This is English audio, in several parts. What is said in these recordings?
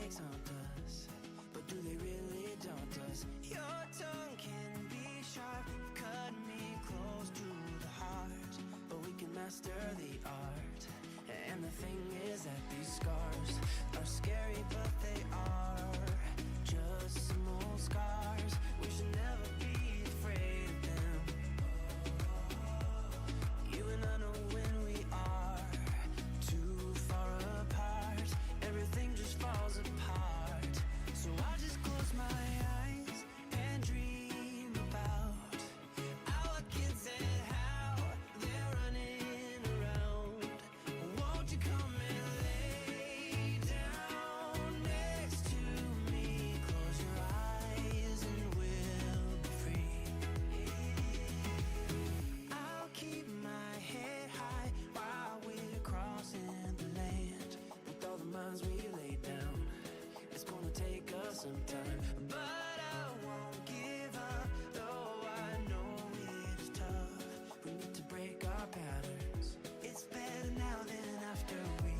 mistakes haunt us, but do they really daunt us? Your tongue can be sharp, cut me close to the heart, but we can master the art. And the thing is that these scars are scary, but they are just some old scars. We should never be afraid of them. You and I know when we are too far apart, everything just falls apart. So I just close my eyes and dream about our kids and how they're running around. Won't you come and lay down next to me? Close your eyes and we'll be free. I'll keep my head high while we're crossing the land. With all the minds we laid down, it's gonna take us some time, but I won't give up, though I know it's tough. We need to break our patterns. It's better now than after we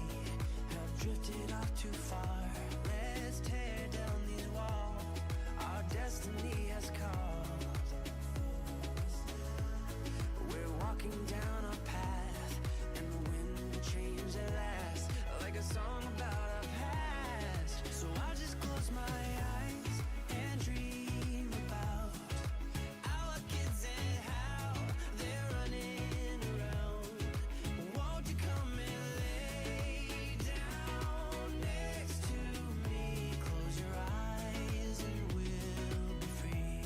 have drifted off too far. Let's tear down these walls our destiny has called. We're walking down a path, and the wind will change at last, like a song about our past. So I just close my eyes and dream about our kids and how they're running around. Won't you come and lay down next to me? Close your eyes and we'll be free.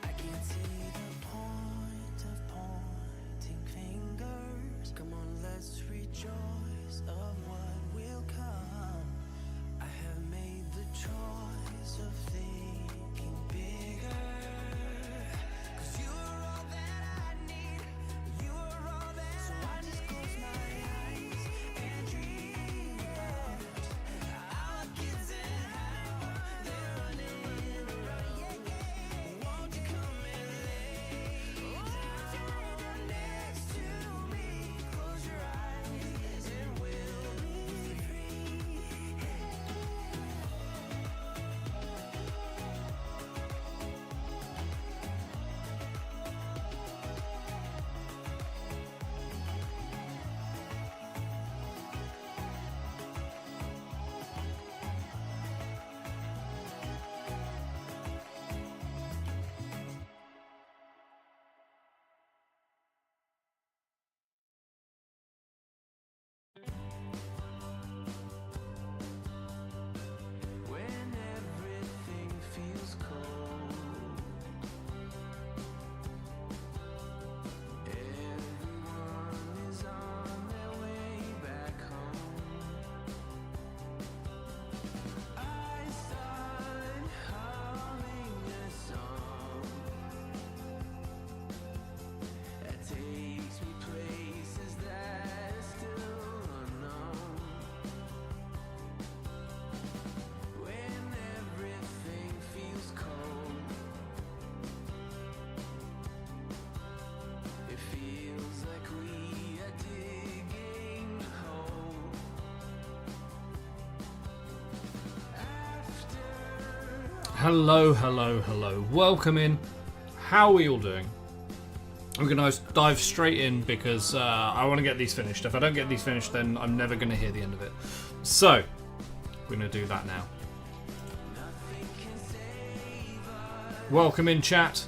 I can't see the point of pointing fingers. Come on, let's rejoice of what will come. I have made the choice of thinking bigger. 'Cause you're all that I need. You're all that so I just close my eyes and dream about our kids and how they're running around. Won't you come and lay down next to me? Close your eyes and we'll be free. When everything feels cold, everyone is on their way back home. I start humming a song that takes me places that are still unknown. When everything feels cold, it feels like we are digging a hole. Hello, hello, hello. Welcome in. How are you all doing? I'm going to dive straight in because I want to get these finished. If I don't get these finished, then I'm never going to hear the end of it. So, we're going to do that now. Welcome in, chat.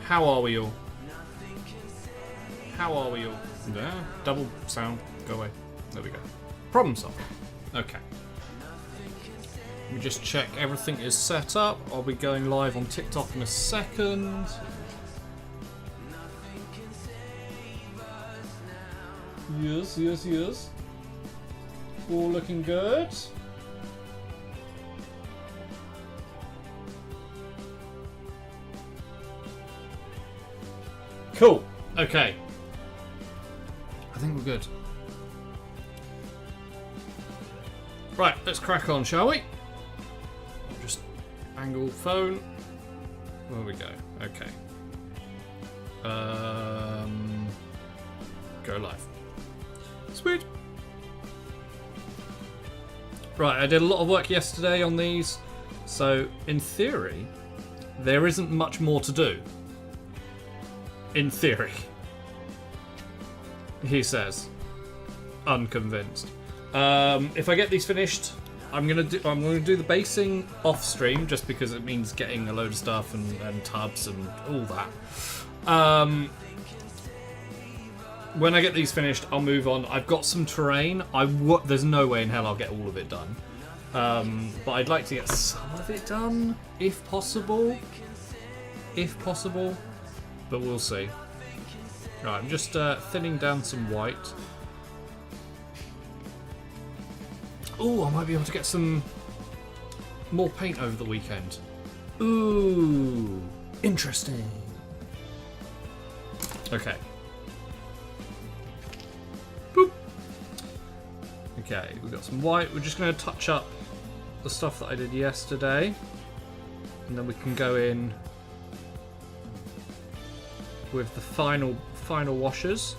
How are we all? How are we all? Yeah, double sound. Go away. There we go. Problem solved. Okay. Let me just check everything is set up. I'll be going live on TikTok in a second. Yes, yes, yes. All looking good. Cool. Okay. think we're good. Right, let's crack on, shall we? Just angle phone. There we go. Okay. Go live. Sweet. Right, I did a lot of work yesterday on these, so in theory, there isn't much more to do. In theory. He says. Unconvinced. If I get these finished, I'm gonna do the basing off stream just because it means getting a load of stuff and tubs and all that. When I get these finished, I'll move on. I've got some terrain. There's no way in hell I'll get all of it done. But I'd like to get some of it done, if possible. If possible. But we'll see. Right, I'm just thinning down some white. Ooh, I might be able to get some more paint over the weekend. Ooh, interesting. Okay. Boop. Okay, we've got some white. We're just going to touch up the stuff that I did yesterday. And then we can go in with the final washes.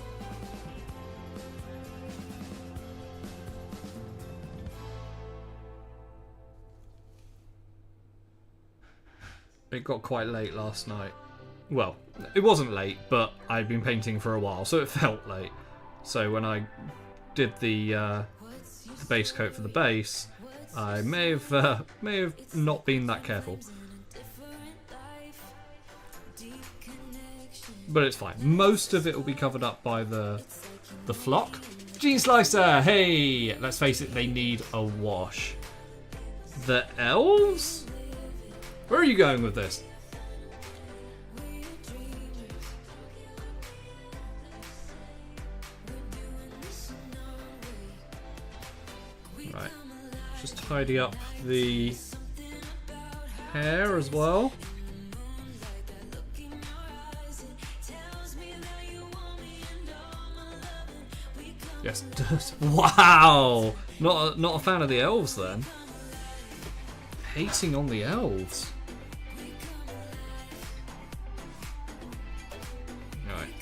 It got quite late last night. Well, it wasn't late, but I'd been painting for a while, so it felt late. So when I did the base coat for the base, I may have not been that careful. But it's fine. Most of it will be covered up by the flock. Gene Slicer, hey! Let's face it, they need a wash. The elves? Where are you going with this? Right. Just tidy up the hair as well. Yes. Wow! Not a fan of the elves then. Hating on the elves. Right,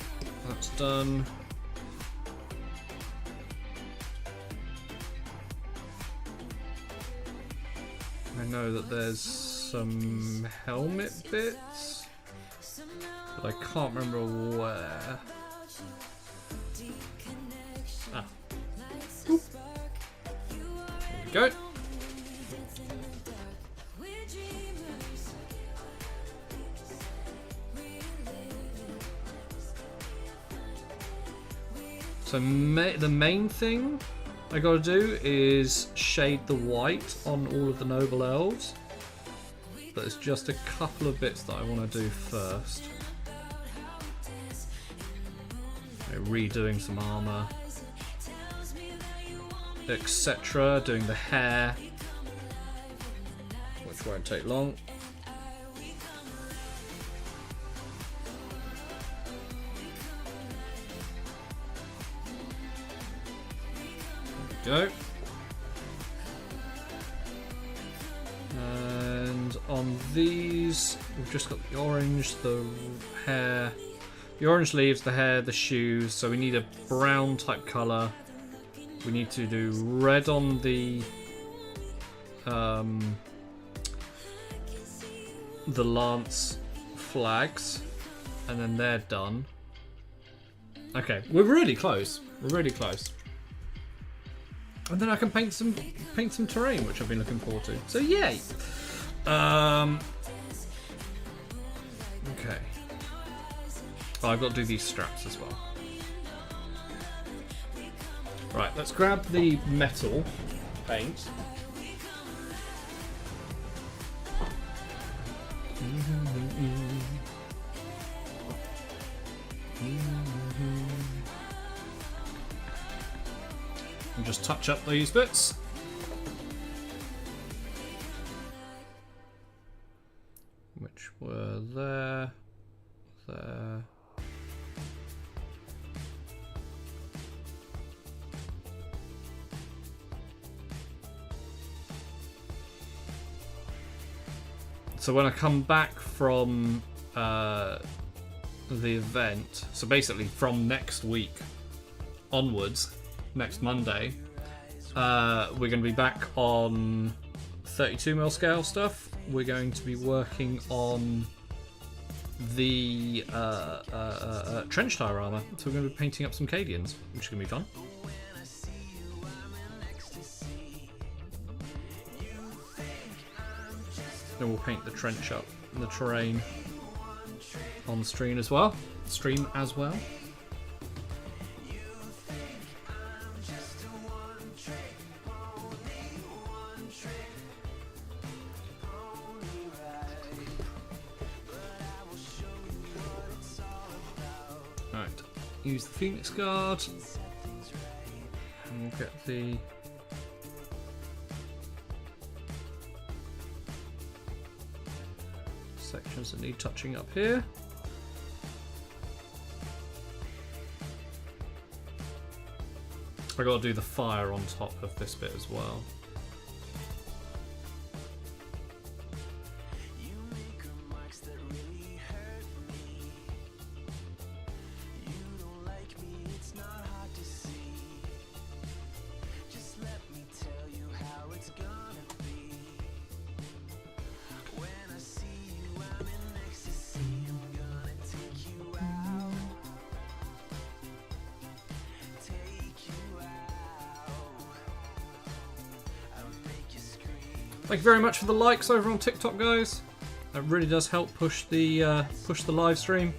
that's done. I know that there's some helmet bits, but I can't remember where. Ah. Oop. There we go. So the main thing I gotta do is shade the white on all of the noble elves. But there's just a couple of bits that I want to do first. Redoing some armor, etc. Doing the hair, which won't take long. Go. And on these, we've just got the orange, the hair, the orange leaves, the hair, the shoes. So we need a brown type color. We need to do red on the lance flags, and then they're done. Okay, we're really close. We're really close. And then I can paint some terrain, which I've been looking forward to. So yay! Okay. Oh, I've got to do these straps as well. Right, let's grab the metal paint. And just touch up these bits. Which were there. So when I come back from the event, so basically from next week onwards, next Monday, we're going to be back on 32mm scale stuff. We're going to be working on the trench diorama, so we're going to be painting up some Cadians, which is going to be fun. Then we'll paint the trench up and the terrain on the stream as well. Right, use the Phoenix Guard, and we'll get the sections that need touching up here. I got to do the fire on top of this bit as well. Thank you very much for the likes over on TikTok, guys. That really does help push the live stream.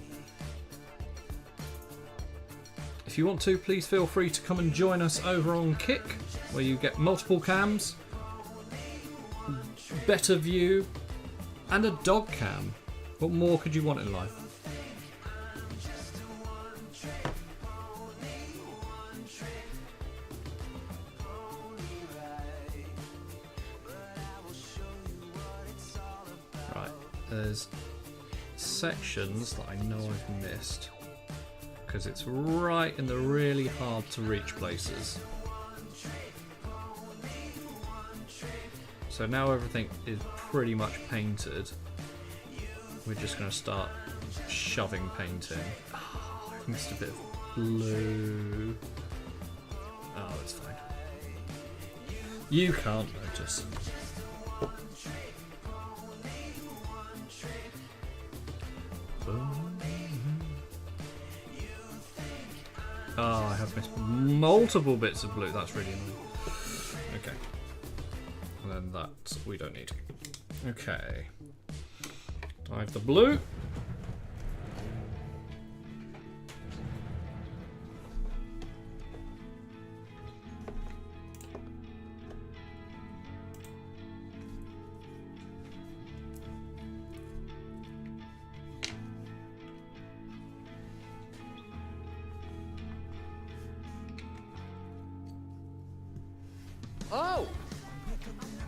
If you want to, please feel free to come and join us over on Kick, where you get multiple cams, better view, and a dog cam. What more could you want in life? There's sections that I know I've missed because it's right in the really hard to reach places. So now everything is pretty much painted. We're just going to start shoving paint in. Oh, I've missed a bit of blue. Oh, it's fine. You can't notice. Oh, I have missed multiple bits of blue. That's really annoying. Okay. And then that we don't need. Okay. Dive the blue.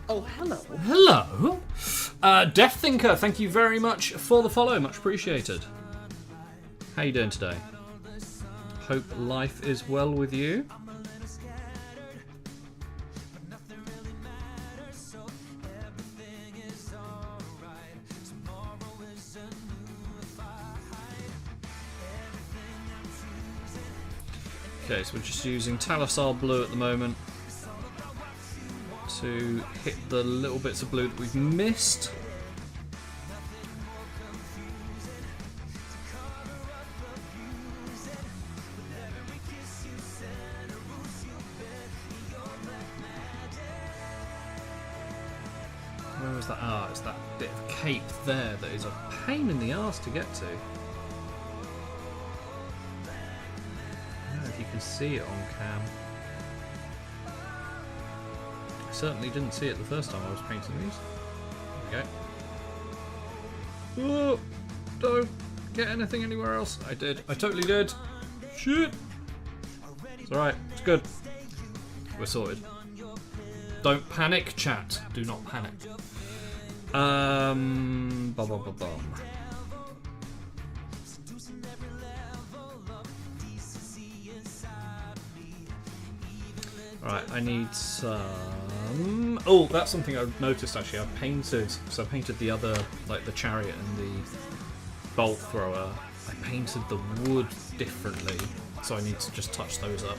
Oh, hello. Hello. Death Thinker, thank you very much for the follow. Much appreciated. How you doing today? Hope life is well with you. Okay, so we're just using Talisar blue at the moment to hit the little bits of blue that we've missed. Where was that? Ah, it's that bit of cape there that is a pain in the arse to get to. I don't know if you can see it on cam. Certainly didn't see it the first time I was painting these. There we go. Oh, don't get anything anywhere else. I did. I totally did. Shit. It's alright. It's good. We're sorted. Don't panic, chat. Do not panic. Bum, bum, bum, bum. Right, I need some... Oh, that's something I've noticed actually. I've painted... So I painted the other, like the chariot and the bolt thrower. I painted the wood differently, so I need to just touch those up.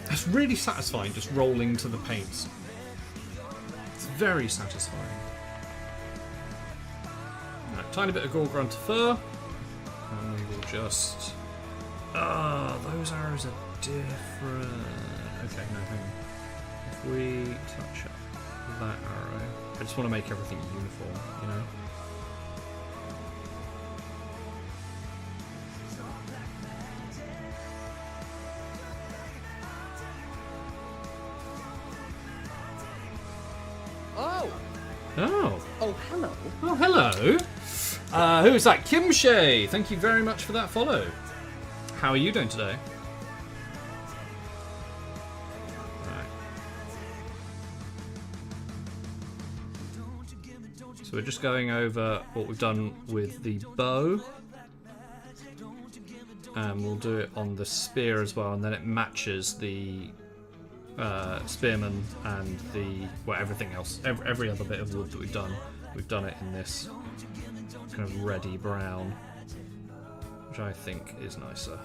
It's really satisfying just rolling to the paints. It's very satisfying. Right, tiny bit of Gorgrunter fur. And we will just... those arrows are different. Okay, no, hang on. If we touch up that arrow... I just want to make everything uniform, you know? Oh! Oh! Oh, hello. Oh, hello! Who is that? Kim Shay! Thank you very much for that follow. How are you doing today? Right. So we're just going over what we've done with the bow. And we'll do it on the spear as well, and then it matches the spearman and the everything else, every other bit of wood that we've done it in this kind of reddy brown, which I think is nicer.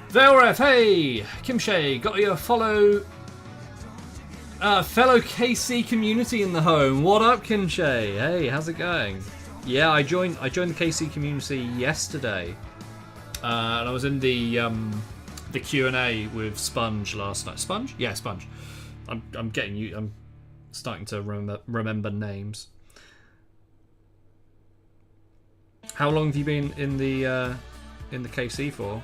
Velref, hey! Kim Shay, got your follow. Fellow KC community in the home. What up, Kim Shay? Hey, how's it going? Yeah, I joined the KC community yesterday, and I was in the Q&A with Sponge last night. Sponge? Yeah, Sponge. I'm getting you. I'm starting to remember names. How long have you been in the KC for?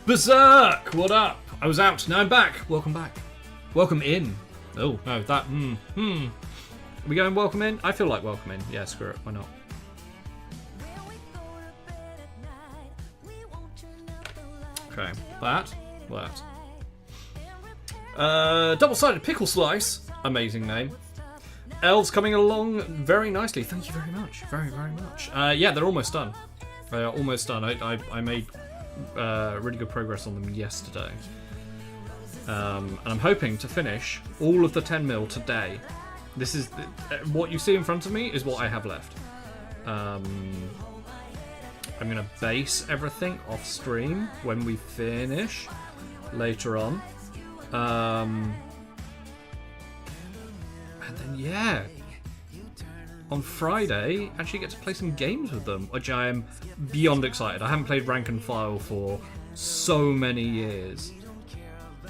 Berserk! What up? I was out. Now I'm back. Welcome back. Welcome in. Oh no, that. Are we going welcome in? I feel like welcome in. Yeah, screw it. Why not? Okay, that. Double-sided pickle slice. Amazing name. Elves coming along very nicely. Thank you very much. Very, very much. Yeah, they're almost done. They are almost done. I made really good progress on them yesterday. And I'm hoping to finish all of the 10mm today. This is what you see in front of me is what I have left. I'm gonna base everything off stream when we finish later on. And then yeah, on Friday actually get to play some games with them, which I am beyond excited. I haven't played Rank and File for so many years.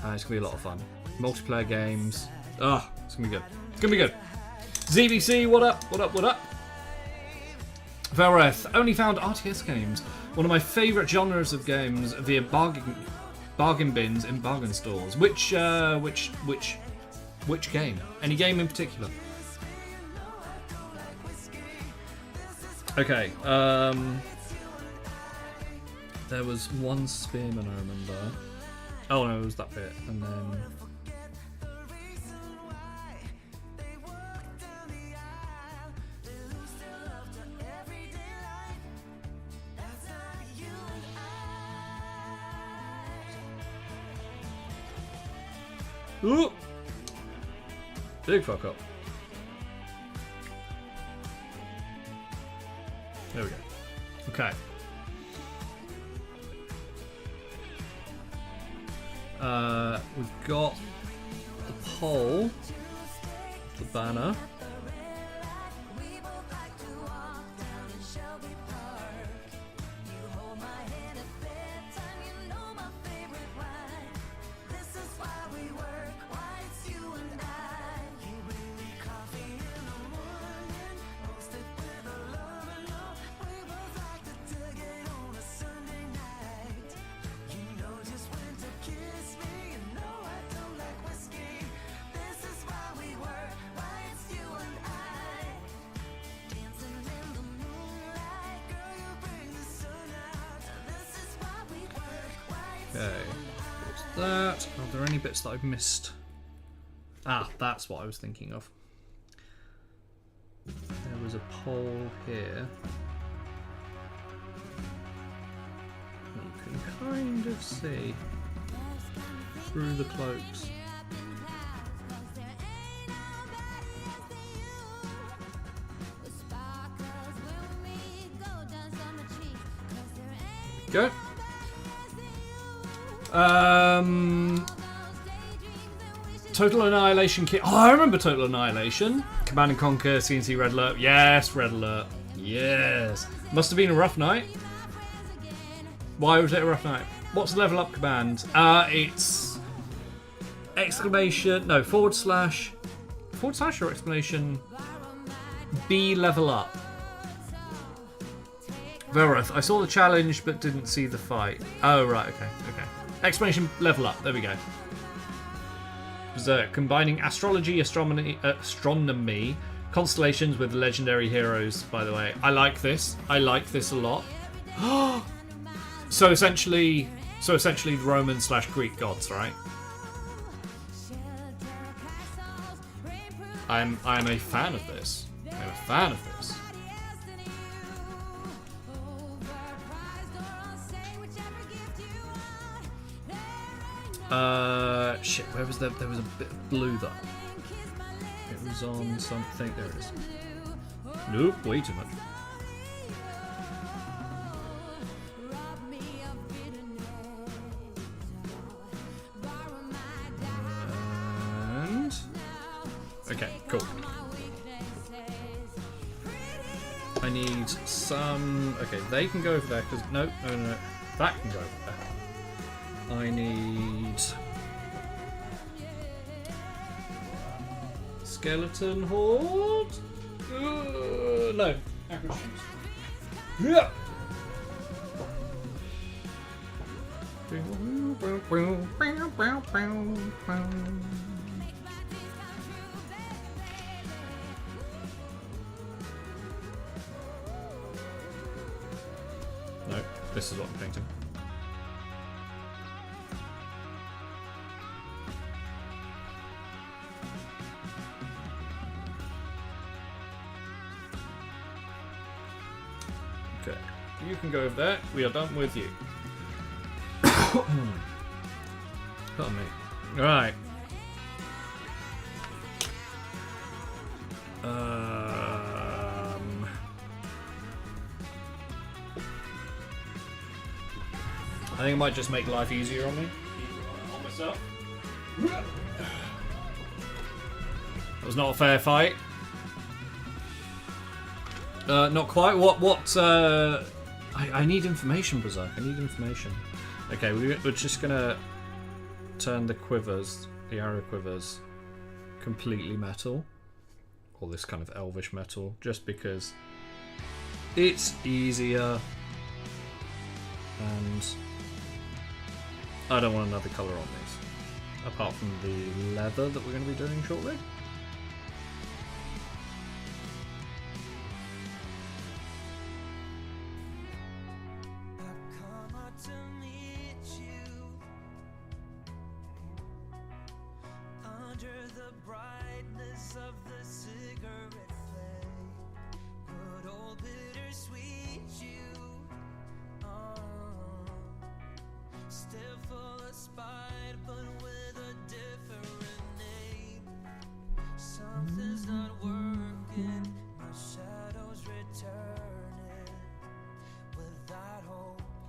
It's gonna be a lot of fun. Multiplayer games. It's gonna be good. It's gonna be good. ZVC, what up? What up? What up? Velreth, only found RTS games. One of my favourite genres of games via bargain bins in bargain stores. Which game? Any game in particular? Okay. There was one spearman I remember. Oh no, it was that bit, and then. Ooh! Big fuck up. There we go. Okay. We've got the pole, the banner. Okay, what's that. Are there any bits that I've missed? Ah, that's what I was thinking of. There was a pole here. You can kind of see through the cloaks. Go. Total Annihilation kit. Oh, I remember Total Annihilation. Command and Conquer, CNC Red Alert. Yes, Red Alert. Yes. Must have been a rough night. Why was it a rough night? What's the level up command? It's exclamation. No, forward slash or exclamation. B level up. Veroth, I saw the challenge but didn't see the fight. Oh, right, okay. Exclamation level up, there we go. Berserk, combining astrology, astronomy, constellations with legendary heroes, by the way. I like this a lot. So essentially the Roman / Greek gods, right? I'm a fan of this. Shit, where was there was a bit of blue though. It was on something. There it is. Nope, way too much. And okay, cool. I need some. Okay, they can go over there because no, that can go over there. I need skeleton horde. No, acquisitions. Yeah. No, this is what I'm painting. Okay, you can go over there. We are done with you. Pardon me. Right. I think it might just make life easier on me. On myself. That was not a fair fight. Not quite. What? I need information, Berserk. I need information. Okay, we're just gonna turn the quivers, the arrow quivers, completely metal, or this kind of elvish metal, just because it's easier, and I don't want another colour on these, apart from the leather that we're going to be doing shortly.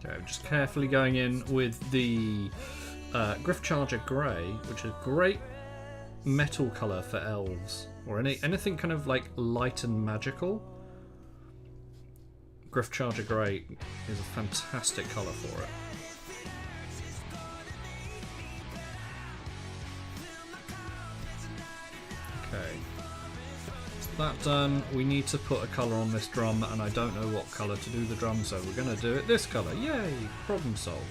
Okay, I'm just carefully going in with the Griff Charger Grey, which is a great metal colour for elves, or anything kind of like light and magical. Griff Charger Grey is a fantastic colour for it. Okay. That done, we need to put a colour on this drum, and I don't know what colour to do the drum, so we're going to do it this colour. Yay! Problem solved.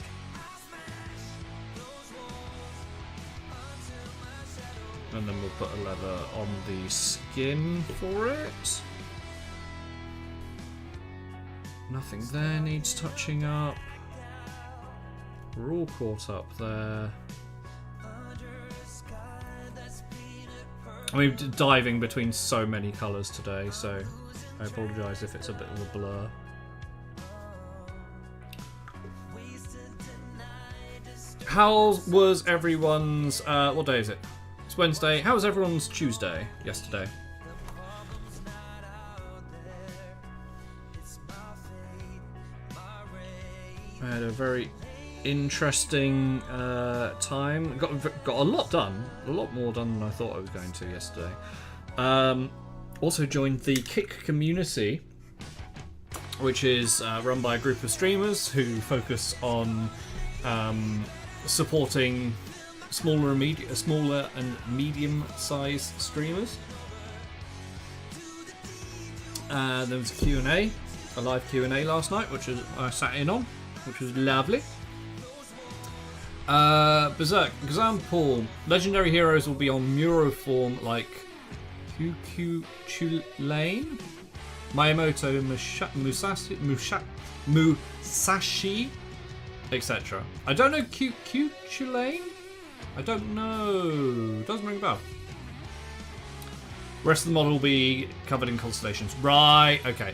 And then we'll put a leather on the skin for it. Nothing there needs touching up. We're all caught up there. I mean, diving between so many colours today, so I apologise if it's a bit of a blur. How was everyone's... what day is it? It's Wednesday. How was everyone's Tuesday yesterday? I had a very interesting time. Got a lot done. A lot more done than I thought I was going to yesterday. Also joined the Kick community, which is run by a group of streamers who focus on supporting smaller and medium-sized streamers. There was a Q&A, a live Q&A last night, which I sat in on, which was lovely. Berserk, example, legendary heroes will be on Muro form like Chulane, Miyamoto, Musashi, etc. I don't know Chulane? I don't know. Doesn't ring a bell. Rest of the model will be covered in constellations. Right, okay.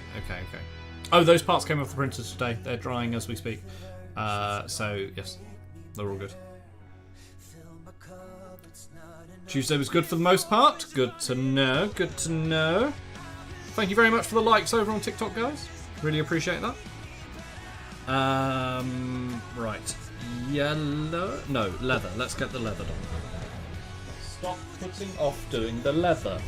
Oh, those parts came off the printers today. They're drying as we speak. So, yes, they're all good. Tuesday was good for the most part. Good to know, good to know. Thank you very much for the likes over on TikTok, guys. Really appreciate that. Right. Yellow? No, leather. Let's get the leather done. Stop putting off doing the leather.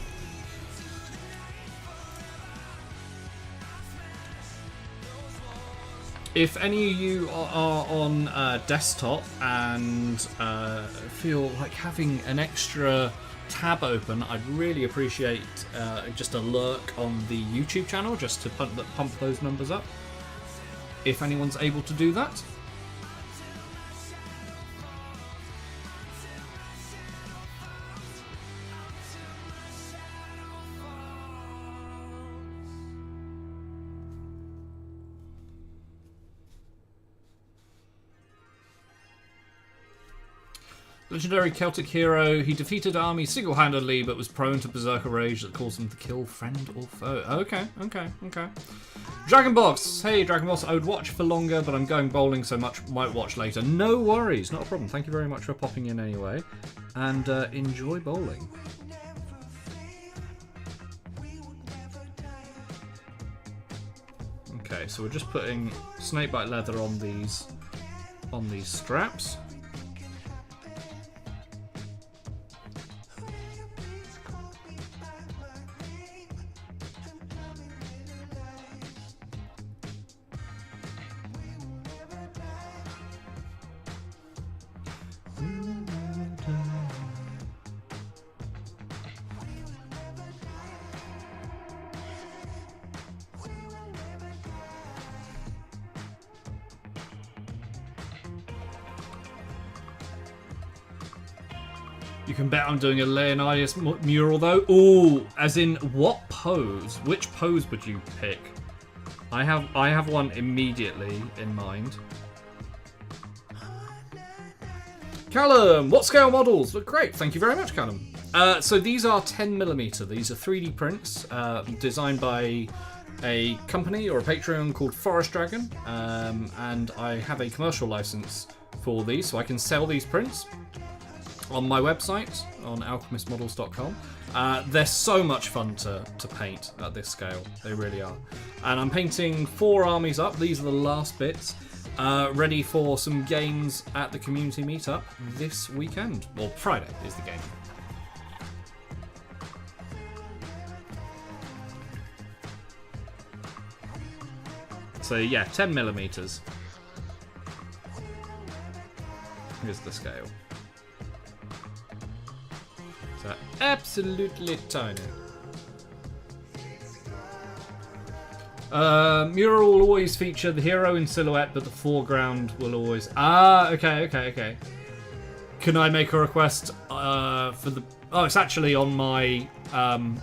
If any of you are on desktop and feel like having an extra tab open, I'd really appreciate just a lurk on the YouTube channel just to pump those numbers up. If anyone's able to do that. Legendary Celtic hero, he defeated armies single-handedly but was prone to berserker rage that caused him to kill friend or foe. Okay. Dragonbox! Hey Dragonbox, I would watch for longer but I'm going bowling so much might watch later. No worries, not a problem. Thank you very much for popping in anyway. And enjoy bowling. Okay, so we're just putting snakebite leather on these straps. You can bet I'm doing a Leonidas mural though. Ooh, as in what pose? Which pose would you pick? I have one immediately in mind. Callum, what scale models? Look great, thank you very much, Callum. So these are 10mm. These are 3D prints designed by a company or a Patreon called Forest Dragon, and I have a commercial license for these, so I can sell these prints on my website, on alchemistmodels.com. They're so much fun to paint at this scale. They really are. And I'm painting 4 armies up. These are the last bits. Ready for some games at the community meetup this weekend. Well, Friday is the game. So yeah, 10mm. Here's the scale. So absolutely tiny. Mural will always feature the hero in silhouette, but the foreground will always... okay. Can I make a request for the... Oh, it's actually on my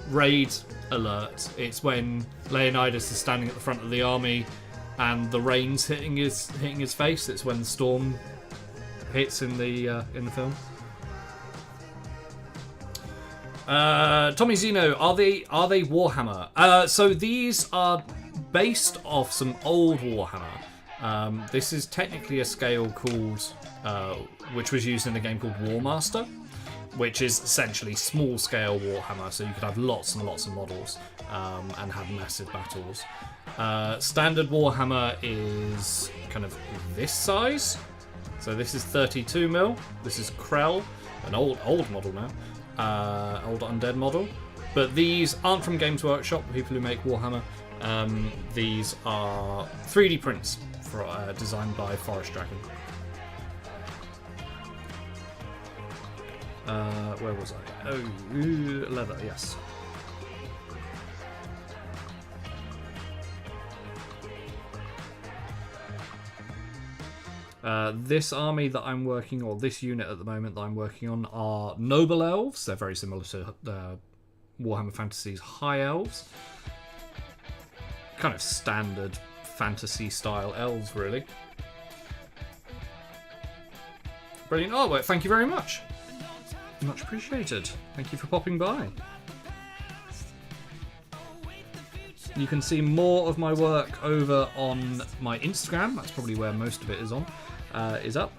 raid alert. It's when Leonidas is standing at the front of the army and the rain's hitting his face. It's when the storm hits in the film. Tommy Zeno, are they Warhammer? So these are based off some old Warhammer. This is technically a scale called, which was used in a game called Warmaster, which is essentially small scale Warhammer. So you could have lots and lots of models and have massive battles. Standard Warhammer is kind of this size. So this is 32mm. This is Krell, an old model now. Old undead model, but these aren't from Games Workshop, the people who make Warhammer. These are 3D prints designed by Forest Dragon. Where was I? Oh, leather, yes. This army that I'm working, or this unit at the moment that I'm working on, are Noble Elves. They're very similar to Warhammer Fantasy's High Elves. Kind of standard fantasy style elves, really. Brilliant artwork, thank you very much. Much appreciated. Thank you for popping by. You can see more of my work over on my Instagram. That's probably where most of it is on. Is up.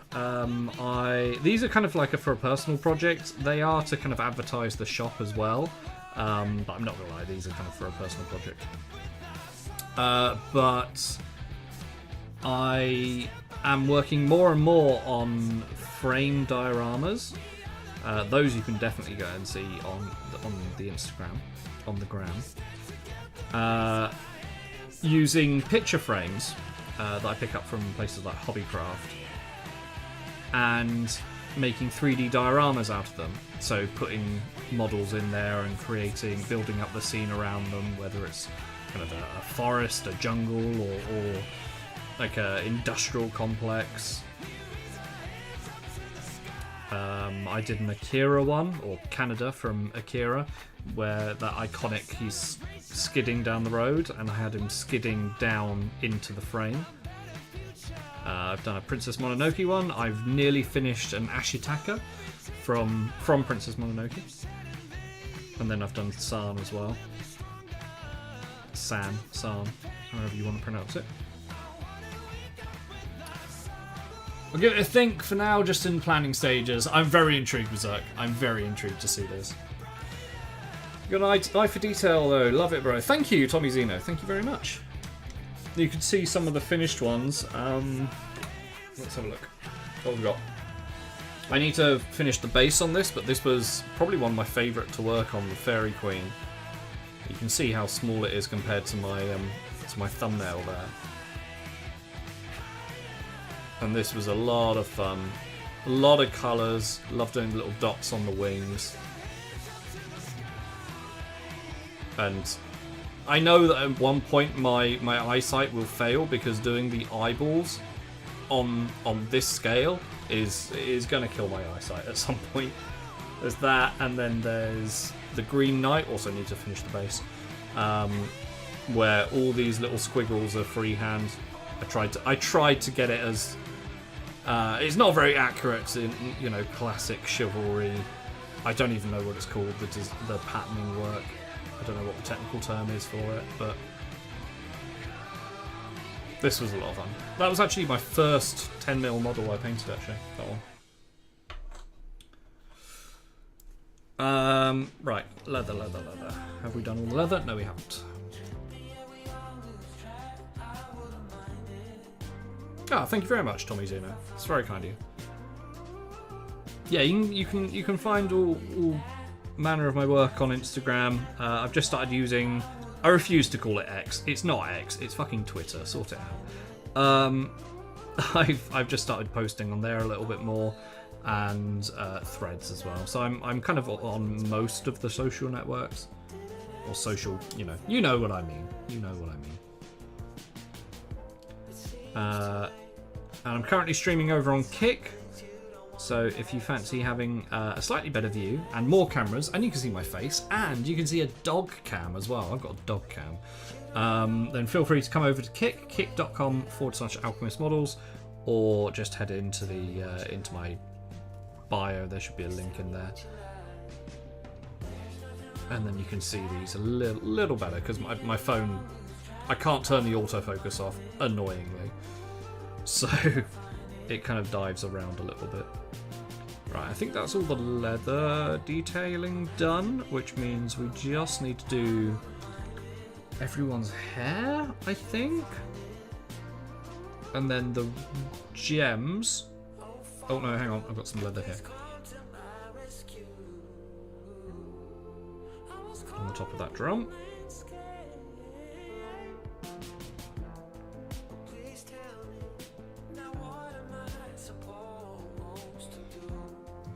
These are kind of like for a personal project. They are to kind of advertise the shop as well. But I'm not gonna lie, these are kind of for a personal project. But I am working more and more on frame dioramas. Those you can definitely go and see on the Instagram, on the gram. Using picture frames that I pick up from places like Hobbycraft, and making 3D dioramas out of them. So putting models in there and building up the scene around them, whether it's kind of a forest, a jungle, or like a industrial complex. I did an Akira one, or Canada from Akira, where that iconic, he's skidding down the road, and I had him skidding down into the frame. I've done a Princess Mononoke one. I've nearly finished an Ashitaka from Princess Mononoke. And then I've done San as well. San, however you want to pronounce it. I'll give it a think for now, just in planning stages. I'm very intrigued, Berserk. I'm very intrigued to see this. Good eye for detail, though. Love it, bro. Thank you, Tommy Zeno. Thank you very much. You can see some of the finished ones. Let's have a look. What have we got? I need to finish the base on this, but this was probably one of my favourite to work on, the Fairy Queen. You can see how small it is compared to my thumbnail there. And this was a lot of fun. A lot of colours. Love doing little dots on the wings. And I know that at one point my eyesight will fail, because doing the eyeballs on this scale is going to kill my eyesight at some point. There's that, and then there's the Green Knight. Also need to finish the base, where all these little squiggles are freehand. I tried to get it as it's not very accurate in classic chivalry. I don't even know what it's called. The patterning work. I don't know what the technical term is for it, but this was a lot of fun. That was actually my first 10mm model I painted, actually, that one. Right, leather. Have we done all the leather? No, we haven't. Thank you very much, Tommy Zeno. It's very kind of you. Yeah, you can find all manner of my work on Instagram. I've just started using... I refuse to call it X. It's not X. It's fucking Twitter. Sort it out. I've just started posting on there a little bit more, and Threads as well. So I'm kind of on most of the social networks, or social. You know what I mean. You know what I mean. And I'm currently streaming over on Kick. So if you fancy having a slightly better view and more cameras, and you can see my face, and you can see a dog cam as well. I've got a dog cam. Then feel free to come over to kick.com/alchemist models, or just head into into my bio. There should be a link in there. And then you can see these a little better because my phone, I can't turn the autofocus off, annoyingly. So it kind of dives around a little bit. Right, I think that's all the leather detailing done, which means we just need to do everyone's hair, I think. And then the gems. Oh no, hang on, I've got some leather here. On the top of that drum.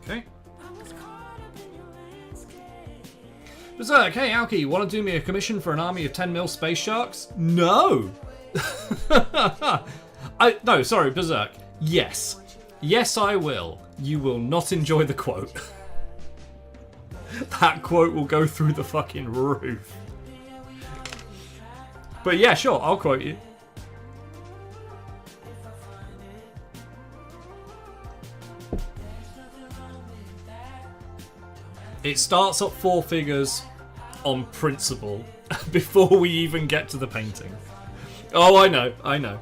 Okay. Berserk, hey Alki, want to do me a commission for an army of 10mm space sharks? No! No, sorry, Berserk. Yes. Yes, I will. You will not enjoy the quote. That quote will go through the fucking roof. But yeah, sure, I'll quote you. It starts at 4 figures on principle before we even get to the painting. Oh, I know, I know.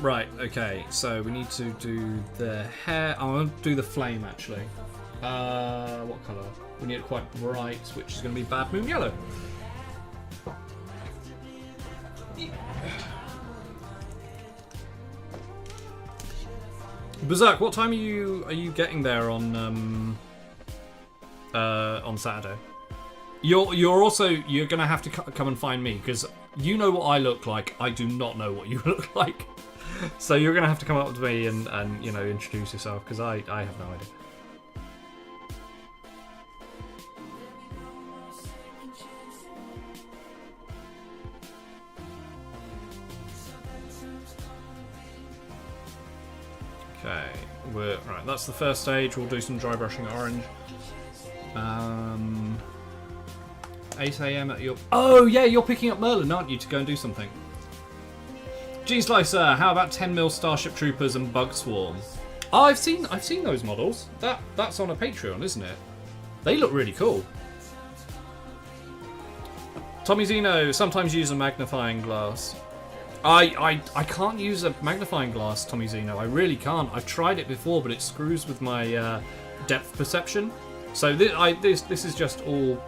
Right, okay, so we need to do the hair. I want to do the flame, actually. What colour? We need it quite bright, which is going to be Bad Moon Yellow. Berserk, what time are you getting there on Saturday? You're gonna have to come and find me because you know what I look like. I do not know what you look like, so you're gonna have to come up to me and you know, introduce yourself because I have no idea. Okay, right. That's the first stage. We'll do some dry brushing orange. 8 AM at your... Oh, yeah, you're picking up Merlin, aren't you, to go and do something? G-Slicer, how about 10mm Starship Troopers and Bug Swarm? Oh, I've seen those models. That's on a Patreon, isn't it? They look really cool. Tommy Zeno, sometimes use a magnifying glass. I can't use a magnifying glass, Tommy Zeno. I really can't. I've tried it before, but it screws with my depth perception. So this is just all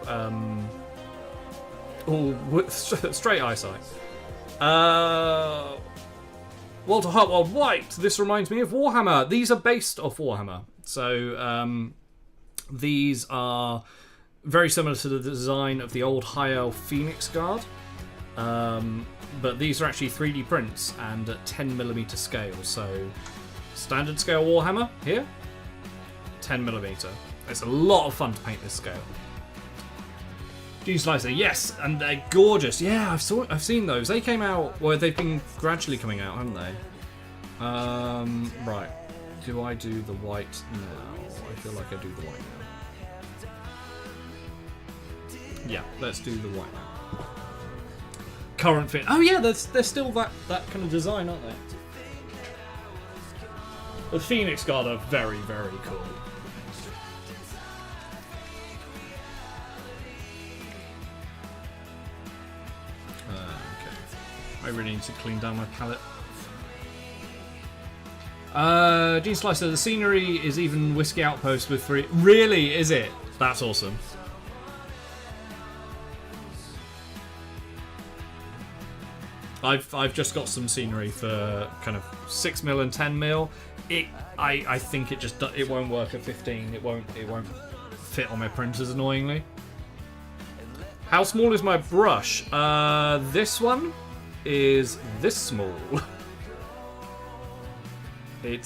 straight eyesight. Walter Hartwell White. This reminds me of Warhammer. These are based off Warhammer. So these are very similar to the design of the old High Elf Phoenix Guard. But these are actually 3D prints and at 10mm scale. So standard scale Warhammer here, 10mm. It's a lot of fun to paint this scale. G-Slicer, yes, and they're gorgeous. Yeah, I've seen those. They came out, well, they've been gradually coming out, haven't they? Right. Do I do the white now? I feel like I do the white now. Yeah, let's do the white now. Current fit. Oh yeah, they're still that kind of design, aren't they? The Phoenix Guard are very, very cool. Okay. I really need to clean down my palette. Gene Slicer, the scenery is even Whiskey Outpost with 3... Really, is it? That's awesome. I've just got some scenery for kind of 6mm and 10mm. I think it won't work at 15. It won't fit on my printers, annoyingly. How small is my brush? This one is this small.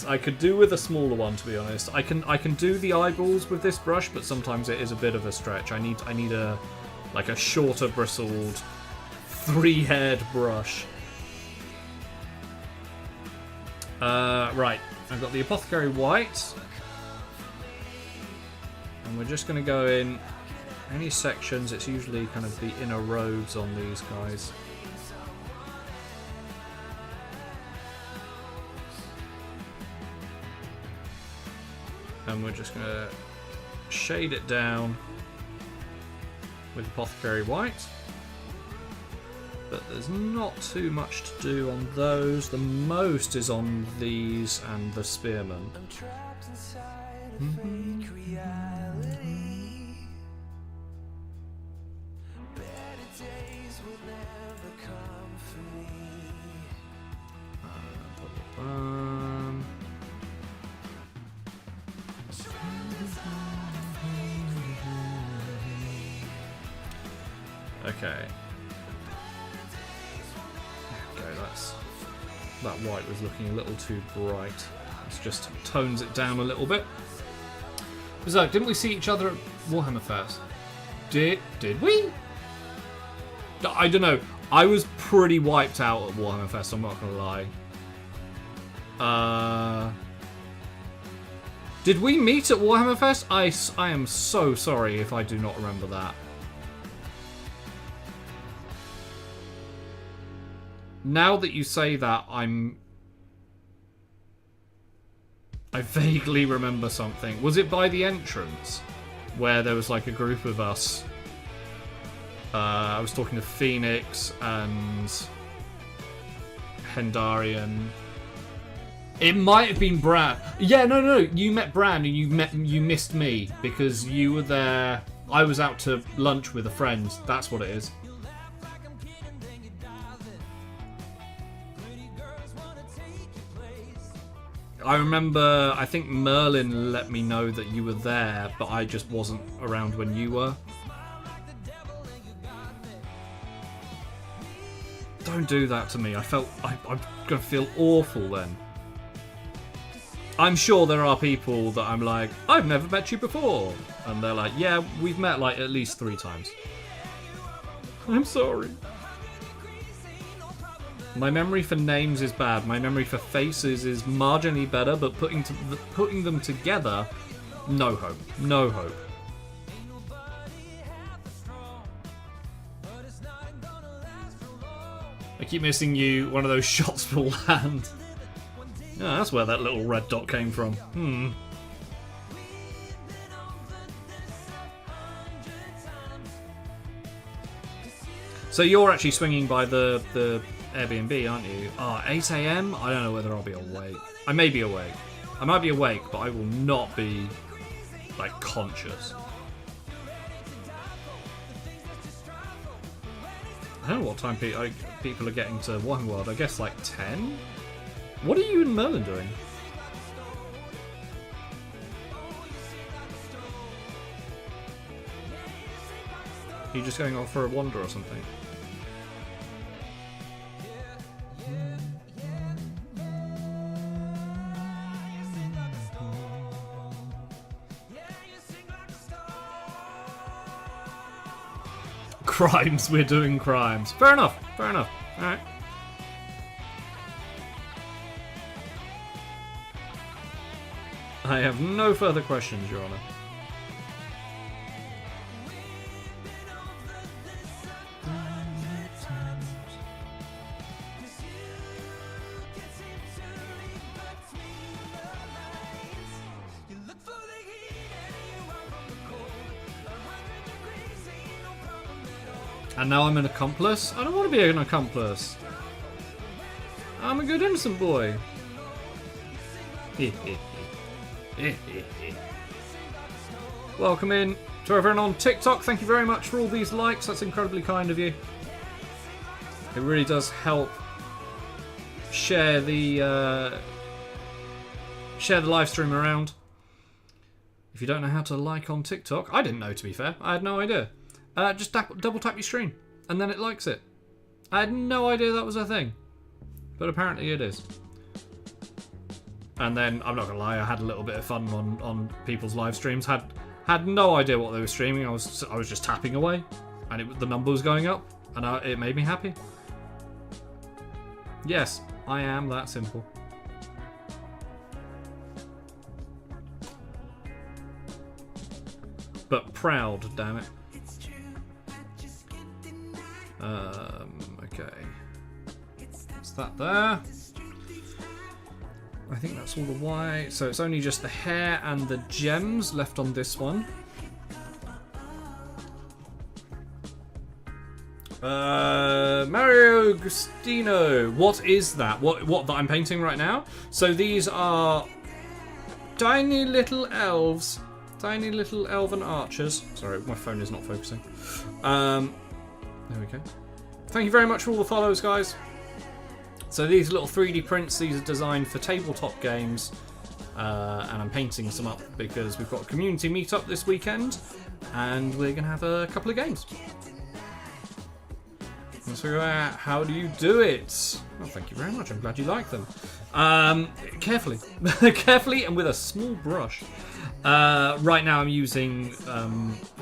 I could do with a smaller one, to be honest. I can do the eyeballs with this brush, but sometimes it is a bit of a stretch. I need a shorter bristled 3-haired brush. Right, I've got the Apothecary White. And we're just going to go in any sections. It's usually kind of the inner roads on these guys. And we're just going to shade it down with Apothecary White. But there's not too much to do on those. The most is on these and the Spearman. I'm trapped inside a fake reality. Better days will never come for me. Okay. That white was looking a little too bright. Let's just tones it down a little bit. So, didn't we see each other at Warhammer Fest? Did we? I don't know. I was pretty wiped out at Warhammer Fest, I'm not gonna lie. Did we meet at Warhammer Fest? I am so sorry if I do not remember that. Now that you say that, I vaguely remember something. Was it by the entrance? Where there was like a group of us. I was talking to Phoenix and Hendarian. It might have been Bran. Yeah, no. You met Bran and you missed me because you were there. I was out to lunch with a friend. That's what it is. I remember, I think Merlin let me know that you were there, but I just wasn't around when you were. Don't do that to me. I'm gonna feel awful then. I'm sure there are people that I'm like, I've never met you before. And they're like, yeah, we've met like at least 3 times. I'm sorry. My memory for names is bad. My memory for faces is marginally better, but putting them together, no hope. No hope. I keep missing you. One of those shots will land. Yeah, that's where that little red dot came from. So you're actually swinging by the Airbnb, aren't you? 8 AM? I don't know whether I'll be awake. I may be awake. I might be awake, but I will not be, like, conscious. I don't know what time people are getting to Warhammer World. I guess, like, 10? What are you and Merlin doing? Are you just going off for a wander or something? Crimes, we're doing crimes. Fair enough, fair enough. Alright. I have no further questions, Your Honour. And now I'm an accomplice? I don't want to be an accomplice. I'm a good innocent boy. Welcome in to everyone on TikTok. Thank you very much for all these likes. That's incredibly kind of you. It really does help share the live stream around. If you don't know how to like on TikTok, I didn't know, to be fair. I had no idea. Just double tap your stream, and then it likes it. I had no idea that was a thing, but apparently it is. And then, I'm not gonna lie, I had a little bit of fun on people's live streams. Had no idea what they were streaming. I was just tapping away, and the number was going up, and it made me happy. Yes, I am that simple. But proud, damn it. Okay. What's that there? I think that's all the white. So it's only just the hair and the gems left on this one. Mario Agostino. What is that? What that I'm painting right now? So these are tiny little elves. Tiny little elven archers. Sorry, my phone is not focusing. There we go. Thank you very much for all the follows, guys. So these little 3D prints, these are designed for tabletop games. And I'm painting some up because we've got a community meetup this weekend. And we're going to have a couple of games. Let's figure out how do you do it. Well, thank you very much. I'm glad you like them. Carefully. Carefully and with a small brush. Right now I'm using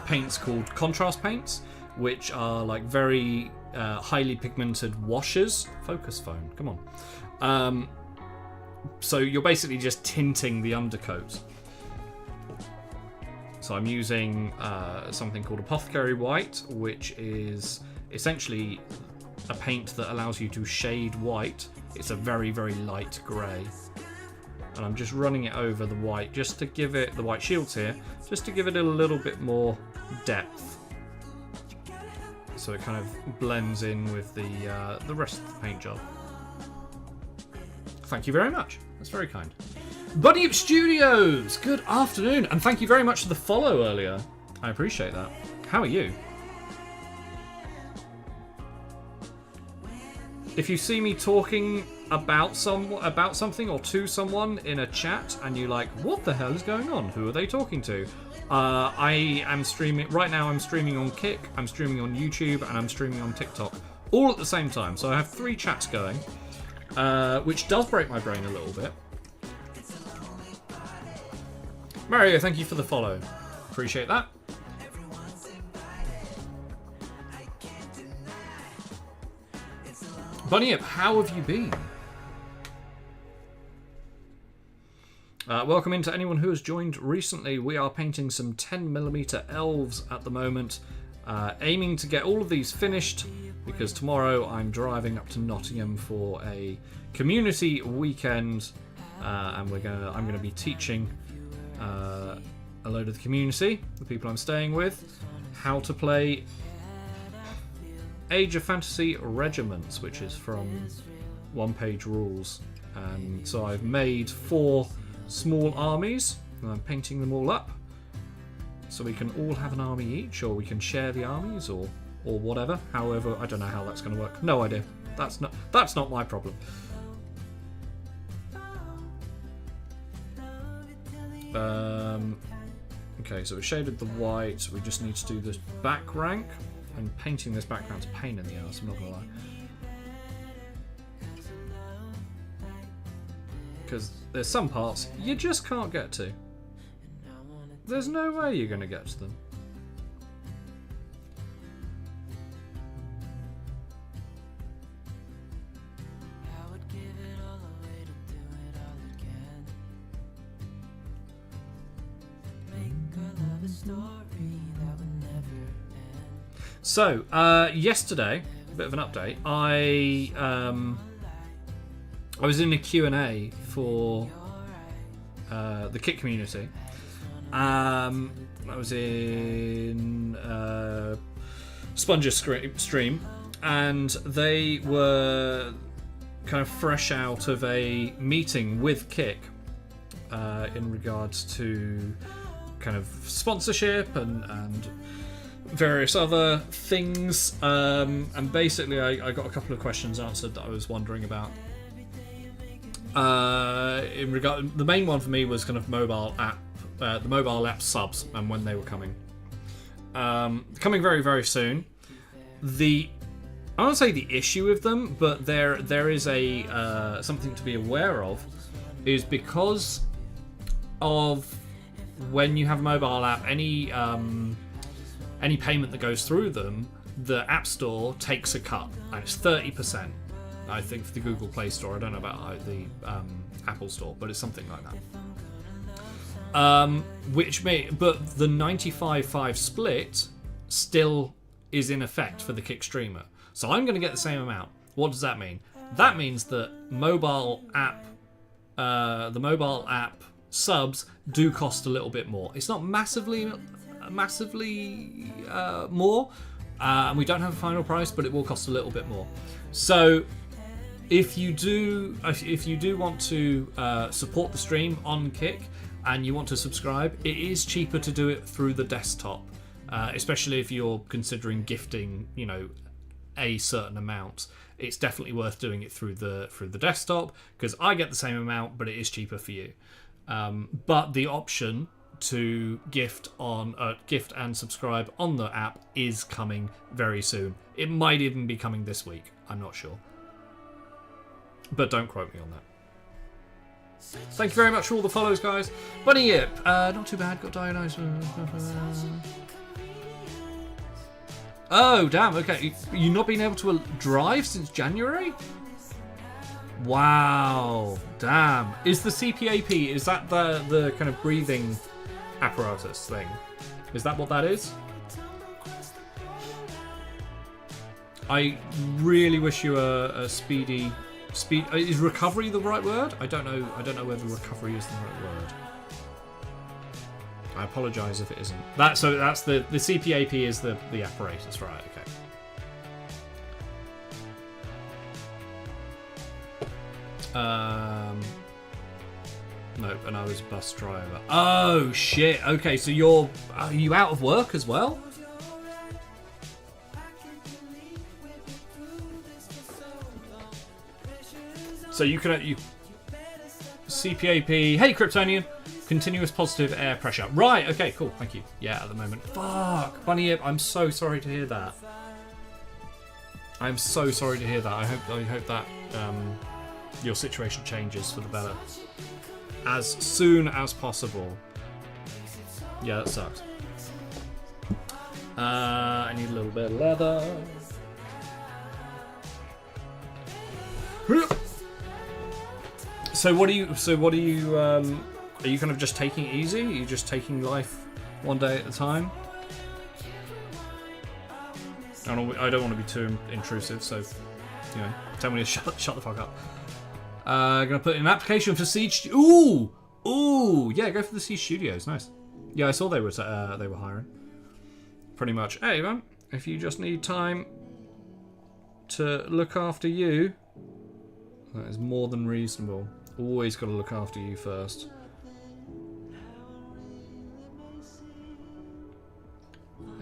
paints called contrast paints, which are like very highly pigmented washes. Focus phone, come on. So you're basically just tinting the undercoat. So I'm using something called Apothecary White, which is essentially a paint that allows you to shade white. It's a very, very light grey. And I'm just running it over the white, just to give it, the white shields here, just to give it a little bit more depth. So it kind of blends in with the rest of the paint job. Thank you very much. That's very kind. Buddy Up Studios, good afternoon. And thank you very much for the follow earlier. I appreciate that. How are you? If you see me talking about something or to someone in a chat and you're like, what the hell is going on? Who are they talking to? I am streaming right now. I'm streaming on Kick, I'm streaming on YouTube, and I'm streaming on TikTok all at the same time. So I have 3 chats going, which does break my brain a little bit. Mario, thank you for the follow. Appreciate that. Bunny Up, how have you been? Welcome in to anyone who has joined recently. We are painting some 10mm elves at the moment, aiming to get all of these finished because tomorrow I'm driving up to Nottingham for a community weekend, and I'm gonna be teaching a load of the community, the people I'm staying with, how to play Age of Fantasy Regiments, which is from One Page Rules. And so I've made 4 small armies, and I'm painting them all up. So we can all have an army each, or we can share the armies, or whatever. However, I don't know how that's going to work. No idea. That's not my problem. Okay, so we shaded the white. We just need to do this back rank. And painting this background's a pain in the ass, I'm not gonna lie. Because there's some parts you just can't get to. There's no way you're gonna get to them. So, yesterday, a bit of an update, I was in a Q&A for the Kit community. I was in Sponge's stream, and they were kind of fresh out of a meeting with Kick in regards to kind of sponsorship and various other things, and basically I got a couple of questions answered that I was wondering about. In regard, the main one for me was kind of mobile app, the mobile app subs and when they were coming. Coming very, very soon. I won't say the issue with them, but there is a something to be aware of, is because of when you have a mobile app, any payment that goes through them, the App Store takes a cut, and it's 30%. I think for the Google Play Store. I don't know about the Apple Store, but it's something like that. But the 95/5 split still is in effect for the Kick streamer. So I'm going to get the same amount. What does that mean? That means that mobile app the mobile app subs do cost a little bit more. It's not massively more, and we don't have a final price, but it will cost a little bit more. So if you do want to support the stream on Kick and you want to subscribe, it is cheaper to do it through the desktop, especially if you're considering gifting, you know, a certain amount. It's definitely worth doing it through the desktop, because I get the same amount, but it is cheaper for you. But the option to gift and subscribe on the app is coming very soon. It might even be coming this week. I'm not sure, but don't quote me on that. Thank you very much for all the follows, guys. Bunny Yip, not too bad. Got diagnosed. Oh, damn, okay. You've not been able to drive since January? Wow, damn. Is the CPAP, is that the kind of breathing apparatus thing? Is that what that is? I really wish you a speedy... Is recovery the right word? I don't know whether recovery is the right word. I apologise if it isn't. So that's the CPAP is the apparatus, right? Okay. No, and I was a bus driver. Oh shit. Okay, so are you out of work as well? So you CPAP. Hey, Kryptonian. Continuous positive air pressure. Right, okay, cool, thank you. Yeah, at the moment. Fuck, Bunny Yip, I'm so sorry to hear that. I'm so sorry to hear that. I hope that your situation changes for the better as soon as possible. Yeah, that sucks. I need a little bit of leather. So what are you are you kind of just taking it easy? Are you just taking life one day at a time? I don't want to be too intrusive, so, you know, tell me to shut the fuck up. Gonna put in an application for Siege. Ooh, yeah, go for the Siege Studios. Nice. Yeah, I saw they were hiring. Pretty much. Hey man, if you just need time to look after you, that is more than reasonable. Always got to look after you first.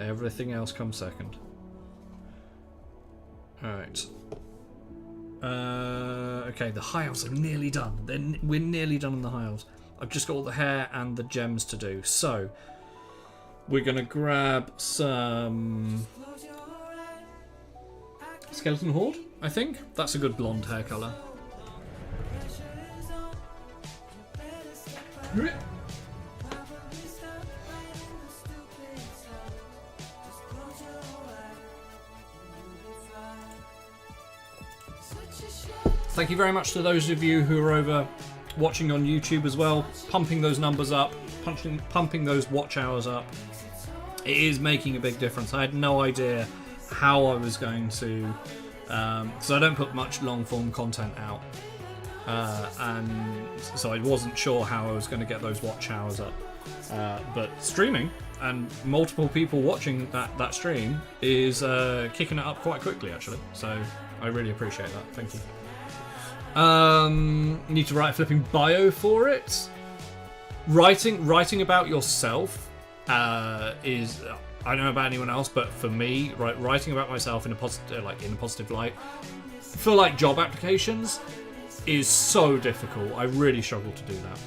Everything else comes second. Alright. Okay, the hiles are nearly done. We're nearly done on the hiles. I've just got all the hair and the gems to do. So, we're going to grab some Skeleton Horde, I think. That's a good blonde hair colour. Thank you very much to those of you who are over watching on YouTube as well, pumping those numbers up, pumping those watch hours up. It is making a big difference. I had no idea how I was going to, because I don't put much long form content out, and so I wasn't sure how I was going to get those watch hours up. But streaming and multiple people watching that stream is kicking it up quite quickly, actually. So I really appreciate that. Thank you. Need to write a flipping bio for it. Writing about yourself is, I don't know about anyone else, but for me, writing about myself in a positive light for like job applications is so difficult. I really struggle to do that.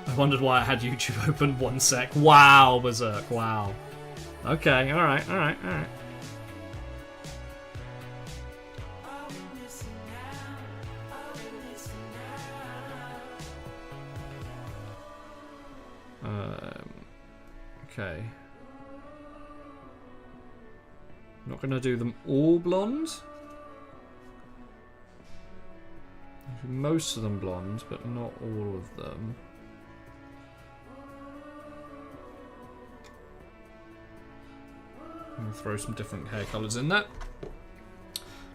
I wondered why I had YouTube open 1 sec. Wow, Berserk. Wow. Okay. All right. Okay. Not going to do them all blonde. Most of them blonde, but not all of them. I'm going to throw some different hair colours in there.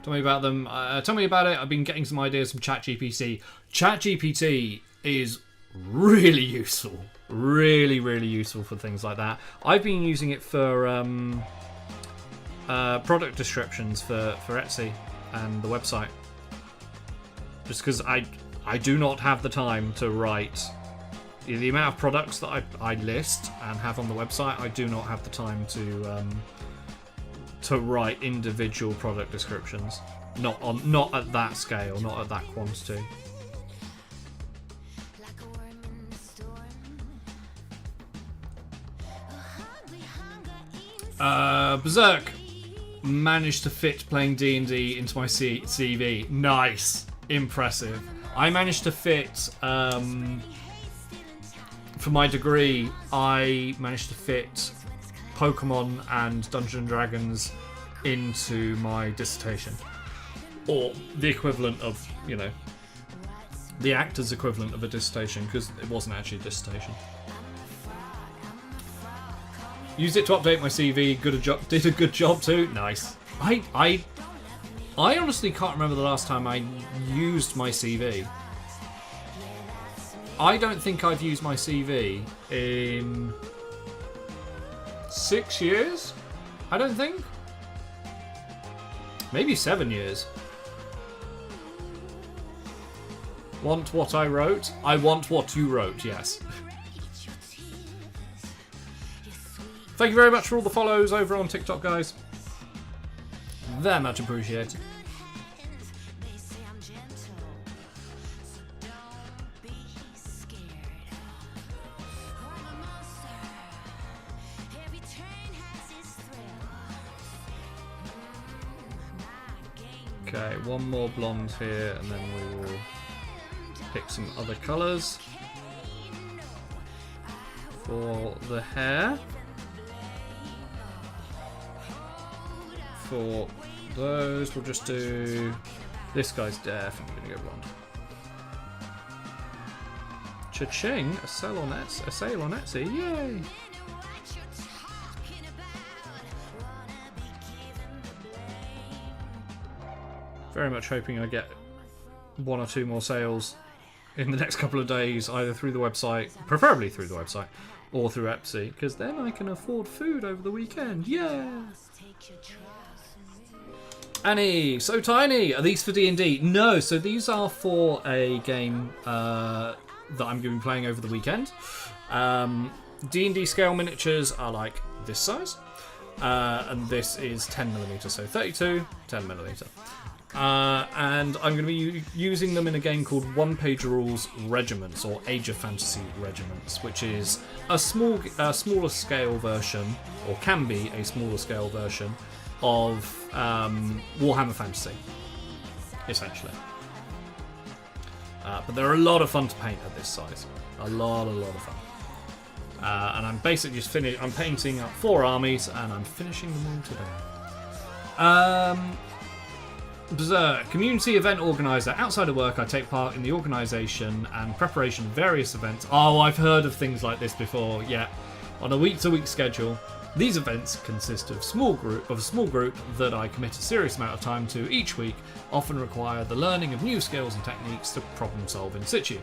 Tell me about them. Tell me about it. I've been getting some ideas from ChatGPT. ChatGPT is really useful. Really, really useful for things like that. I've been using it for product descriptions for Etsy and the website. Just because I do not have the time to write the amount of products that I list and have on the website. I do not have the time to write individual product descriptions. Not at that scale, not at that quantity. Berserk managed to fit playing D&D into my CV. Nice. Impressive. I managed to fit, for my degree, I managed to fit Pokemon and Dungeons and Dragons into my dissertation. Or the equivalent of, the actor's equivalent of a dissertation, because it wasn't actually a dissertation. Used it to update my CV. Did a good job too. Nice. I honestly can't remember the last time I used my CV. I don't think I've used my CV in 6 years. I don't think. Maybe 7 years. Want what I wrote? I want what you wrote. Yes. Thank you very much for all the follows over on TikTok, guys. Very much appreciated. Okay, one more blonde here, and then we will pick some other colours for the hair. For those, we'll just do... This guy's definitely going to go blonde. Cha-ching! A sale on Etsy, yay! Very much hoping I get 1 or 2 more sales in the next couple of days, either through the website, preferably through the website, or through Etsy, because then I can afford food over the weekend, yeah! Annie, so tiny. Are these for D&D? No, so these are for a game that I'm going to be playing over the weekend. D&D scale miniatures are like this size, and this is 10mm, so 32, 10mm. And I'm going to be using them in a game called One Page Rules Regiments, or Age of Fantasy Regiments, which is a smaller scale version, or can be a smaller scale version, of Warhammer Fantasy, essentially. But they're a lot of fun to paint at this size. A lot of fun. And I'm basically just I'm painting up 4 armies, and I'm finishing them all today. Berserk, community event organizer. Outside of work, I take part in the organisation and preparation of various events. Oh, I've heard of things like this before. Yeah, on a week-to-week schedule. These events consist of a small group that I commit a serious amount of time to each week, often require the learning of new skills and techniques to problem solve in situ.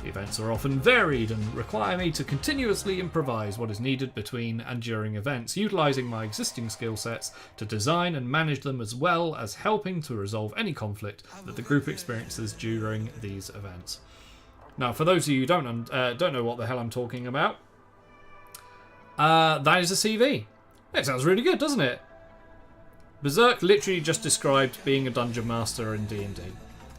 The events are often varied and require me to continuously improvise what is needed between and during events, utilising my existing skill sets to design and manage them, as well as helping to resolve any conflict that the group experiences during these events. Now, for those of you who don't know what the hell I'm talking about, that is a CV. It sounds really good, doesn't it? Berserk literally just described being a dungeon master in D&D,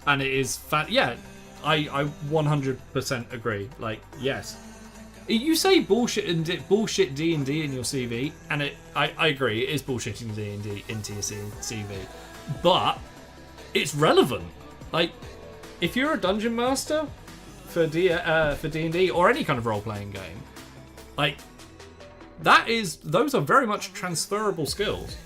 and it is yeah, I 100% agree. Like, yes, you say bullshit D&D in your CV, and I agree, it is bullshitting D&D into your CV, but it's relevant. Like, if you're a dungeon master for D&D or any kind of role-playing game, like, those are very much transferable skills.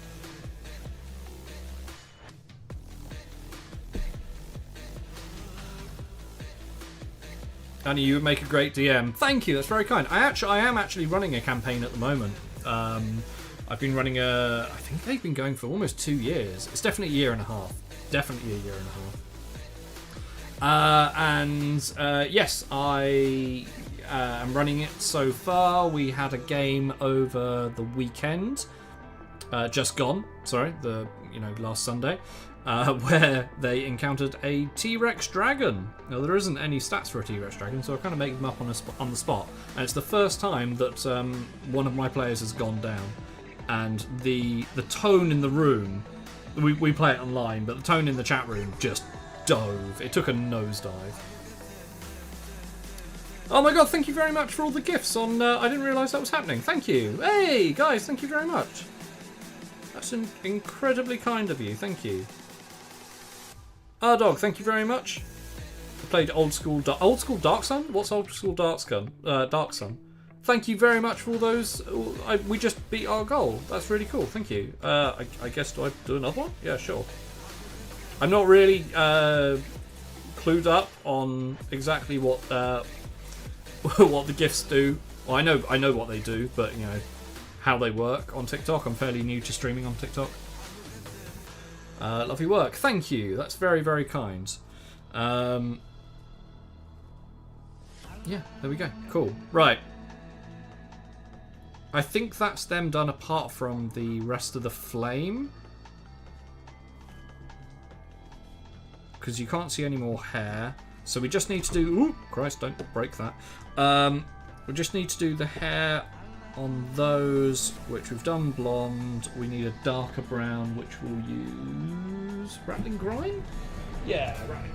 Annie, you would make a great DM. Thank you, that's very kind. I am actually running a campaign at the moment I've been running I think they've been going for almost 2 years. It's definitely a year and a half. Definitely a year and a half. Yes, I am running it so far. We had a game over the weekend, just gone. Sorry, last Sunday, where they encountered a T-Rex dragon. Now there isn't any stats for a T-Rex dragon, so I kind of make them up on the spot. And it's the first time that one of my players has gone down, and the tone in the room. We play it online, but the tone in the chat room just dove. It took a nosedive. Oh my god, thank you very much for all the gifts on... I didn't realise that was happening. Thank you. Hey, guys, thank you very much. That's incredibly kind of you. Thank you. Dog, thank you very much. I played Old School Dark Sun? What's Old School Dark Sun? Dark Sun. Thank you very much for all those. We just beat our goal. That's really cool. Thank you. I guess, do I do another one? Yeah, sure. I'm not really clued up on exactly what what the gifts do. Well, I know what they do, but how they work on TikTok. I'm fairly new to streaming on TikTok. Lovely work. Thank you. That's very, very kind. Yeah, there we go. Cool. Right. I think that's them done apart from the rest of the flame. Because you can't see any more hair. So we just need to do... Ooh, Christ, don't break that. We just need to do the hair on those, which we've done blonde. We need a darker brown, which we'll use... Rattling Grime? Yeah, Rattling Grime.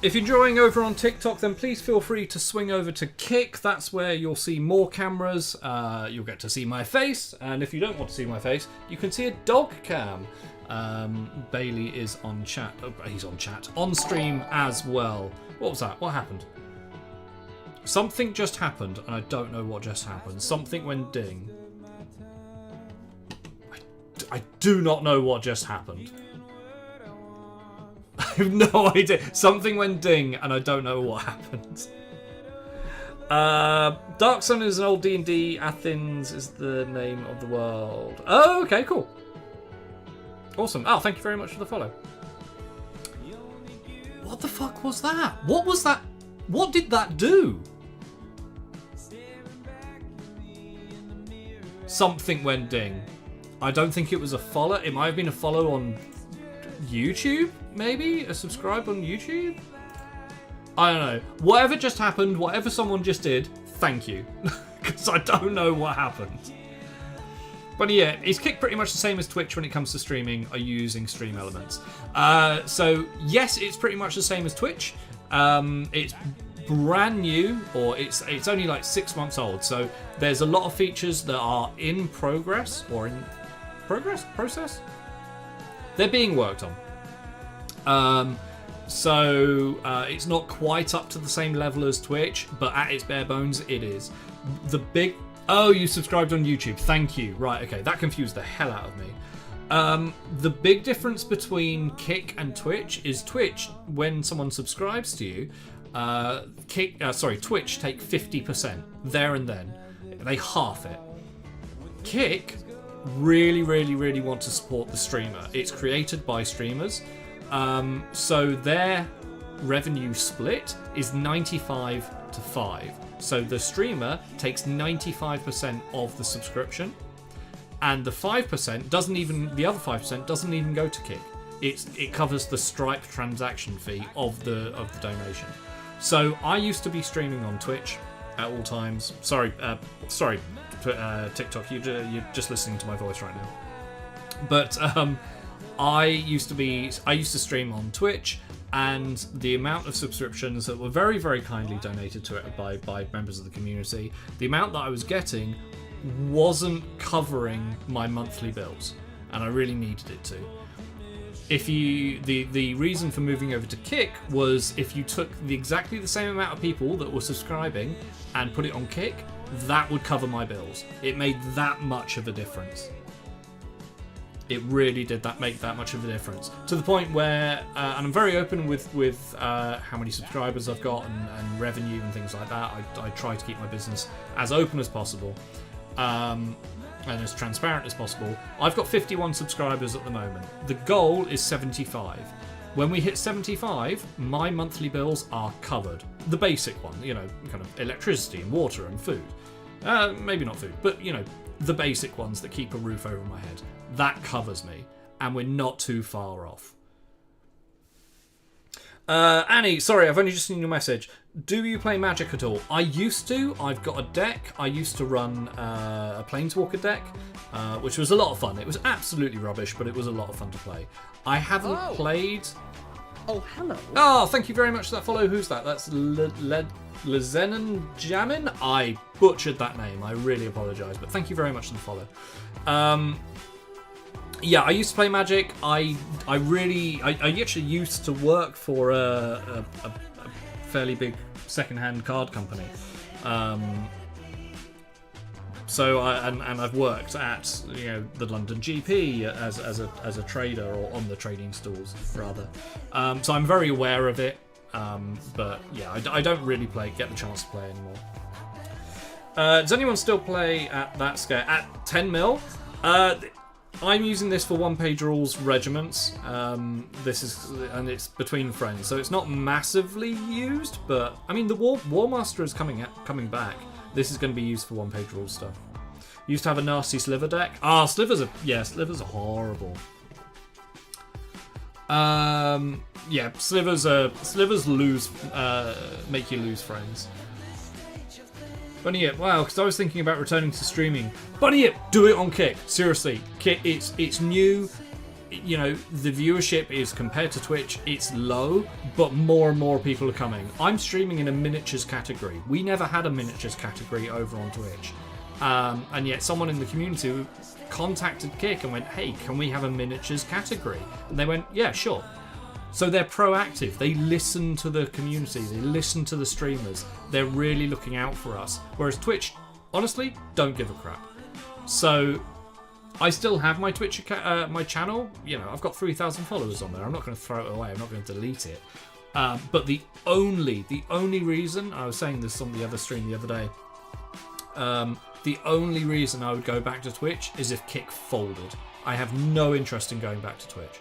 If you're enjoying over on TikTok, then please feel free to swing over to Kick. That's where you'll see more cameras. You'll get to see my face. And if you don't want to see my face, you can see a dog cam. Bailey is on chat. Oh, he's on chat. On stream as well. What was that? What happened? Something just happened, and I don't know what just happened. Something went ding. I do not know what just happened. I have no idea. Something went ding, and I don't know what happened. Dark Sun is an old D&D. Athens is the name of the world. Oh, okay, cool. Awesome. Oh, thank you very much for the follow. What the fuck was that? What was that? What did that do? Something went ding. I don't think it was a follow. It might have been a follow on YouTube, maybe? A subscribe on YouTube? I don't know. Whatever just happened, whatever someone just did, thank you. Because I don't know what happened. But yeah, it's Kick pretty much the same as Twitch when it comes to streaming, are using stream elements. So yes, it's pretty much the same as Twitch. It's brand new, or it's only like 6 months old. So there's a lot of features that are in progress, or in process? They're being worked on. So it's not quite up to the same level as Twitch, but at its bare bones, it is. Oh, you subscribed on YouTube. Thank you. Right, okay. That confused the hell out of me. The big difference between Kick and Twitch is Twitch, when someone subscribes to you, Twitch take 50% there and then. They half it. Kick really, really, really want to support the streamer. It's created by streamers. So their revenue split is 95-5. So the streamer takes 95% of the subscription, and the 5% the other 5% doesn't even go to Kick. It covers the Stripe transaction fee of the donation. So I used to be streaming on Twitch at all times. Sorry, TikTok. You're just listening to my voice right now. But I used to stream on Twitch, and the amount of subscriptions that were very, very kindly donated to it by members of the community, the amount that I was getting wasn't covering my monthly bills, and I really needed it to. The reason for moving over to Kick was if you took exactly the same amount of people that were subscribing and put it on Kick, that would cover my bills. It made that much of a difference. It really did make that much of a difference, to the point where, and I'm very open with how many subscribers I've got and revenue and things like that. I try to keep my business as open as possible, and as transparent as possible. I've got 51 subscribers at the moment. The goal is 75. When we hit 75, my monthly bills are covered. The basic one, kind of electricity and water and food. Maybe not food, but the basic ones that keep a roof over my head. That covers me, and we're not too far off. Annie, sorry, I've only just seen your message. Do you play Magic at all? I used to. I've got a deck. I used to run a Planeswalker deck, which was a lot of fun. It was absolutely rubbish, but it was a lot of fun to play. I haven't played... Oh, hello. Oh, thank you very much for that follow. Who's that? That's Lezenon Jamin? I butchered that name. I really apologise, but thank you very much for the follow. Yeah, I used to play Magic. I actually used to work for a fairly big second-hand card company. So I've worked at the London GP as a trader, or on the trading stalls rather. So I'm very aware of it. But yeah, I don't really get the chance to play anymore. Does anyone still play at that scale? At 10 mil? I'm using this for one-page rules regiments. And it's between friends, so it's not massively used. But I mean, the War Master is coming back. This is going to be used for one-page rules stuff. Used to have a nasty Sliver deck. Slivers are horrible. Yeah, slivers make you lose friends. Bunny Yip, wow, because I was thinking about returning to streaming. Bunny Yip, do it on Kick. Seriously, Kick, it's new. The viewership is, compared to Twitch, it's low, but more and more people are coming. I'm streaming in a miniatures category. We never had a miniatures category over on Twitch. And yet someone in the community contacted Kick and went, hey, can we have a miniatures category? And they went, yeah, sure. So they're proactive. They listen to the community. They listen to the streamers. They're really looking out for us. Whereas Twitch, honestly, don't give a crap. So I still have my Twitch my channel. I've got 3,000 followers on there. I'm not going to throw it away. I'm not going to delete it. But the only reason, I was saying this on the other stream the other day, the only reason I would go back to Twitch is if Kick folded. I have no interest in going back to Twitch.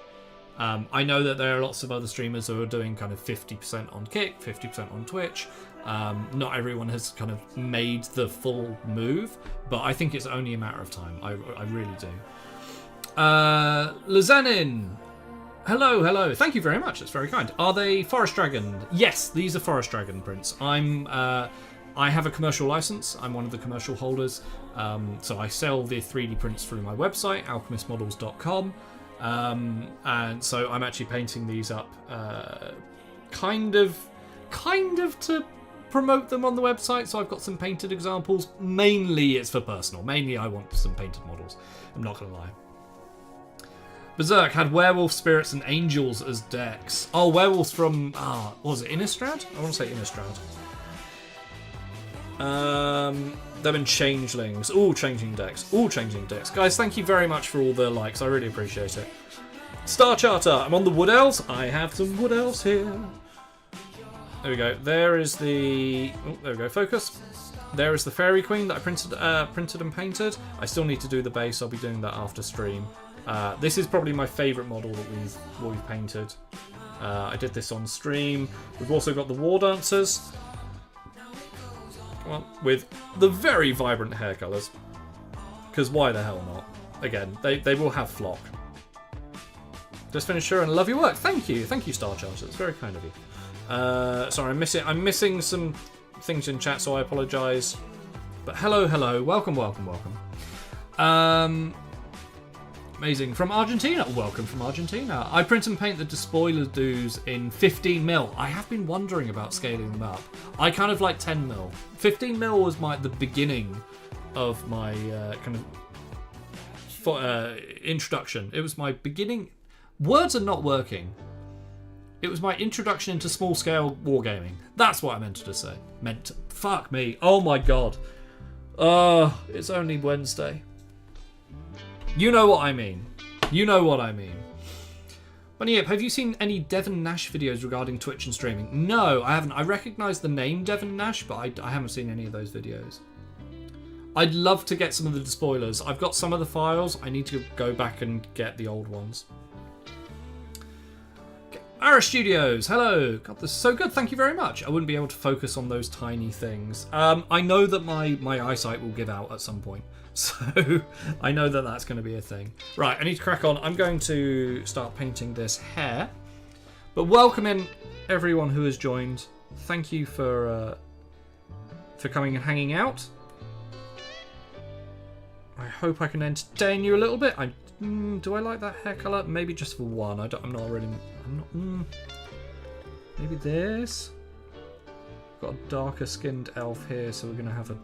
I know that there are lots of other streamers who are doing kind of 50% on Kick, 50% on Twitch. Not everyone has kind of made the full move, but I think it's only a matter of time. I really do. Lazanin! Hello. Thank you very much. That's very kind. Are they Forest Dragon? Yes, these are Forest Dragon prints. I have a commercial license. I'm one of the commercial holders. So I sell the 3D prints through my website, alchemistmodels.com. And so I'm actually painting these up kind of to promote them on the website. So I've got some painted examples. Mainly it's for personal. Mainly I want some painted models. I'm not going to lie. Berserk had werewolf spirits and angels as decks. Oh, werewolves from what was it, Innistrad? I want to say Innistrad. Them and changelings. All changing decks. Guys, thank you very much for all the likes. I really appreciate it. Star Charter. I'm on the Wood Elves. I have some Wood Elves here. There we go. There is the... Oh, there we go. Focus. There is the Fairy Queen that I printed and painted. I still need to do the base. I'll be doing that after stream. This is probably my favourite model that we've painted. I did this on stream. We've also got the War Dancers. Well, with the very vibrant hair colours. Because why the hell not? Again, they will have flock. Just finished her and love your work. Thank you, Star Charter. It's very kind of you. Sorry, I'm missing some things in chat, so I apologise. But hello, welcome. Amazing. From Argentina. Welcome from Argentina. I print and paint the despoiler dues in 15mm. I have been wondering about scaling them up. I kind of like 10mm. 15mm was the beginning of my kind of introduction. It was my beginning. Words are not working. It was my introduction into small-scale wargaming. That's what I meant to say. Fuck me. Oh my god. It's only Wednesday. You know what I mean. You know what I mean. Bunny Yip, have you seen any Devon Nash videos regarding Twitch and streaming? No, I haven't. I recognise the name Devon Nash, but I haven't seen any of those videos. I'd love to get some of the spoilers. I've got some of the files. I need to go back and get the old ones. Ara Studios, hello. God, this is so good. Thank you very much. I wouldn't be able to focus on those tiny things. I know that my eyesight will give out at some point. So I know that that's going to be a thing. Right, I need to crack on. I'm going to start painting this hair. But welcome in everyone who has joined. Thank you for coming and hanging out. I hope I can entertain you a little bit. Do I like that hair colour? Maybe just for one. Maybe this. Got a darker skinned elf here, so we're gonna have a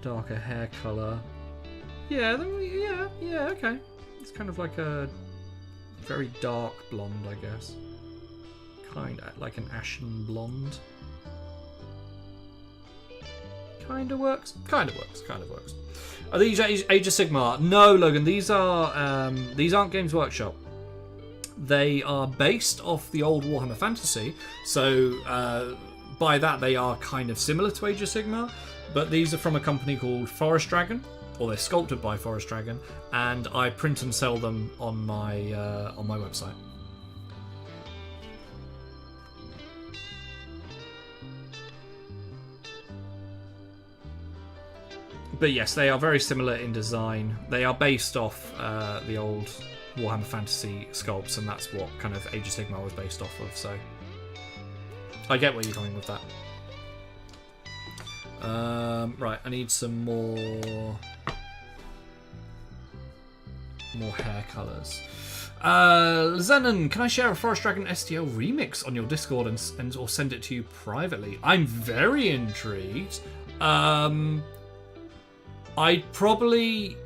darker hair colour. Yeah, okay. It's kind of like a very dark blonde, I guess. Kind of like an ashen blonde. Kind of works. Are these Age of Sigmar? No, Logan. These aren't Games Workshop. They are based off the old Warhammer Fantasy, so by that they are kind of similar to Age of Sigmar. But these are from a company called Forest Dragon, or they're sculpted by Forest Dragon, and I print and sell them on my website. But yes, they are very similar in design. They are based off the old Warhammer Fantasy sculpts, and that's what kind of Age of Sigmar was based off of, so I get where you're going with that. Right, I need some more hair colours. Zenon, can I share a Forest Dragon STL remix on your Discord and or send it to you privately? I'm very intrigued. I'd probably...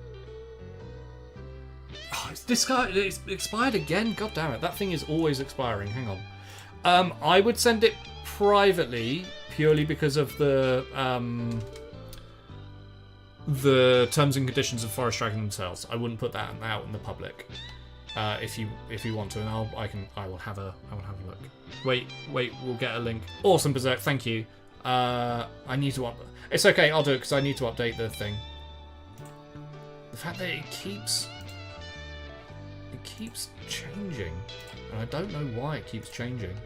Oh, it's expired again? God damn it, that thing is always expiring. Hang on. I would send it privately, purely because of the terms and conditions of Forest Dragon themselves. I wouldn't put that out in the public. If you want to, and I will have a look. Wait, we'll get a link. Awesome, Berserk, thank you. I need to it's okay, I'll do it because I need to update the thing. The fact that it keeps changing, and I don't know why it keeps changing.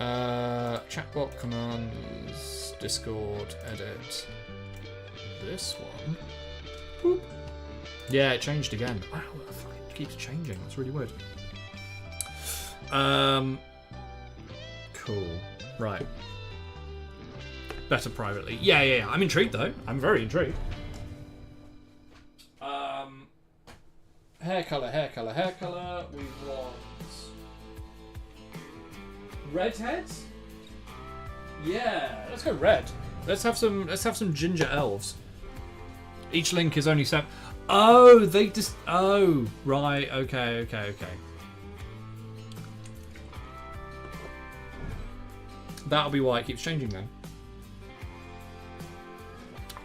Chatbot commands, Discord, edit. This one. Boop. Yeah, it changed again. Wow, it keeps changing. It's really weird. Cool. Right. Better privately. Yeah. I'm intrigued though. I'm very intrigued. Hair colour. We want redheads. Yeah, let's go red. Let's have some ginger elves. Each link is only 7. Oh, they just. Oh, right. Okay. That'll be why it keeps changing then.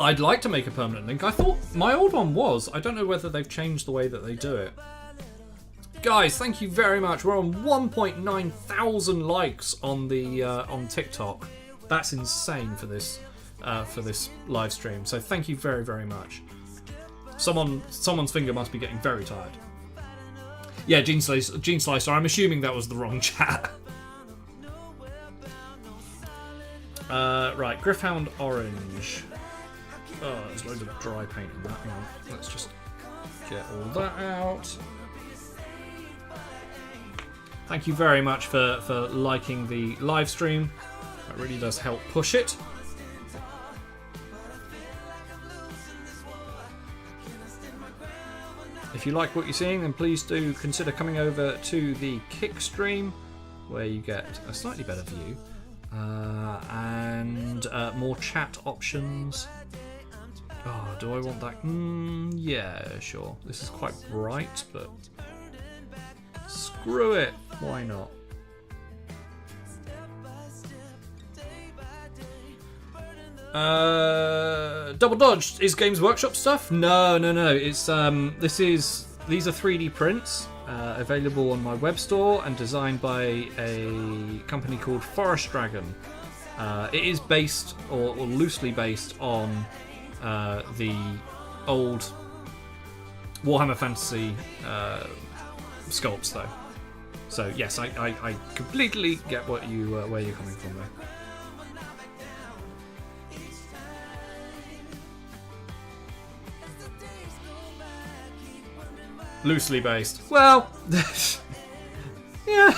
I'd like to make a permanent link. I thought my old one was. I don't know whether they've changed the way that they do it. Guys, thank you very much. We're on 1.9 thousand likes on the on TikTok. That's insane for this live stream. So thank you very, very much. Someone's finger must be getting very tired. Yeah, Gene Slicer. I'm assuming that was the wrong chat. Right, Griffhound Orange. Oh, there's loads of dry paint in that. Hang on. Let's just get all that out. Thank you very much for liking the live stream. That really does help push it. If you like what you're seeing, then please do consider coming over to the Kick stream, where you get a slightly better view and more chat options. Oh, do I want that? Yeah, sure. This is quite bright, but screw it. Why not? Double Dodged is Games Workshop stuff? No. It's this these are 3D prints available on my web store and designed by a company called Forest Dragon. It is based or loosely based on the old Warhammer Fantasy sculpts, though. So yes, I completely get what you where you're coming from there. Loosely based. Well, yeah,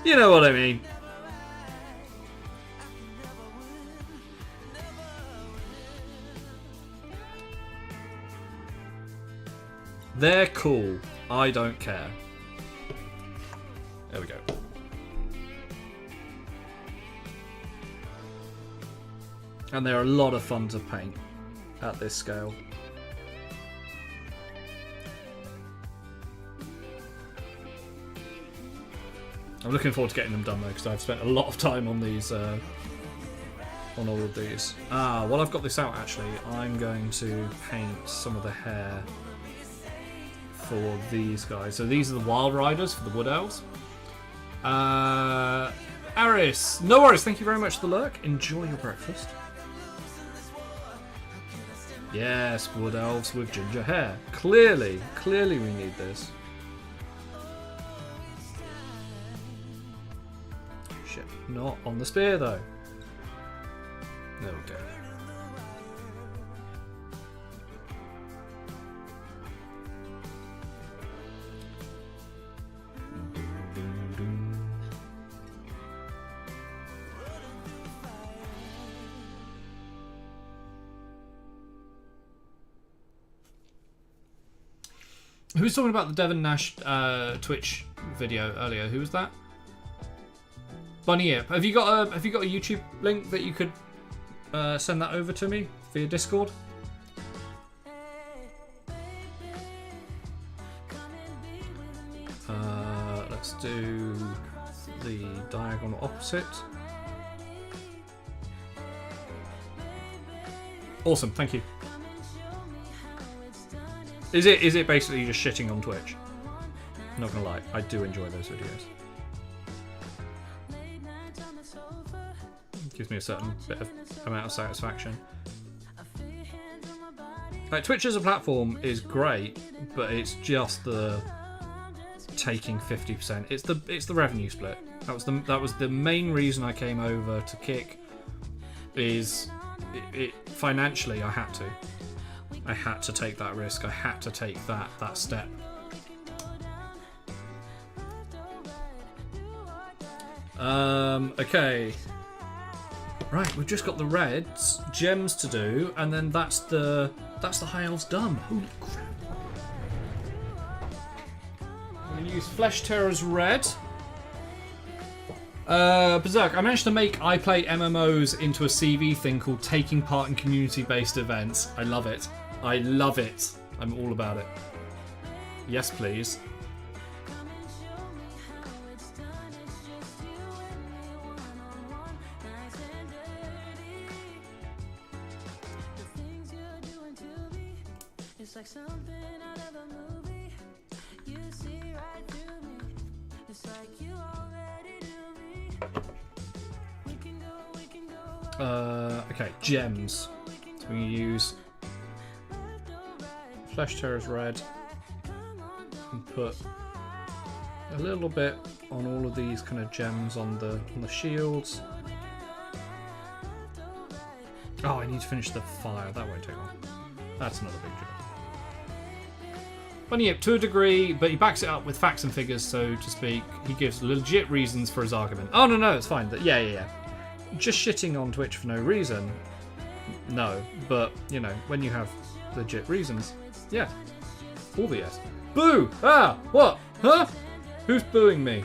you know what I mean. They're cool. I don't care. There we go. And they're a lot of fun to paint at this scale. I'm looking forward to getting them done though, because I've spent a lot of time on these, on all of these. While I've got this out, actually, I'm going to paint some of the hair for these guys. So these are the Wild Riders for the Wood Elves. Aris, no worries. Thank you very much for the lurk. Enjoy your breakfast. Yes, Wood Elves with ginger hair. Clearly we need this. Shit, not on the spear though. There we go. Who was talking about the Devon Nash Twitch video earlier? Who was that? Bunny Yip. Have you got a YouTube link that you could send that over to me via Discord? Let's do the diagonal opposite. Awesome, thank you. Is it basically just shitting on Twitch? Not gonna lie, I do enjoy those videos. Gives me a certain bit of amount of satisfaction. Like, Twitch as a platform is great, but it's just the taking 50%. It's the revenue split. That was the main reason I came over to Kick. Is it financially I had to take that risk. I had to take that step. Okay. Right, we've just got the reds, gems to do, and then that's the High Elves done. Holy crap. I'm going to use Flesh Terror's red. Berserk, I managed to make I play MMOs into a CV thing called taking part in community-based events. I love it. I love it. I'm all about it. Yes, please. Okay, gems. So we use Flesh Terror's red and put a little bit on all of these kind of gems on the shields. Oh, I need to finish the fire. That won't take long. That's not a big job. Bunny Yip, to a degree, but he backs it up with facts and figures, so to speak. He gives legit reasons for his argument. Oh, no, it's fine. Yeah. Just shitting on Twitch for no reason. No, but, you know, when you have legit reasons, yeah. All the yes. Boo! Ah! What? Huh? Who's booing me?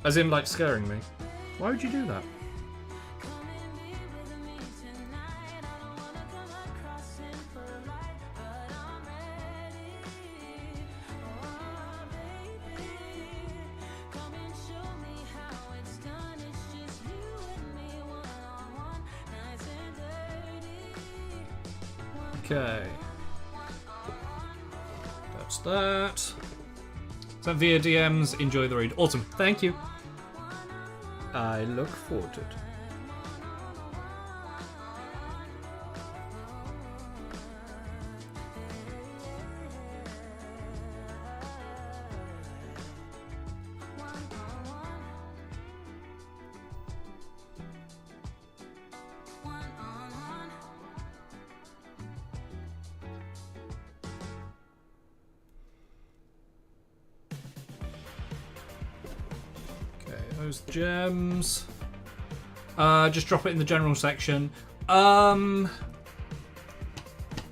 As in, like, scaring me. Why would you do that? Okay. What's that? Is that via DMs? Enjoy the read. Awesome. Thank you. I look forward to it. Those gems. Just drop it in the general section.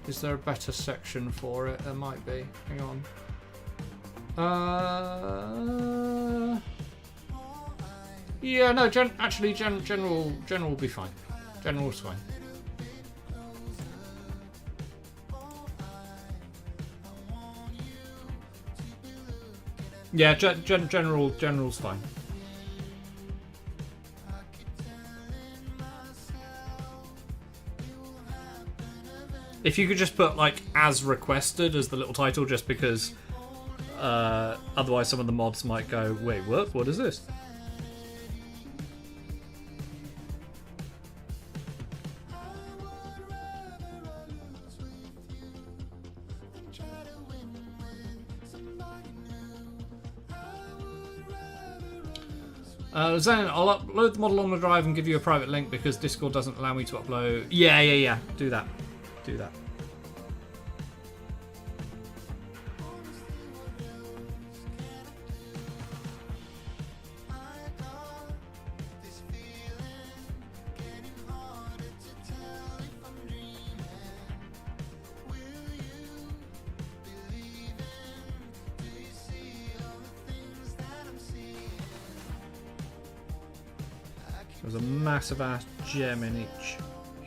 Is there a better section for it? There might be. Hang on. Yeah, no. General will be fine. General's fine. Yeah, general's fine. If you could just put, like, as requested as the little title, just because otherwise some of the mods might go, wait, what? What is this? Zen, I'll upload the model on the drive and give you a private link because Discord doesn't allow me to upload. Yeah. Do that. Do that. There's a massive ass gem in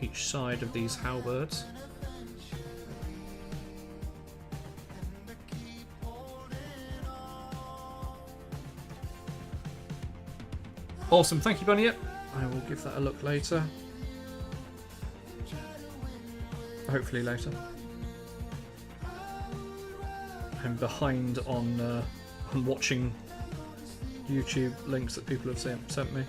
each side of these halberds. Awesome, thank you, Bunny. Yep, I will give that a look later. Hopefully later. I'm behind on watching YouTube links that people have sent me.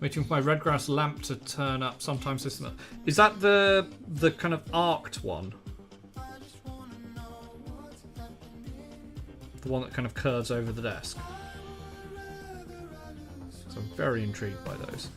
Waiting for my red grass lamp to turn up sometime. Is that the kind of arced one? The one that kind of curves over the desk? So I'm very intrigued by those.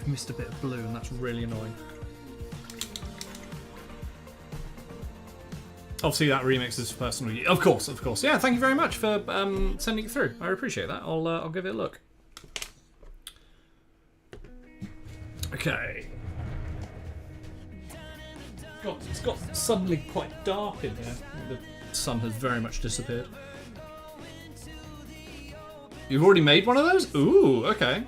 Missed a bit of blue and that's really annoying. Obviously that remix is for personal use. Of course. Yeah, thank you very much for sending it through. I appreciate that. I'll give it a look. Okay. God, it's got suddenly quite dark in here. The sun has very much disappeared. You've already made one of those? Ooh, okay.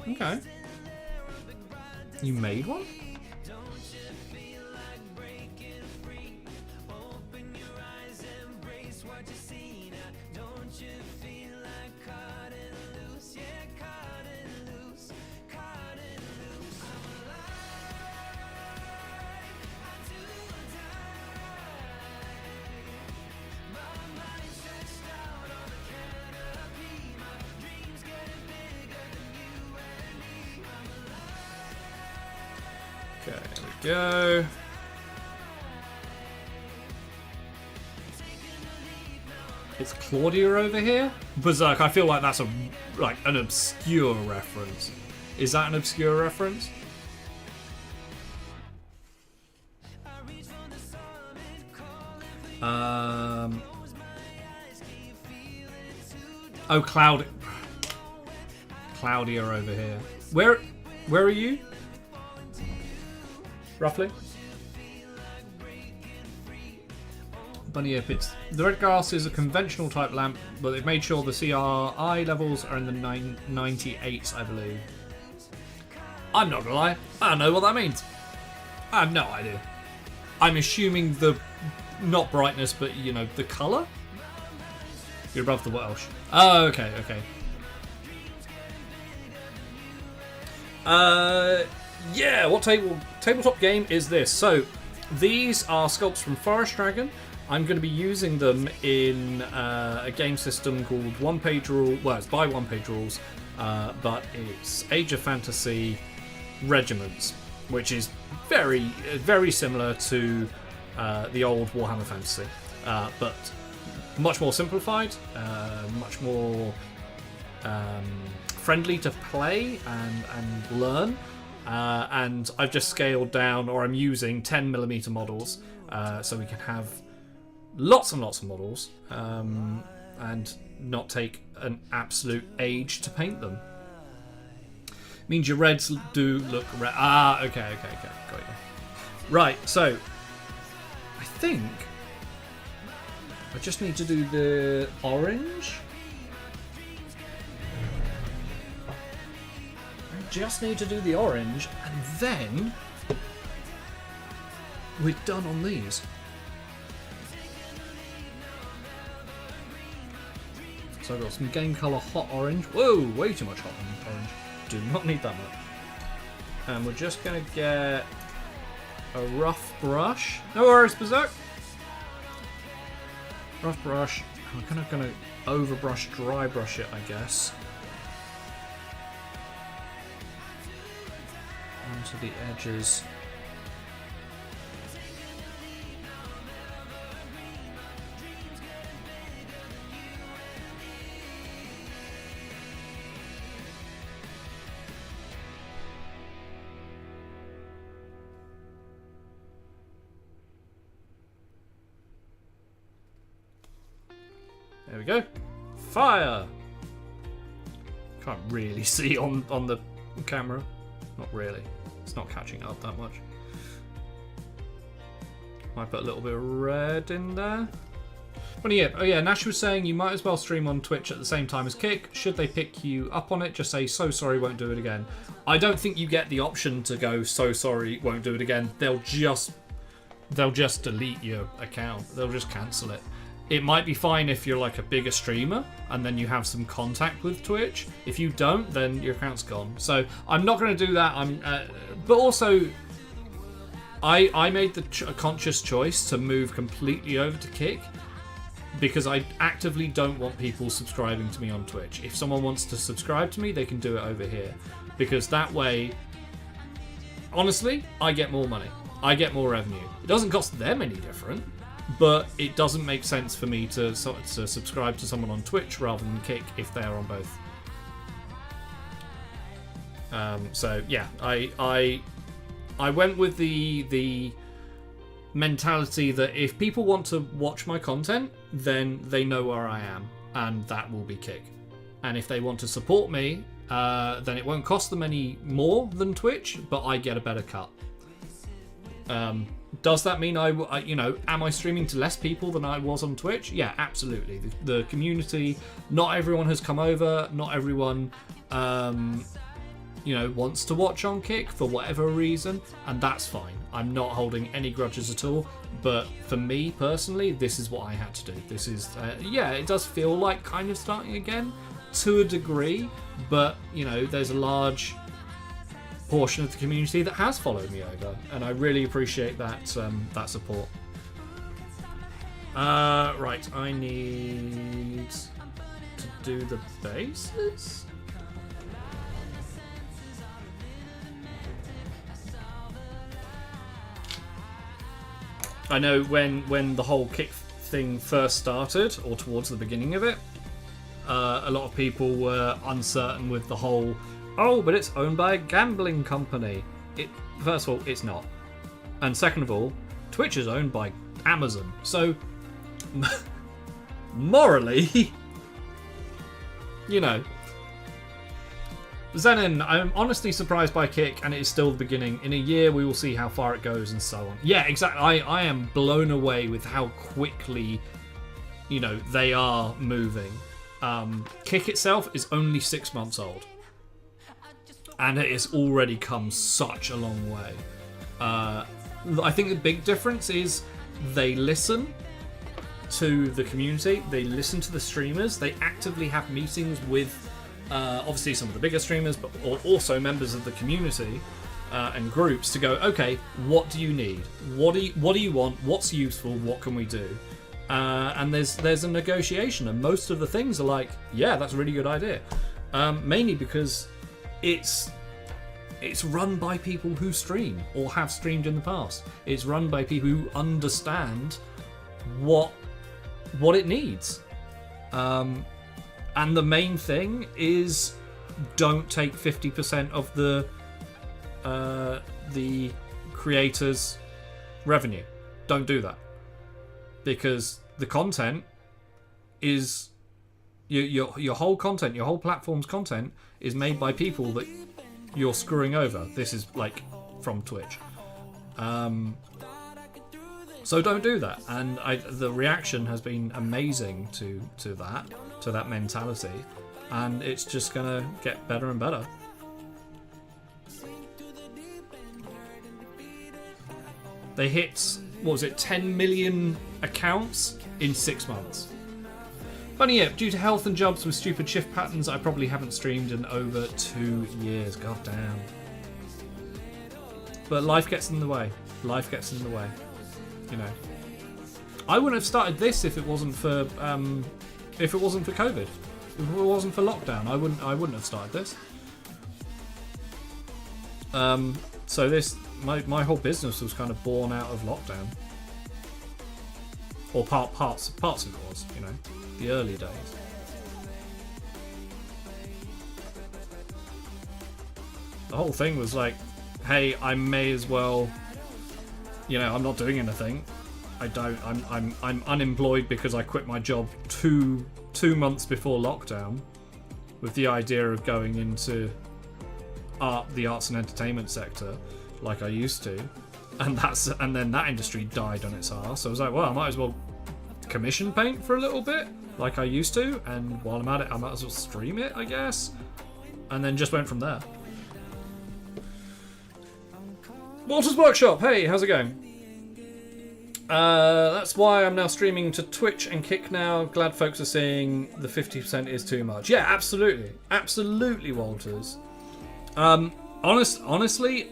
You made one? Okay, there we go. It's Claudia over here? Berserk, I feel like that's an obscure reference. Is that an obscure reference? Oh, cloudier over here. Where are you? Roughly? Bunny Yip, the red glass is a conventional type lamp, but they've made sure the CRI levels are in the 98s, I believe. I'm not gonna lie, I don't know what that means. I have no idea. I'm assuming the, not brightness, but you know, the colour? You're above the Welsh. Oh, okay. Yeah, what tabletop game is this? So, these are sculpts from Forest Dragon. I'm going to be using them in a game system called One Page Rule. Well, it's by One Page Rules, but it's Age of Fantasy Regiments, which is very, very similar to the old Warhammer Fantasy, but much more simplified, much more friendly to play and learn. And I've just scaled down, or I'm using 10mm models, so we can have lots and lots of models, and not take an absolute age to paint them. Means your reds do look red. Ah, okay, got you. Right, so I think I just need to do the orange. Just need to do the orange, and then we're done on these. So I've got some game colour hot orange. Whoa, way too much hot orange. Do not need that much. And we're just going to get a rough brush. No worries, Berserk. Rough brush. I'm kind of going to overbrush, dry brush it, I guess. Onto the edges. There we go. Fire! Can't really see on the camera. Not really. It's not catching up that much. Might put a little bit of red in there. Oh yeah, Nash was saying you might as well stream on Twitch at the same time as Kick. Should they pick you up on it, just say so sorry, won't do it again. I don't think you get the option to go so sorry, won't do it again. They'll just delete your account. They'll just cancel it. It might be fine if you're like a bigger streamer and then you have some contact with Twitch. If you don't, then your account's gone. So I'm not going to do that. But also, I made a conscious choice to move completely over to Kick because I actively don't want people subscribing to me on Twitch. If someone wants to subscribe to me, they can do it over here, because that way, honestly, I get more money. I get more revenue. It doesn't cost them any different. But it doesn't make sense for me to subscribe to someone on Twitch rather than Kick if they are on both. So yeah, I went with the mentality that if people want to watch my content, then they know where I am, and that will be Kick. And if they want to support me, then it won't cost them any more than Twitch, but I get a better cut. Does that mean am I streaming to less people than I was on Twitch? Yeah, absolutely. The community, not everyone has come over, not everyone, wants to watch on Kick for whatever reason, and that's fine. I'm not holding any grudges at all, but for me personally, this is what I had to do. This is, it does feel like kind of starting again to a degree, but, there's a large portion of the community that has followed me over, and I really appreciate that support. Right, I need to do the bases. I know when the whole Kick thing first started, or towards the beginning of it, a lot of people were uncertain with the whole, oh, but it's owned by a gambling company. First of all, it's not. And second of all, Twitch is owned by Amazon. So, morally, you know. Zenon, I'm honestly surprised by Kick, and it is still the beginning. In a year, we will see how far it goes and so on. Yeah, exactly. I am blown away with how quickly, you know, they are moving. Kick itself is only 6 months old, and it has already come such a long way. I think the big difference is they listen to the community, they listen to the streamers, they actively have meetings with obviously some of the bigger streamers, but also members of the community and groups to go, okay, what do you need? What do you want? What's useful? What can we do? And there's a negotiation, and most of the things are like, yeah, that's a really good idea. Mainly because it's run by people who stream or have streamed in the past. It's run by people who understand what it needs. And the main thing is, don't take 50% of the creator's revenue. Don't do that, because the content is your whole content, your whole platform's content is made by people that you're screwing over. This is like from Twitch. So don't do that. And the reaction has been amazing to that mentality, and it's just gonna get better and better. They hit, what was it, 10 million accounts in 6 months. Funny, yeah, due to health and jobs with stupid shift patterns, I probably haven't streamed in over 2 years. God damn. But life gets in the way. Life gets in the way. You know. I wouldn't have started this if it wasn't for COVID. If it wasn't for lockdown, I wouldn't have started this. So this my whole business was kind of born out of lockdown. Or parts of it was, you know, the early days. The whole thing was like, hey, I may as well, you know, I'm not doing anything. I'm unemployed because I quit my job two months before lockdown, with the idea of going into the arts and entertainment sector like I used to, and then that industry died on its arse. So I was like, well, I might as well commission paint for a little bit like I used to, and while I'm at it, I might as well stream it, I guess. And then just went from there. Walter's Workshop, hey, how's it going? That's why I'm now streaming to Twitch and Kick now. Glad folks are seeing the 50% is too much. Yeah, absolutely. Absolutely, Walters. Honestly,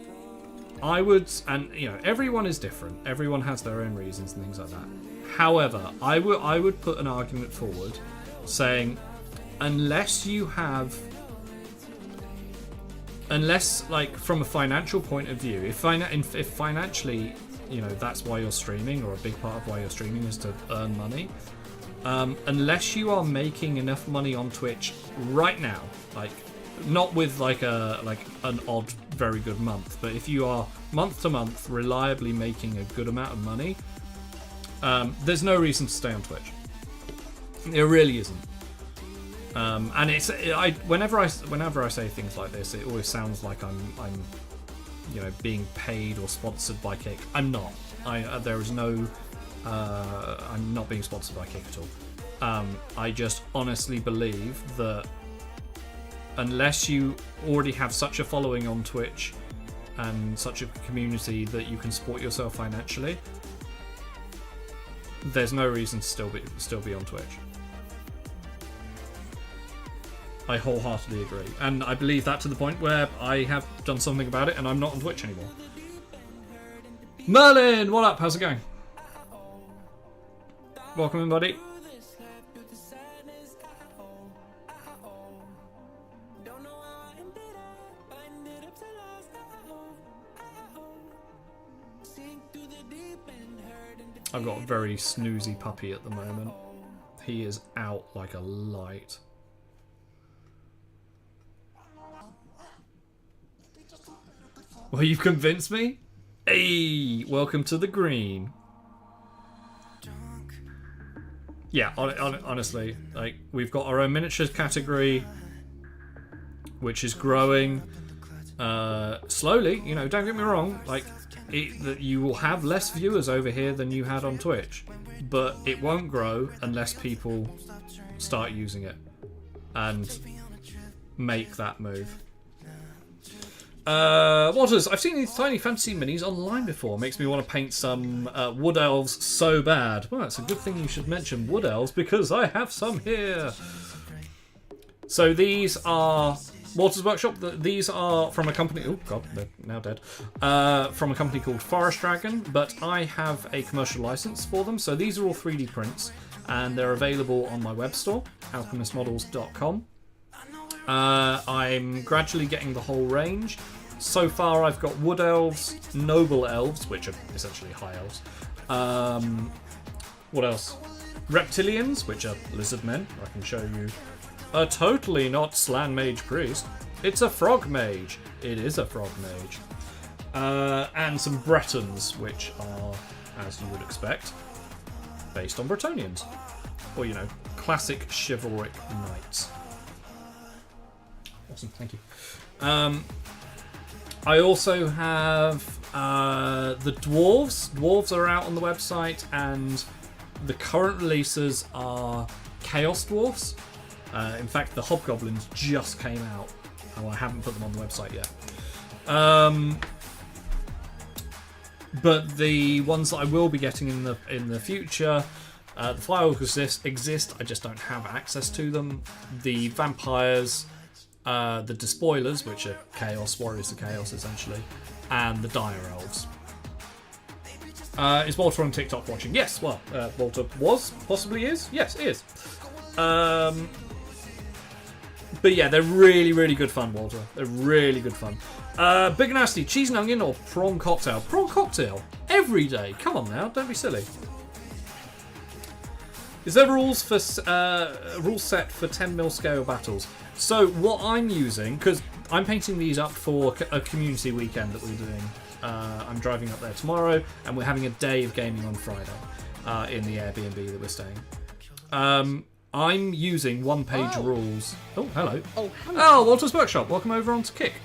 I would, and you know, everyone is different. Everyone has their own reasons and things like that. However, I would put an argument forward saying, unless, like, from a financial point of view, if financially, you know, that's why you're streaming, or a big part of why you're streaming is to earn money, unless you are making enough money on Twitch right now, like, not with like an odd very good month, but if you are month to month reliably making a good amount of money, there's no reason to stay on Twitch. There really isn't. And whenever I say things like this, it always sounds like I'm you know, being paid or sponsored by Kick. I'm not. There is no. I'm not being sponsored by Kick at all. I just honestly believe that unless you already have such a following on Twitch and such a community that you can support yourself financially, there's no reason to still be on Twitch. I wholeheartedly agree, and I believe that to the point where I have done something about it and I'm not on Twitch anymore. Merlin, what up? How's it going? Welcome in, buddy. I've got a very snoozy puppy at the moment. He is out like a light. Well, you've convinced me? Hey, welcome to the green. yeah, honestly, like we've got our own miniatures category, which is growing slowly. You know, don't get me wrong. Like, that you will have less viewers over here than you had on Twitch, but it won't grow unless people start using it and make that move. Waters, I've seen these tiny fantasy minis online before. Makes me want to paint some wood elves so bad. Well, it's a good thing you should mention wood elves because I have some here. So these are Waters Workshop. These are from a company. Oh god, they're now dead. From a company called Forest Dragon, but I have a commercial license for them. So these are all 3D prints, and they're available on my web store, alchemistmodels.com. I'm gradually getting the whole range. So far, I've got wood elves, noble elves, which are essentially high elves. What else? Reptilians, which are lizard men. I can show you. A totally not slan mage priest. It's a frog mage. It is a frog mage. And some Bretons, which are, as you would expect, based on Bretonians. Or, you know, classic chivalric knights. Awesome, thank you. I also have the dwarves. Dwarves are out on the website, and the current releases are Chaos Dwarves. In fact, the Hobgoblins just came out. Oh, I haven't put them on the website yet. But the ones that I will be getting in the future, the Firewalkers exist. I just don't have access to them. The vampires. The Despoilers, which are Chaos, Warriors of Chaos, essentially, and the Dire Elves. Is Walter on TikTok watching? Yes, well, Walter was, possibly is. Yes, is. But yeah, they're really, really good fun, Walter. They're really good fun. Big Nasty, cheese and onion or prawn cocktail? Prawn cocktail. Every day. Come on now, don't be silly. Is there rules for rule set for 10mm scale battles? So what I'm using, because I'm painting these up for a community weekend that we're doing. I'm driving up there tomorrow, and we're having a day of gaming on Friday in the Airbnb that we're staying. I'm using one-page rules. Oh, hello. Oh, hello. Oh, Walter's Workshop. Welcome over onto Kick.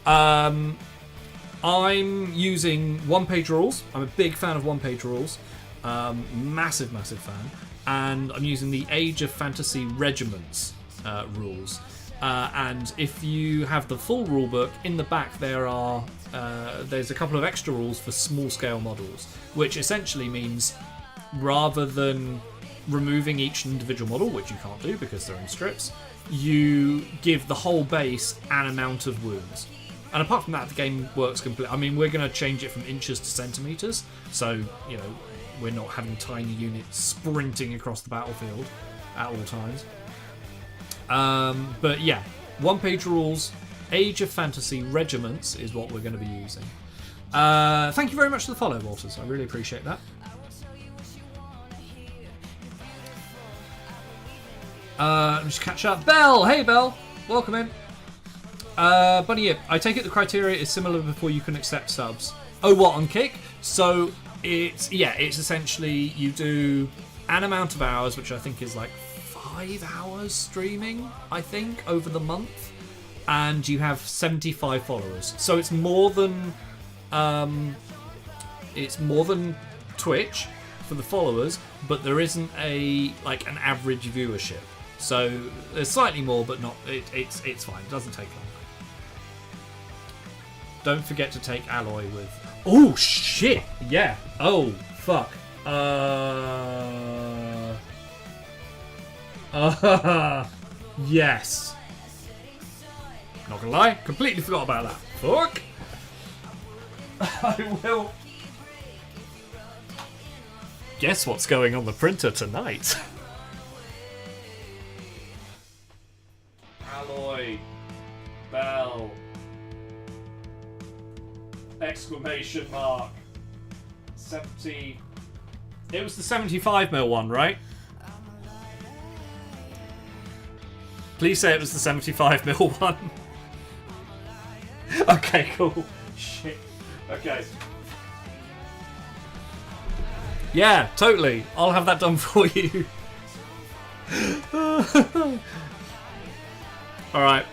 I'm using one-page rules. I'm a big fan of one-page rules. Massive, massive fan. And I'm using the Age of Fantasy Regiments rules. And if you have the full rulebook, in the back there's a couple of extra rules for small-scale models, which essentially means rather than removing each individual model, which you can't do because they're in strips, you give the whole base an amount of wounds. And apart from that, the game works completely. I mean, we're going to change it from inches to centimetres, so, you know, we're not having tiny units sprinting across the battlefield at all times. But yeah, one-page rules, Age of Fantasy Regiments is what we're going to be using. Thank you very much for the follow, Walters. I really appreciate that. Just catch up. Belle! Hey, Belle! Welcome in. Bunny Yip, I take it the criteria is similar before you can accept subs. Oh, what, on Kick? So, it's essentially you do an amount of hours, which I think is like 5 hours streaming, I think, over the month, and you have 75 followers. So it's more than Twitch for the followers, but there isn't an average viewership. So there's slightly more, but not. It's fine. It doesn't take long. Don't forget to take alloy with. Oh shit! Yeah. Oh fuck. Yes. Not gonna lie, completely forgot about that. Fuck. I will. Guess what's going on the printer tonight? Alloy. Bell. Exclamation mark. 70. It was the 75mm one, right? Please say it was the 75mm one. Okay, cool. Shit. Okay. Yeah, totally. I'll have that done for you. Alright.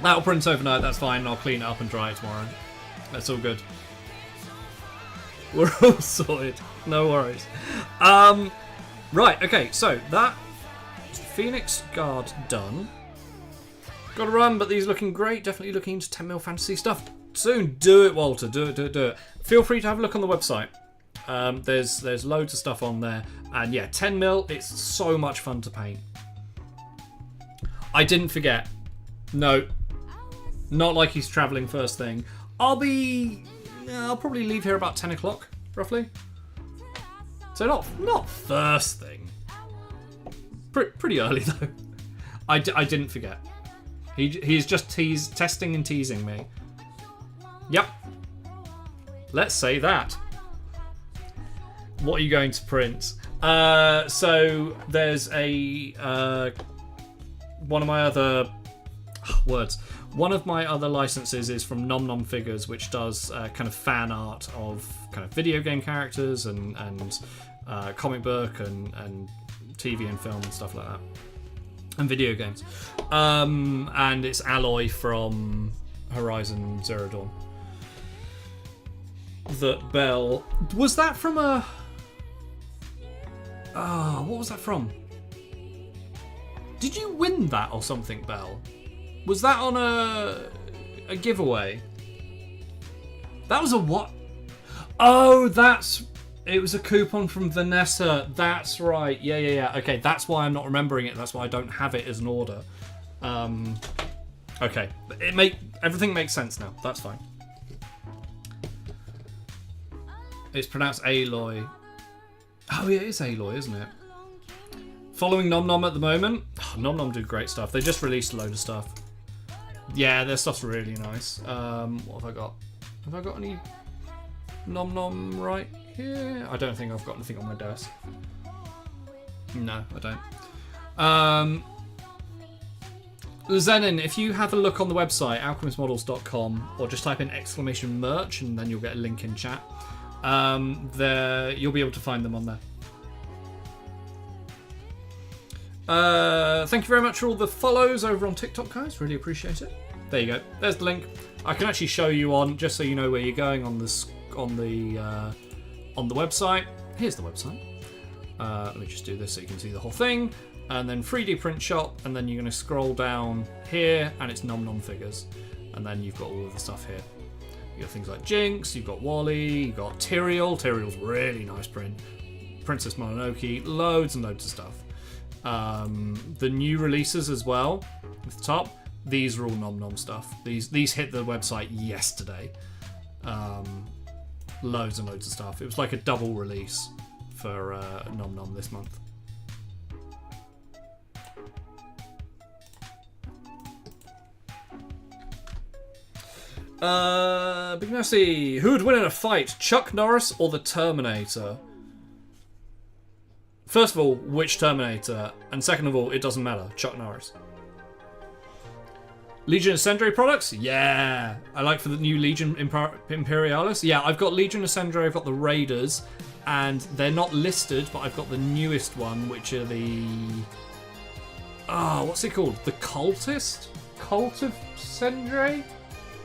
That'll print overnight, that's fine. I'll clean it up and dry it tomorrow. That's all good. We're all sorted. No worries. Right, okay, so that Phoenix Guard done. Gotta run, but these looking great. Definitely looking into 10 mil fantasy stuff soon. Do it, Walter. Do it. Feel free to have a look on the website. There's loads of stuff on there. And yeah, 10 mil, it's so much fun to paint. I didn't forget. No. Not like he's travelling first thing. I'll probably leave here about 10 o'clock, roughly. So not first thing. Pretty early, though. I didn't forget. He's just testing and teasing me. Yep. Let's say that. What are you going to print? So there's a one of my other words. One of my other licenses is from Nom Nom Figures, which does kind of fan art of kind of video game characters and comic book and TV and film and stuff like that. And video games. And it's Alloy from Horizon Zero Dawn. That Bell... Was that from a... what was that from? Did you win that or something, Bell? Was that on a giveaway? That was a what? Oh, it was a coupon from Vanessa. That's right. Yeah. Okay, that's why I'm not remembering it. That's why I don't have it as an order. Okay. Everything makes sense now. That's fine. It's pronounced Aloy. Oh, yeah, it is Aloy, isn't it? Following Nom Nom at the moment. Oh, Nom Nom do great stuff. They just released a load of stuff. Yeah, their stuff's really nice. What have I got? Have I got any Nom Nom right here? I don't think I've got anything on my desk. No, I don't. Zenin, if you have a look on the website, alchemistmodels.com, or just type in !merch and then you'll get a link in chat. You'll be able to find them on there. Thank you very much for all the follows over on TikTok, guys. Really appreciate it. There you go. There's the link. I can actually show you on, just so you know where you're going on the website. Here's the website. Let me just do this so you can see the whole thing. And then 3D print shop, and then you're going to scroll down here, and it's Nom Nom Figures. And then you've got all of the stuff here. You've got things like Jinx, you've got Wally, you've got Tyrael. Tyrael's really nice print. Princess Mononoke, loads and loads of stuff. The new releases as well, at the top. These are all Nom Nom stuff. These hit the website yesterday. Loads and loads of stuff. It was like a double release for Nom Nom this month. Big Nasty, who would win in a fight, Chuck Norris or the Terminator? First of all, which Terminator? And second of all, it doesn't matter. Chuck Norris. Legion Ascendere products? Yeah. I like for the new Legion Imperialis. Yeah, I've got Legion Ascendere, I've got the Raiders, and they're not listed, but I've got the newest one, which are the... what's it called? The Cultist? Cult of Ascendere?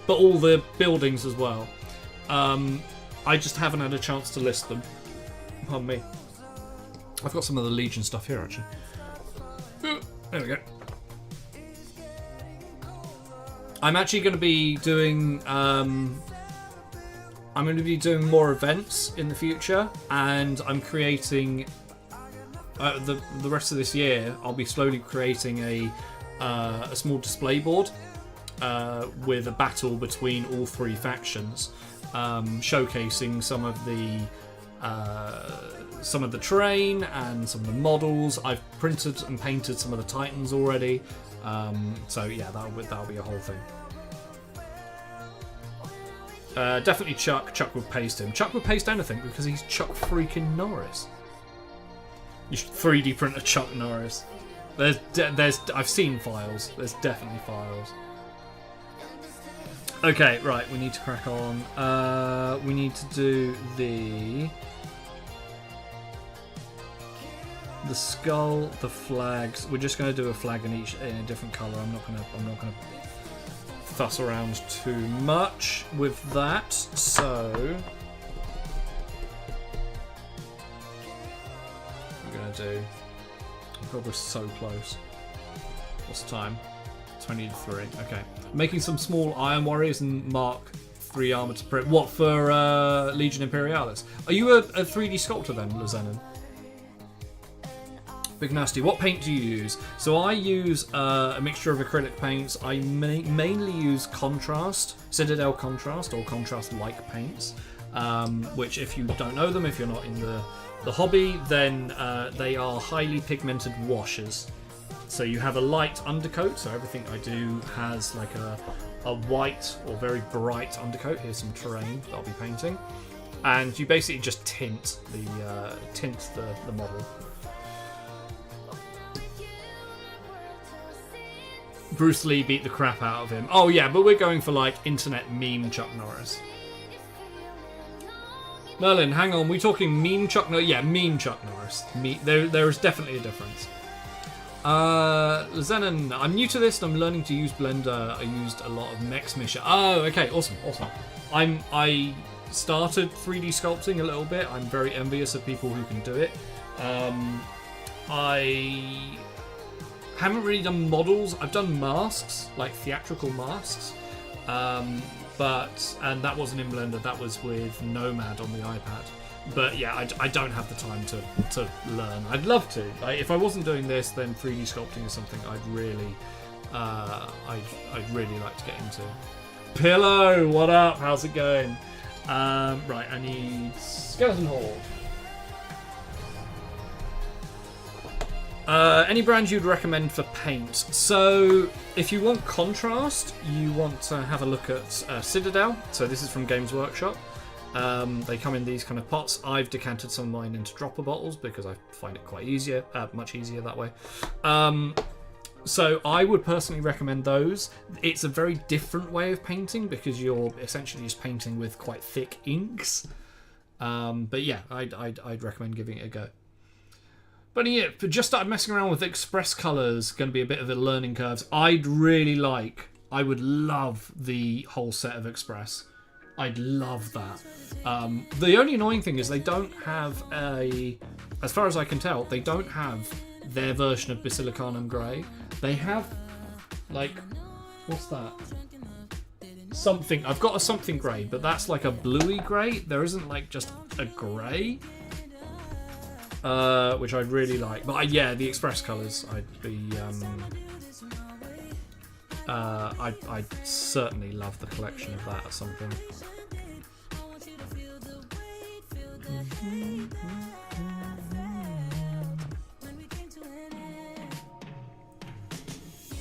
But all the buildings as well. I just haven't had a chance to list them. Pardon me. I've got some of the Legion stuff here, actually. There we go. I'm actually going to be doing... I'm going to be doing more events in the future, and I'm creating... the rest of this year, I'll be slowly creating a small display board with a battle between all three factions, showcasing some of the terrain and some of the models. I've printed and painted some of the Titans already, so yeah, that'll be a whole thing. Definitely Chuck. Chuck would paste him. Chuck would paste anything because he's Chuck freaking Norris. You should 3D print a Chuck Norris. There's I've seen files. There's definitely files. Okay, right, we need to crack on. We need to do the the skull, the flags. We're just going to do a flag in a different color. I'm not going to fuss around too much with that. So we're going to do. Oh God, we're so close. What's the time? 20 to 3. Okay. Making some small Iron Warriors and Mark 3 armor to print. What, for Legion Imperialis? Are you a 3D sculptor then, Lazenin? Big Nasty, what paint do you use? So I use a mixture of acrylic paints. I mainly use contrast, Citadel contrast, or contrast-like paints, which if you don't know them, if you're not in the hobby, then they are highly pigmented washes. So you have a light undercoat, so everything I do has like a white or very bright undercoat. Here's some terrain that I'll be painting. And you basically just tint the model. Bruce Lee beat the crap out of him. Oh yeah, but we're going for like internet meme Chuck Norris. Merlin, hang on, we talking meme Chuck Norris? Yeah, meme Chuck Norris. There is definitely a difference. Zenon, I'm new to this and I'm learning to use Blender. I used a lot of Mex Misha. Oh, okay, awesome. I started 3D sculpting a little bit. I'm very envious of people who can do it. I haven't really done models. I've done masks, like theatrical masks. And that wasn't in Blender, that was with Nomad on the iPad. But yeah, I don't have the time to learn. I'd love to. If I wasn't doing this, then 3D sculpting is something I'd really like to get into. Pillow, what up? How's it going? Right, I need Skeleton Horde. Any brands you'd recommend for paint? So, if you want contrast, you want to have a look at Citadel. So this is from Games Workshop. They come in these kind of pots. I've decanted some of mine into dropper bottles because I find it quite easier, much easier that way. So I would personally recommend those. It's a very different way of painting because you're essentially just painting with quite thick inks. But yeah, I'd recommend giving it a go. But yeah, just started messing around with Express Colors. Going to be a bit of a learning curve. I would love the whole set of Express. I'd love that. The only annoying thing is they don't have as far as I can tell, they don't have their version of Basilicanum Grey. They have, like, what's that? Something. I've got a something grey, but that's like a bluey grey. There isn't like just a grey, which I'd really like. But yeah, the Express Colours, I'd be. I'd certainly love the collection of that at some point.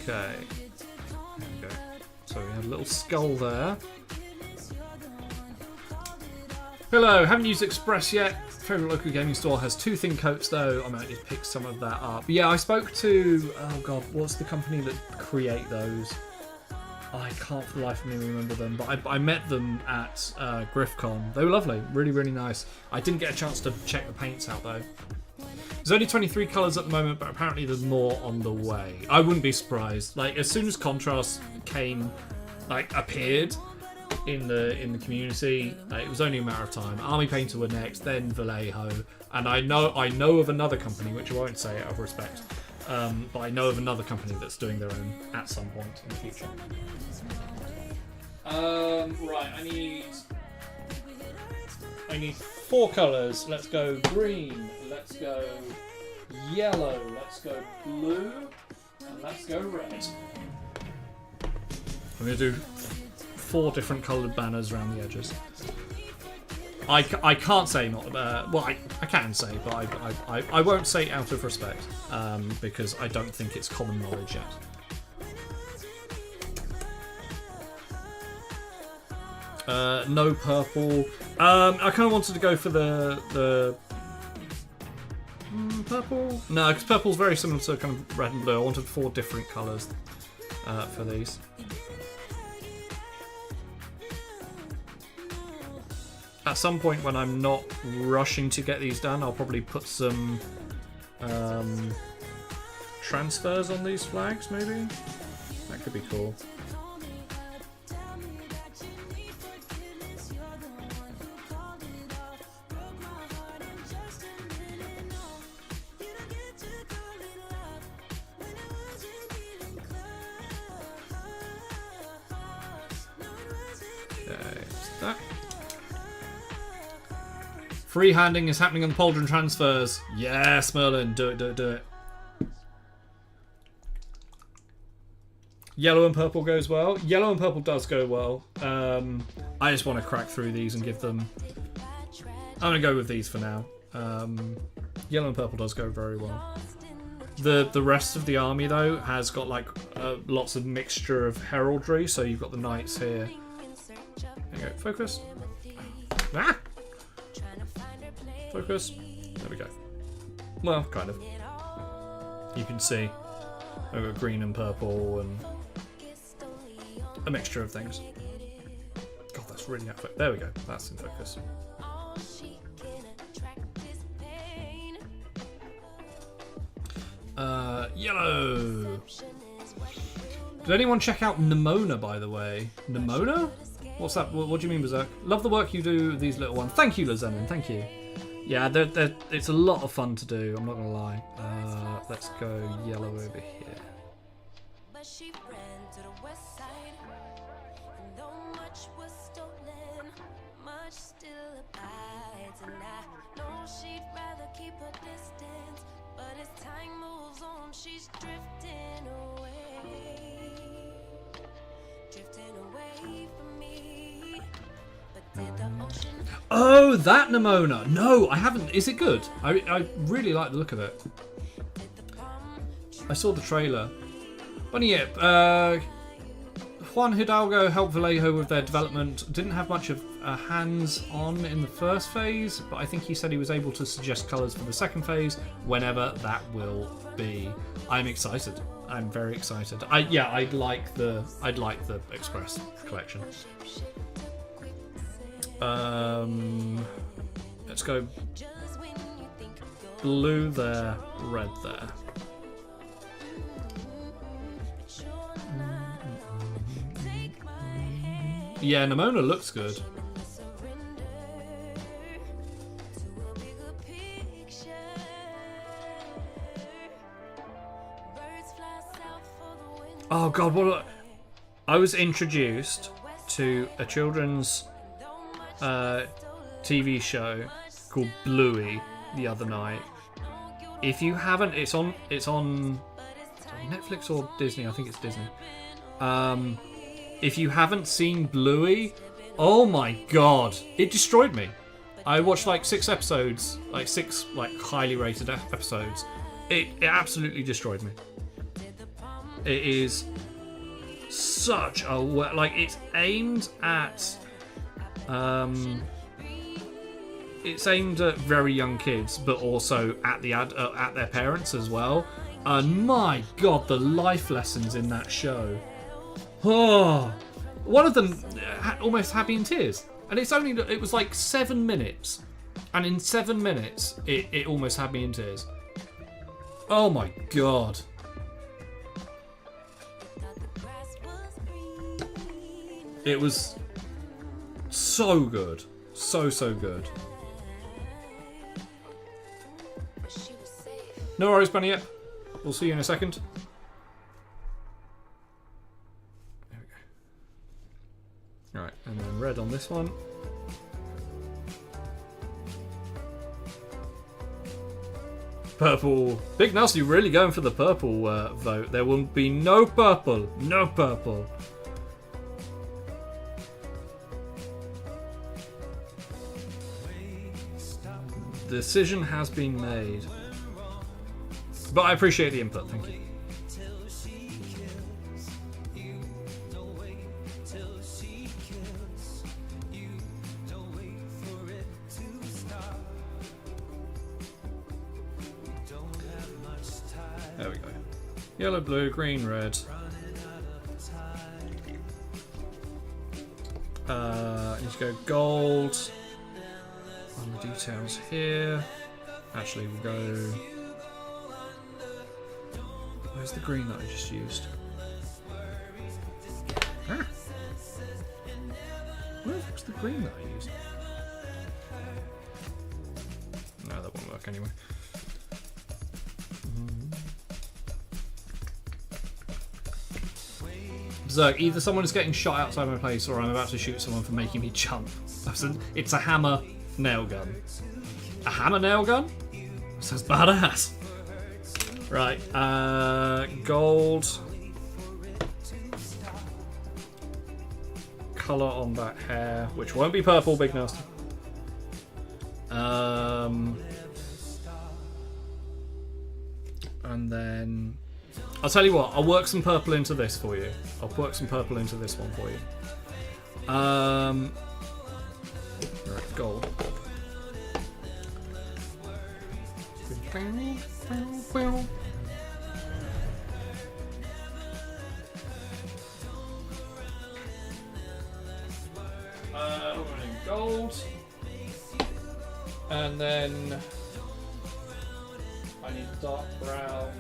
Okay. There we go. So we have a little skull there. Hello, haven't used Express yet. Favourite local gaming store has 2 thin coats though. I might just pick some of that up. Yeah, I spoke to, oh god, what's the company that create those? I can't for the life of me remember them, but I met them at GriffCon. They were lovely, really, really nice. I didn't get a chance to check the paints out though. There's only 23 colours at the moment, but apparently there's more on the way. I wouldn't be surprised. Like as soon as Contrast appeared in the community, it was only a matter of time. Army Painter were next, then Vallejo, and I know of another company which I won't say out of respect. But I know of another company that's doing their own at some point in the future. Right, I need 4 colours. Let's go green, let's go yellow, let's go blue, and let's go red. I'm going to do 4 different coloured banners around the edges. I can't say not. I can say, but I won't say out of respect because I don't think it's common knowledge yet. No purple. I kind of wanted to go for the purple. No, because purple's very similar to kind of red and blue. I wanted 4 different colours for these. At some point when I'm not rushing to get these done, I'll probably put some transfers on these flags, maybe? That could be cool. Freehanding is happening on the Pauldron transfers. Yes, Merlin. Do it, do it, do it. Yellow and purple goes well. Yellow and purple does go well. I just want to crack through these and give them... I'm going to go with these for now. Yellow and purple does go very well. The rest of the army, though, has got like lots of mixture of heraldry. So you've got the knights here. There you go. Focus. Ah! Focus. There we go. Well, kind of. You can see I've got green and purple and a mixture of things. God, that's really out of focus. There we go. That's in focus. Yellow. Did anyone check out Nimona, by the way? Nimona? What's that? What do you mean, Berserk? Love the work you do with these little ones. Thank you, Lazenin. Thank you. Yeah, it's a lot of fun to do, I'm not going to lie. Let's go yellow over here. Oh, that Nimona! No, I haven't. Is it good? I really like the look of it. I saw the trailer. Bunny Yip. Juan Hidalgo helped Vallejo with their development. Didn't have much of hands-on in the first phase, but I think he said he was able to suggest colours for the second phase, whenever that will be. I'm excited. I'm very excited. I'd like the Express collection. Let's go blue there, red there. Yeah, Nimona looks good. Oh god, I was introduced to a children's TV show called Bluey the other night. If you haven't, it's on Netflix or Disney. I think it's Disney. If you haven't seen Bluey, oh my god, it destroyed me. I watched like 6 episodes, like 6 highly rated episodes. It absolutely destroyed me. It is such a it's aimed at very young kids, but also at their parents as well. And my god, the life lessons in that show. Oh, one of them almost had me in tears, and it was like 7 minutes, and in 7 minutes it almost had me in tears. Oh my god. It was so good. So good. No worries, Bunny Yep. We'll see you in a second. There we go. Alright, and then red on this one. Purple. Big Nasty really going for the purple vote. There will be no purple. No purple. The decision has been made. But I appreciate the input, thank you. There we go. Yellow, blue, green, red. Need to go gold. On the details here. Actually, we'll go Where's the green that I just used? Ah. Where's the green that I used? No, that won't work anyway. So either someone is getting shot outside my place or I'm about to shoot someone for making me jump. It's a hammer nail gun. A hammer nail gun? Sounds badass. Right, gold. Colour on that hair, which won't be purple, big nasty. And then I'll tell you what, I'll work some purple into this for you. I'll work some purple into this one for you. Right, gold. Gold. And then I need dark brown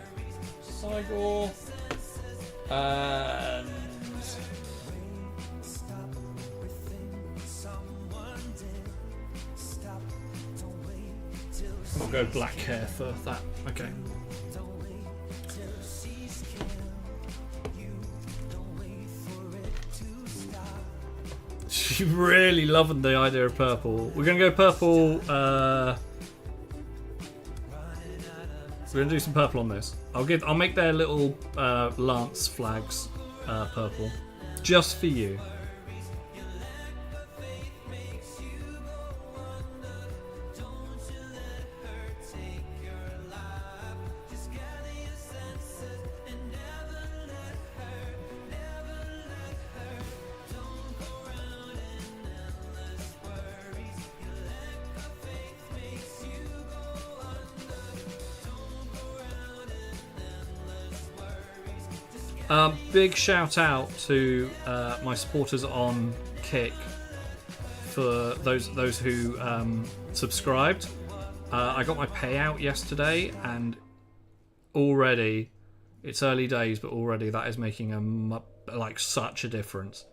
Cygor. And we'll go black hair for that. Okay. She's really loving the idea of purple. We're gonna go purple. We're gonna do some purple on this. I'll make their little lance flags purple, just for you. Big shout out to my supporters on Kick for those who subscribed. I got my payout yesterday, and already it's early days, but already that is making such a difference,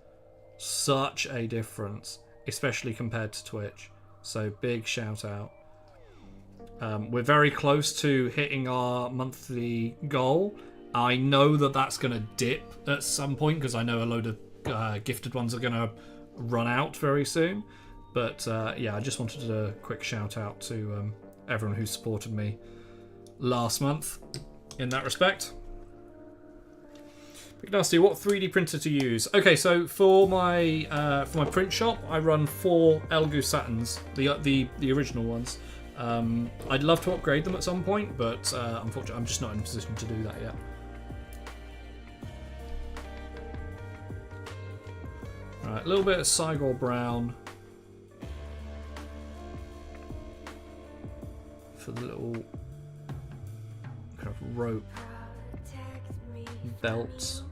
especially compared to Twitch. So big shout out. We're very close to hitting our monthly goal. I know that that's going to dip at some point because I know a load of gifted ones are going to run out very soon. But yeah, I just wanted a quick shout out to everyone who supported me last month in that respect. Big Nasty, what 3D printer to use? Okay, so for my print shop, I run 4 Elgu Saturns, the original ones. I'd love to upgrade them at some point, but unfortunately, I'm just not in a position to do that yet. Alright, a little bit of Cygor brown for the little kind of rope belts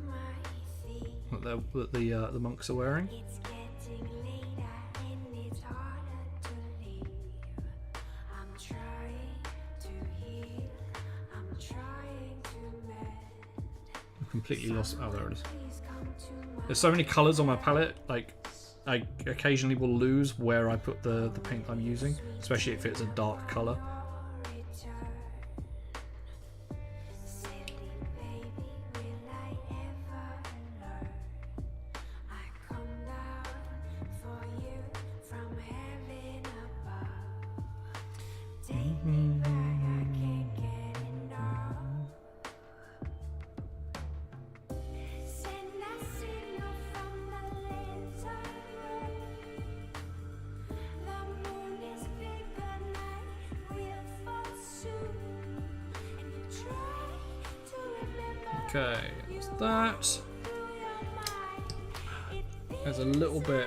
that the monks are wearing. I'm completely lost. Oh, there it is. There's so many colours on my palette, like I occasionally will lose where I put the paint I'm using, especially if it's a dark colour. Okay, there's that. There's a little bit.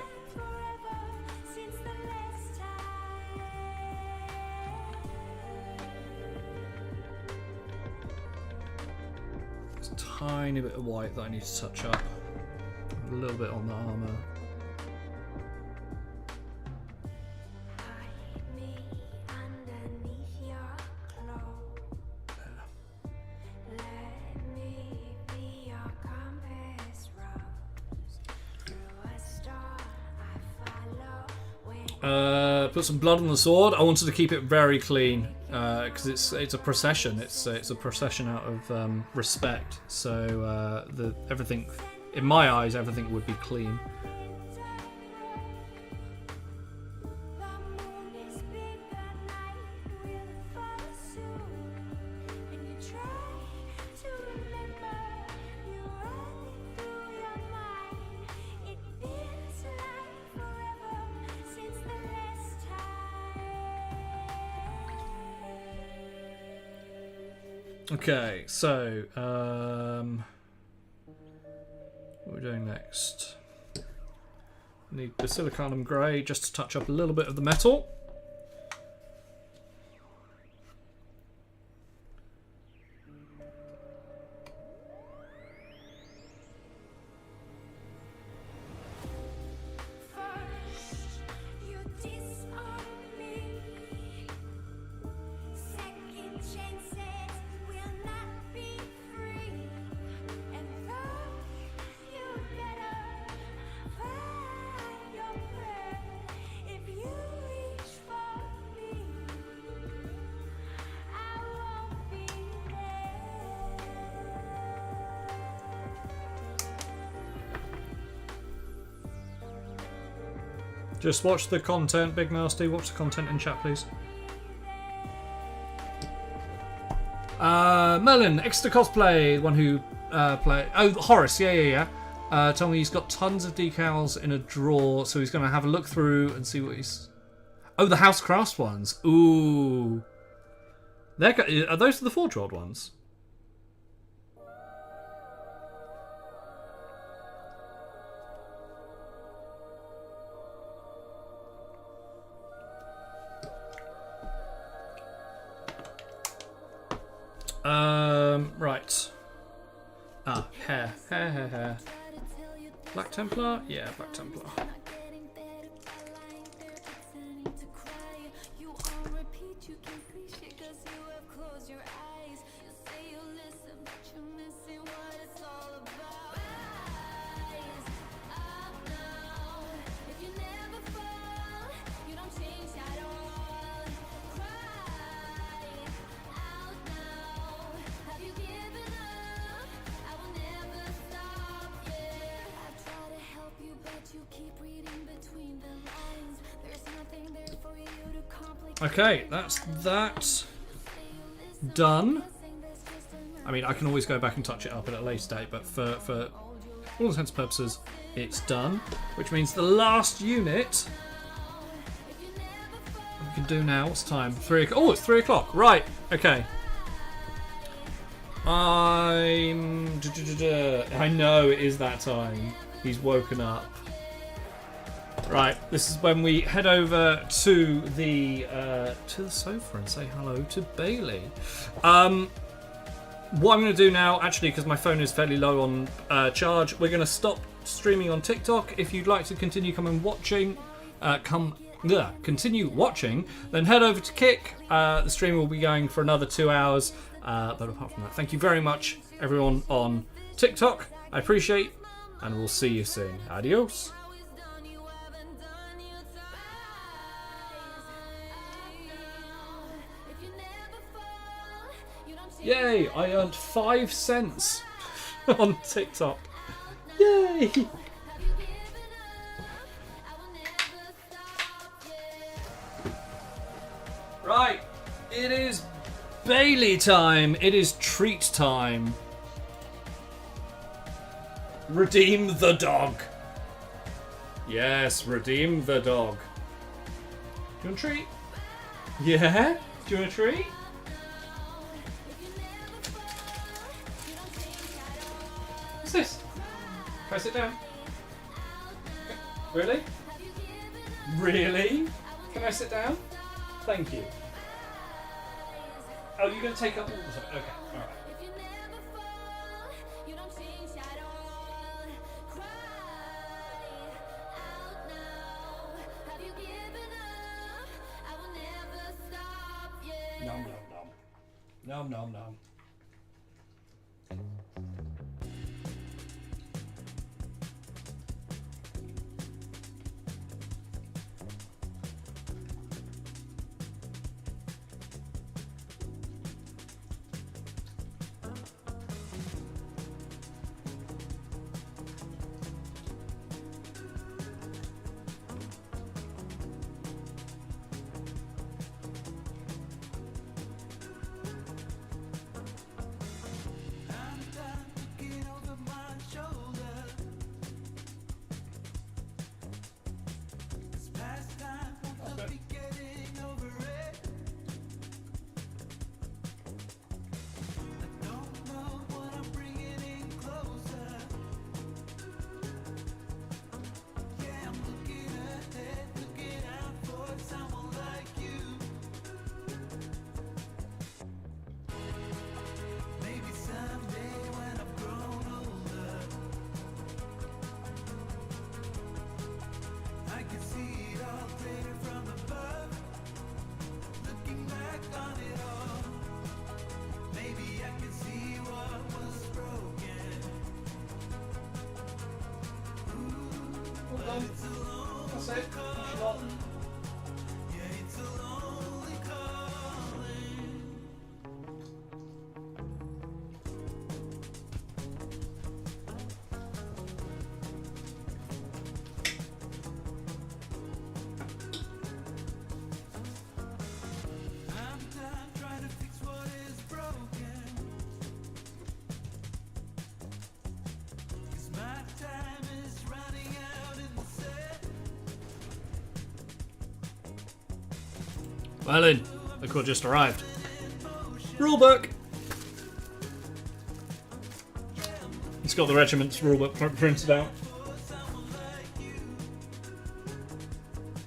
There's a tiny bit of white that I need to touch up. A little bit on the armour. Put some blood on the sword. I wanted to keep it very clean because it's a procession. It's a procession out of respect. So everything, in my eyes, everything would be clean. Okay, so what are we doing next? Need the silicanum grey just to touch up a little bit of the metal. Just watch the content, Big Nasty. Watch the content in chat, please. Merlin, Exeter Cosplay, the one who play. Oh, Horace, yeah. Told me he's got tons of decals in a drawer, so he's going to have a look through and see what he's. Oh, the House Crafts ones. Ooh, are those the Forge-World ones? Right. Hair. Black Templar? Yeah, Black Templar. Okay, that's that done. I mean, I can always go back and touch it up at a later date, but for all intents and purposes, it's done. Which means the last unit we can do now. What's the time? 3 o'clock. Oh, it's 3 o'clock. Right. Okay. I know it is that time. He's woken up. Right, this is when we head over to the sofa and say hello to Bailey. What I'm going to do now, actually, because my phone is fairly low on charge, we're going to stop streaming on TikTok. If you'd like to continue continue watching, then head over to Kick. The stream will be going for another 2 hours. But apart from that, thank you very much, everyone on TikTok. I appreciate, and we'll see you soon. Adios. Yay! I earned 5 cents on TikTok. Yay! Right, it is Bailey time. It is treat time. Redeem the dog. Yes, redeem the dog. Do you want a treat? Yeah? Do you want a treat? What's this? Can I sit down? Really? Really? Can I sit down? Thank you. Oh, you're going to take up all the time? Okay, alright. Nom nom nom. Nom nom nom. Merlin, the court just arrived. Rulebook! It's got the regiment's rulebook printed out.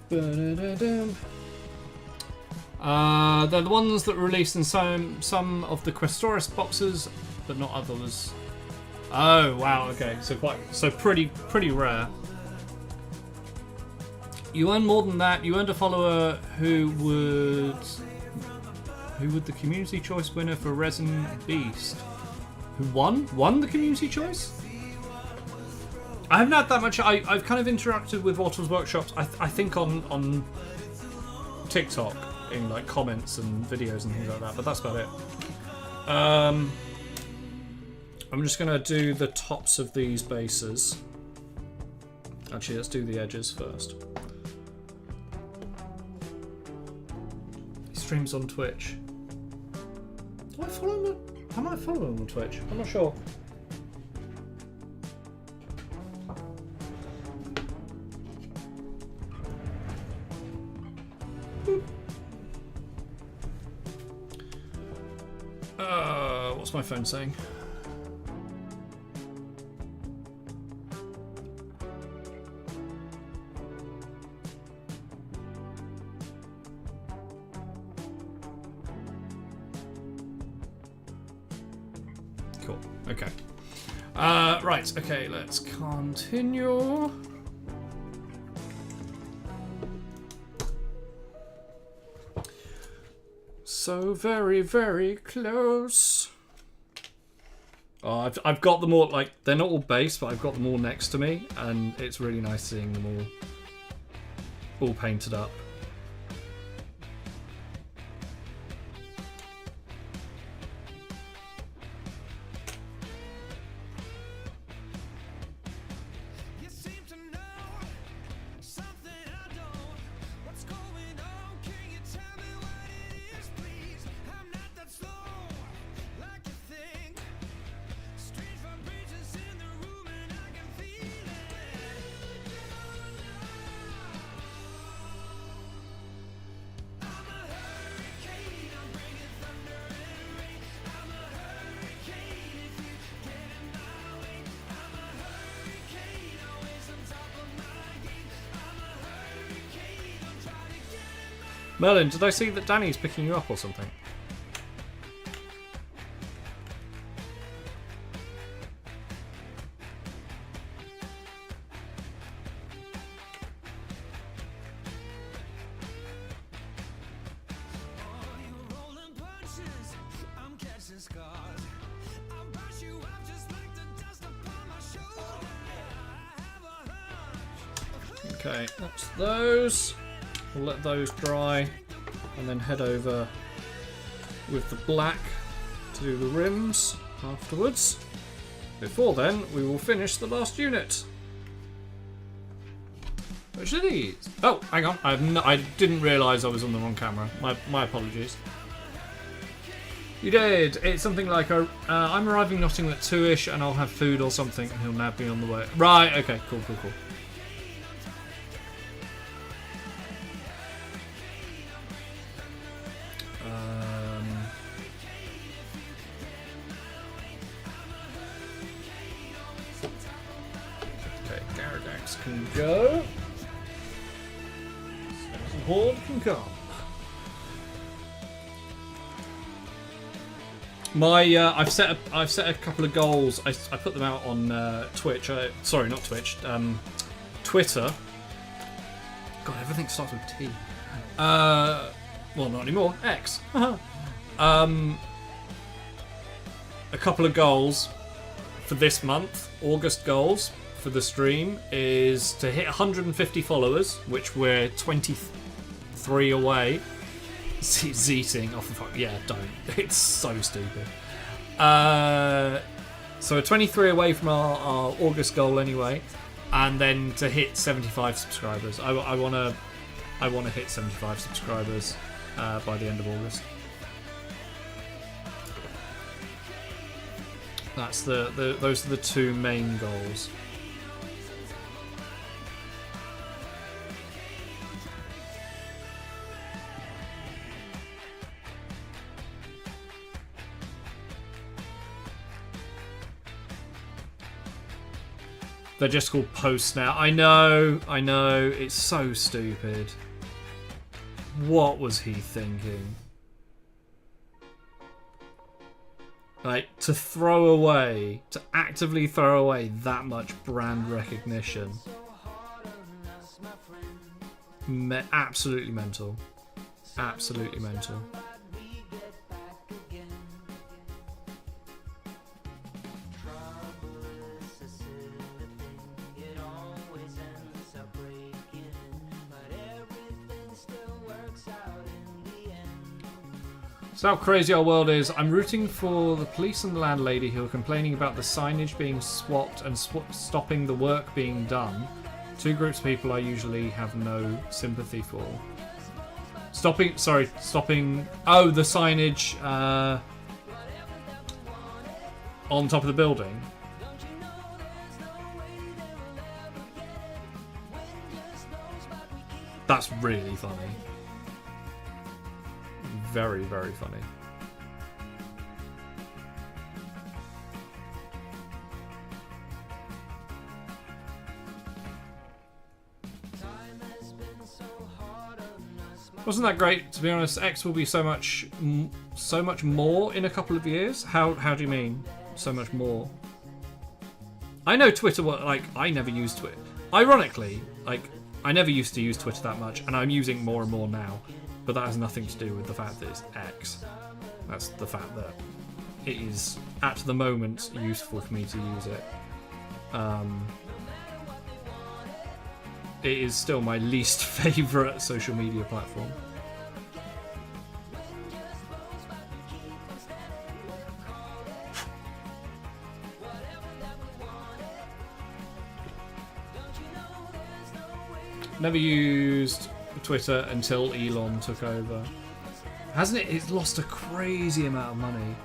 They're the ones that were released in some of the Questoris boxes, but not others. Oh wow, okay, so pretty rare. You earn more than that. You earned a follower who would the community choice winner for Resin Beast. Who won the community choice? I haven't had that much. I've kind of interacted with Wattles Workshops. I think on TikTok in like comments and videos and things like that. But that's about it. I'm just gonna do the tops of these bases. Actually, let's do the edges first. He streams on Twitch. Do I follow him? I might follow him on Twitch. I'm not sure. What's my phone saying? Cool. Okay. Right. Okay. Let's continue. So very close. Oh, I've got them all, like, they're not all based, but I've got them all next to me, and it's really nice seeing them all painted up. Merlin, did I see that Danny's picking you up or something? Okay, that's those. We'll let those dry and then head over with the black to do the rims afterwards. Before then, we will finish the last unit. Which are these? Oh, hang on. I didn't realise I was on the wrong camera. My apologies. You did. It's something like I'm arriving Nottingham at 2ish and I'll have food or something and he'll nab me on the way. Right, okay, cool. Can go. Skeleton Horde can come. I've set a couple of goals. I put them out on Twitch. Sorry, not Twitch. Twitter. God, everything starts with T. Well, not anymore. X. A couple of goals for this month. August goals for the stream is to hit 150 followers, which we're 23 away. Zeeting off the fuck. Yeah, don't. It's so stupid. So we're 23 away from our August goal anyway, and then to hit 75 subscribers. I wanna hit 75 subscribers by the end of August. That's those are the two main goals. They're just called posts now. I know. It's so stupid. What was he thinking? Like, to actively throw away that much brand recognition. Absolutely mental. Absolutely mental. So how crazy our world is. I'm rooting for the police and the landlady who are complaining about the signage being swapped and stopping the work being done. Two groups of people I usually have no sympathy for. Stopping, oh, the signage on top of the building. That's really funny. Very, very funny. Wasn't that great? To be honest, X will be so much more in a couple of years. How do you mean so much more? I know Twitter. Like, I never used Twitter. Ironically, like, I never used to use Twitter that much, and I'm using more and more now. But that has nothing to do with the fact that it's X. That's the fact that it is, at the moment, useful for me to use it. It is still my least favourite social media platform. Never used Twitter until Elon took over. Hasn't it? It's lost a crazy amount of money.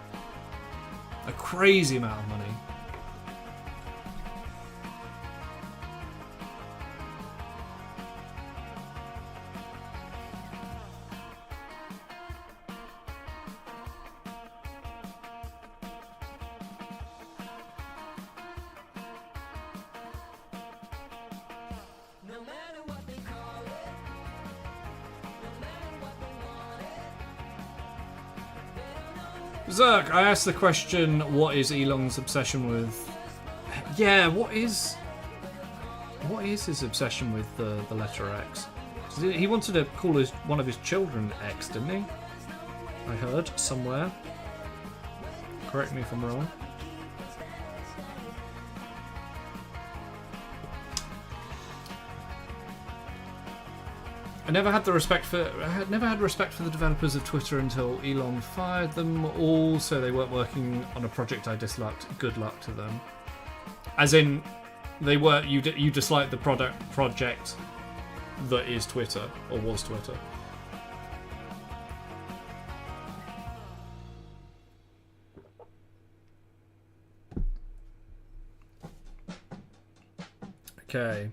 A crazy amount of money. Zerk, I asked the question, what is Elon's obsession with... Yeah, what is his obsession with the letter X? He wanted to call one of his children X, didn't he? I heard somewhere. Correct me if I'm wrong. I never had respect for the developers of Twitter until Elon fired them all, so they weren't working on a project I disliked. Good luck to them. As in, you disliked the project that is Twitter, or was Twitter. Okay.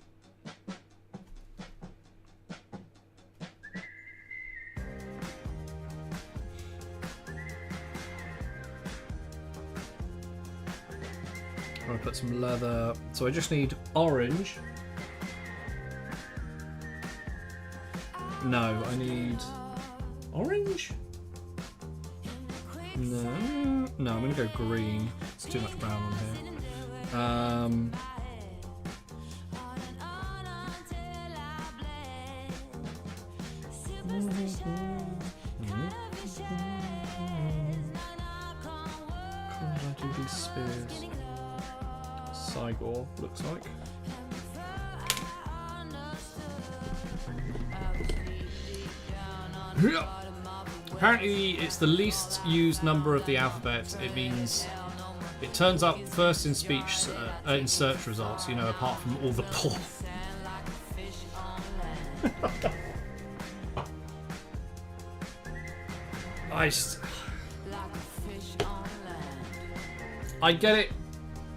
I'm gonna put some leather. So I just need orange. No, I need orange. No, I'm gonna go green. It's too much brown on here. Can't I do these spears? Sigor, looks like. Apparently it's the least used number of the alphabet. It means it turns up first in speech, in search results, you know, apart from all the poor. I get it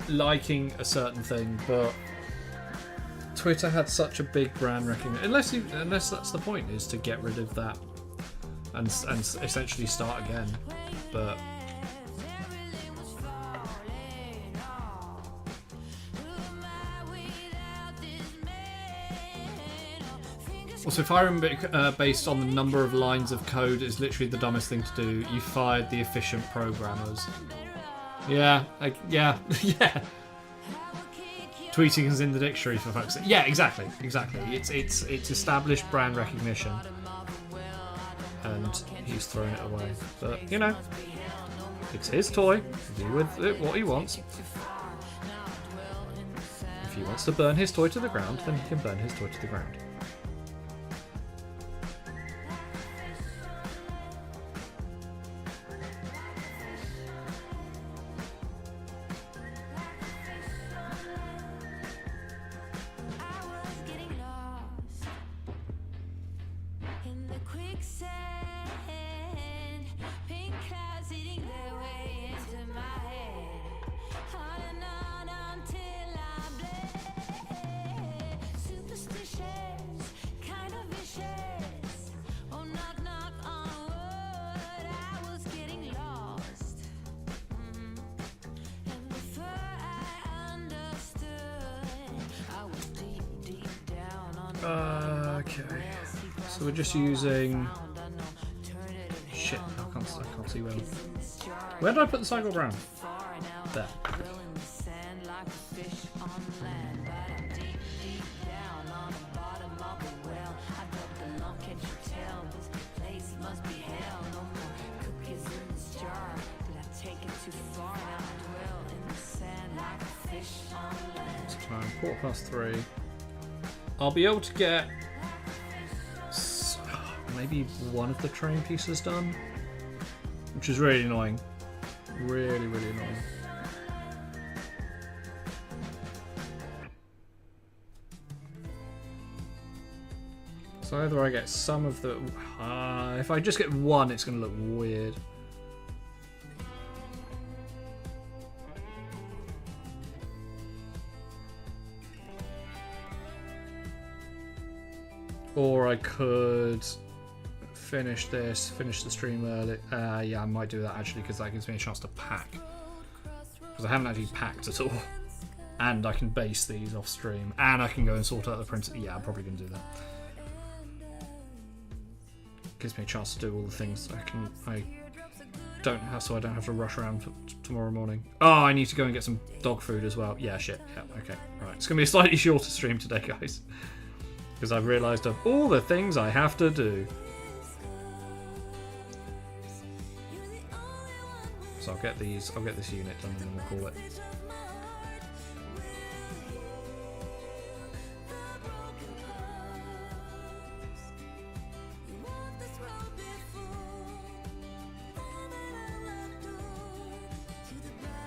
liking a certain thing, but Twitter had such a big brand recognition. Unless that's the point, is to get rid of that and essentially start again. But Also, firing based on the number of lines of code is literally the dumbest thing to do. You fired the efficient programmers. Yeah, yeah, yeah. Tweeting is in the dictionary for fuck's sake. Yeah, exactly. It's established brand recognition, and he's throwing it away. But you know, it's his toy. Do with it what he wants. If he wants to burn his toy to the ground, then he can burn his toy to the ground. Okay, so we're just using. Shit, I can't see where. Where did I put the cycle ground? There. It's 3:15. I'll be able to get maybe one of the train pieces done, which is really annoying. Really annoying. So either I get some of the... if I just get one, it's going to look weird. Or I could finish the stream early. Yeah, I might do that actually, because that gives me a chance to pack. Because I haven't actually packed at all. And I can base these off stream. And I can go and sort out the printer. Yeah, I'm probably going to do that. Gives me a chance to do all the things I don't have, so I don't have to rush around for tomorrow morning. Oh, I need to go and get some dog food as well. Yeah, shit. Yeah, okay. Right. It's going to be a slightly shorter stream today, guys. Because I've realised of all the things I have to do. So I'll get this unit done and then we'll call it.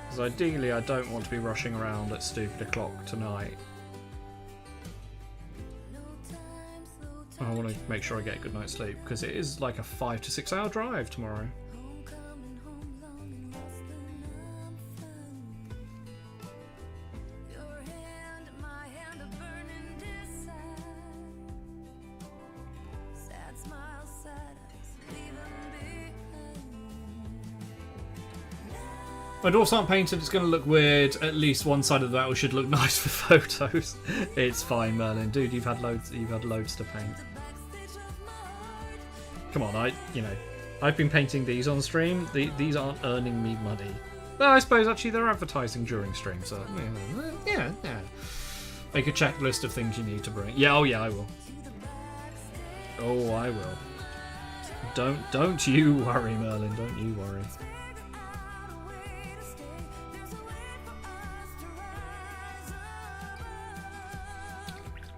Because ideally I don't want to be rushing around at stupid o'clock tonight. I want to make sure I get a good night's sleep, because it is like a 5 to 6 hour drive tomorrow. My doors aren't painted, it's going to look weird. At least one side of the battle should look nice for photos. It's fine, Merlin. Dude, you've had loads to paint. Come on, I've been painting these on stream. These aren't earning me money. Well, I suppose actually they're advertising during stream, so yeah. Make a checklist of things you need to bring. Yeah, oh yeah, I will. Oh, I will. Don't you worry, Merlin. Don't you worry.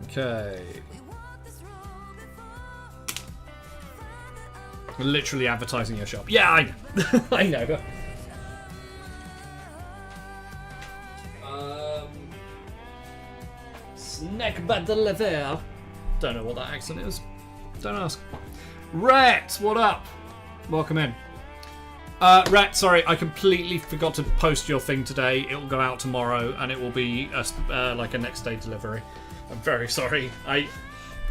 Okay. We're literally advertising your shop. Yeah, I know. I know. Snack bad deliver. Don't know what that accent is. Don't ask. Rhett, what up? Welcome in. Rhett, sorry, I completely forgot to post your thing today. It will go out tomorrow, and it will be like a next day delivery. I'm very sorry.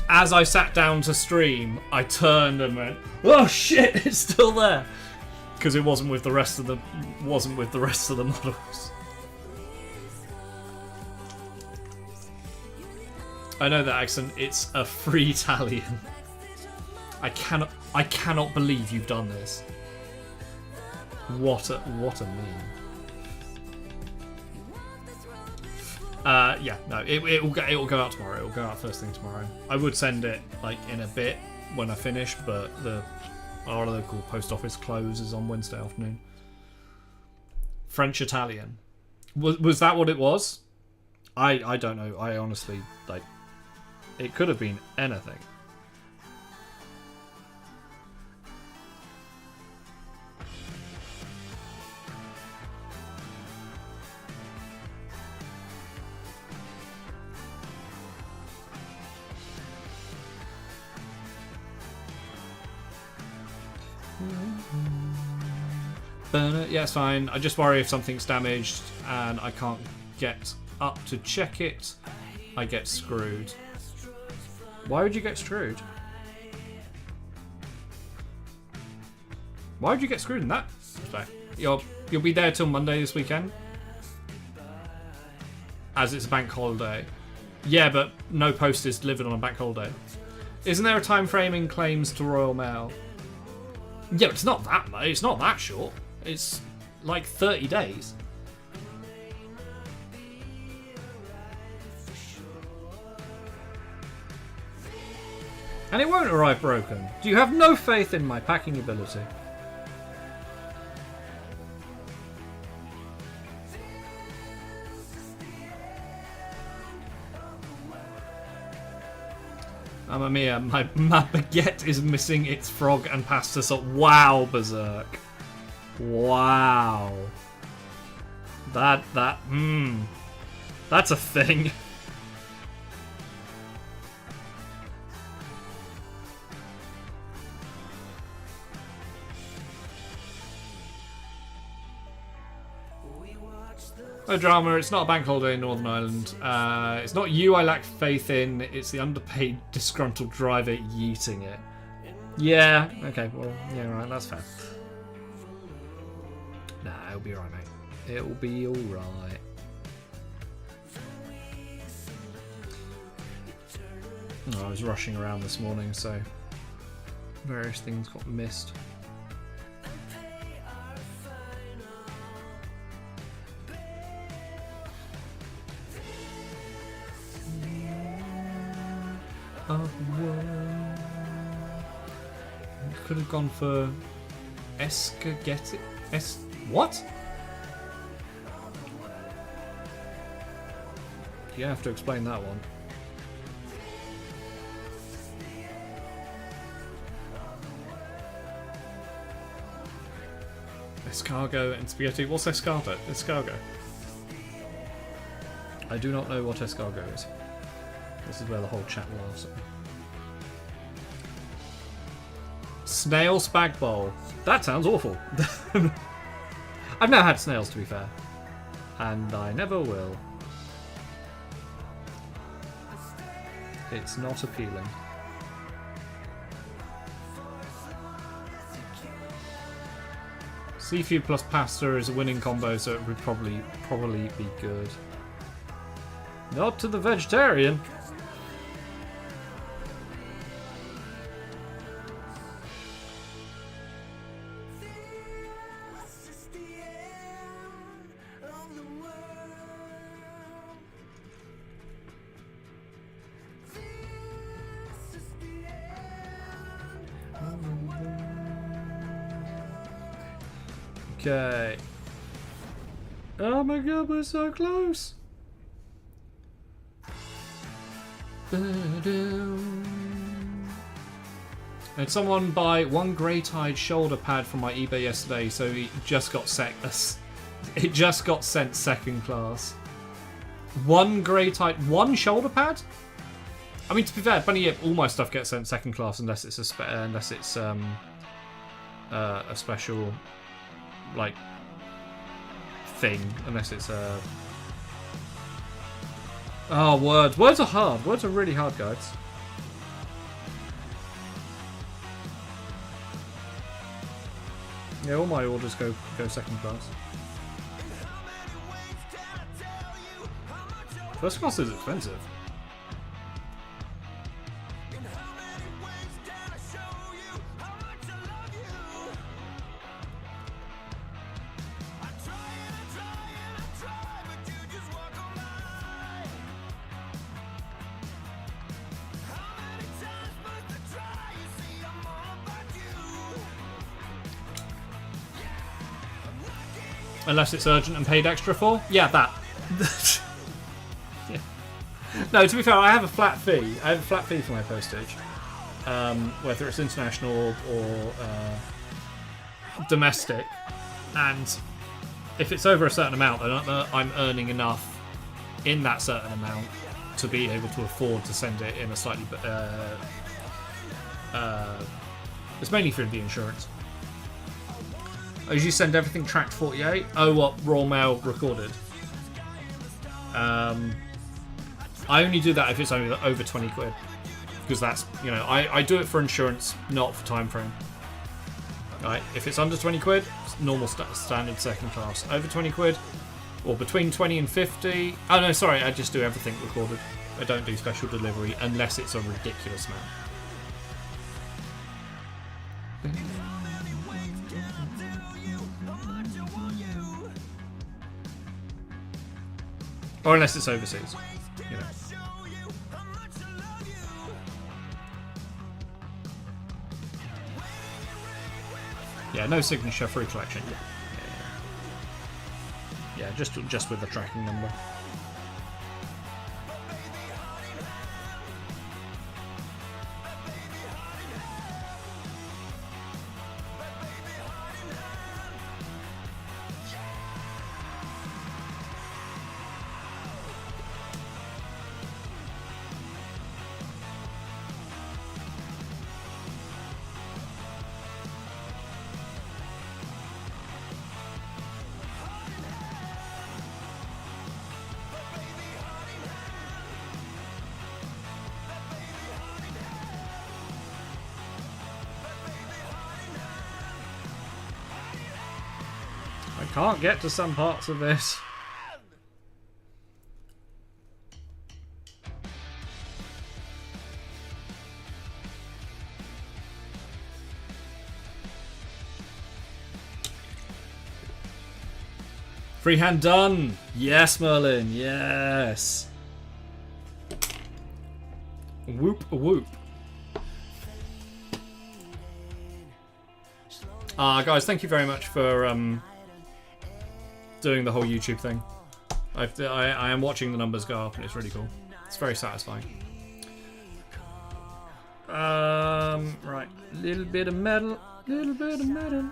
As I sat down to stream, I turned and went, "Oh shit, it's still there," because it wasn't with the rest of the models. I know that accent. It's a free Italian. I cannot believe you've done this. What a meme. Yeah, no, it will go out tomorrow. It will go out first thing tomorrow. I would send it like in a bit when I finish, but our local post office closes on Wednesday afternoon. French Italian. Was that what it was? I don't know. I honestly, like, it could have been anything. Yeah, it's fine. I just worry if something's damaged and I can't get up to check it, I get screwed. Why would you get screwed? Why would you get screwed in that respect? You'll be there till Monday this weekend? As it's a bank holiday. Yeah, but no post is delivered on a bank holiday. Isn't there a time frame in claims to Royal Mail? Yeah, but it's not that much. It's not that short. It's like 30 days. And it won't arrive broken. Do you have no faith in my packing ability? Mamma mia, my baguette is missing its frog and pasta sauce. Wow, Berserk. Wow. That's a thing. No drama, it's not a bank holiday in Northern Ireland. It's not you I lack faith in, it's the underpaid, disgruntled driver yeeting it. Yeah, okay, well, yeah, right, that's fair. Nah, it'll be alright, mate. It'll be alright. Oh, I was rushing around this morning, so various things got missed. Could have gone for Escargot. What? You have to explain that one. Escargot and spaghetti. What's escargot? Escargot. I do not know what escargot is. This is where the whole chat laughs at me. Snail spag bowl. That sounds awful. I've never had snails, to be fair. And I never will. It's not appealing. Seafood plus pasta is a winning combo, so it would probably be good. Not to the vegetarian. Okay. Oh my god, we're so close. Had someone buy one grey-tied shoulder pad from my eBay yesterday, so it just got sent second class. One one shoulder pad? I mean, to be fair, Bunny Yip, all my stuff gets sent second class unless it's a special like thing, unless it's a words are hard. Words are really hard, guys. Yeah, all my orders go second class. First class is expensive. Unless it's urgent and paid extra for? Yeah, that. Yeah. No, to be fair, I have a flat fee. I have a flat fee for my postage. Whether it's international or domestic. And if it's over a certain amount, then I'm earning enough in that certain amount to be able to afford to send it in a slightly... it's mainly through the insurance. I usually send everything tracked 48. Oh, what? Raw mail recorded. I only do that if it's only over 20 quid. Because that's, you know, I do it for insurance, not for time frame. Right, if it's under 20 quid, it's normal standard second class. Over 20 quid, or between 20 and 50. Oh no, sorry, I just do everything recorded. I don't do special delivery unless it's a ridiculous amount. Or unless it's overseas, you know. Yeah, no signature, free collection. Yeah, just with the tracking number. I can't get to some parts of this. Freehand done! Yes, Merlin, yes! Whoop, whoop. Guys, thank you very much for doing the whole YouTube thing. I am watching the numbers go up and it's really cool. It's very satisfying. Right. Little bit of metal. Little bit of metal.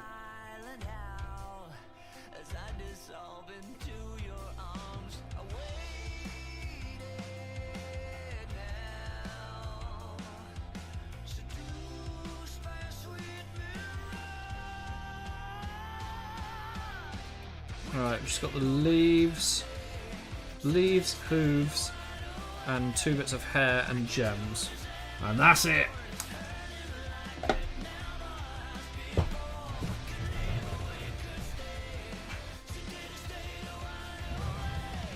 Alright, we've just got the leaves, hooves, and 2 bits of hair and gems. And that's it!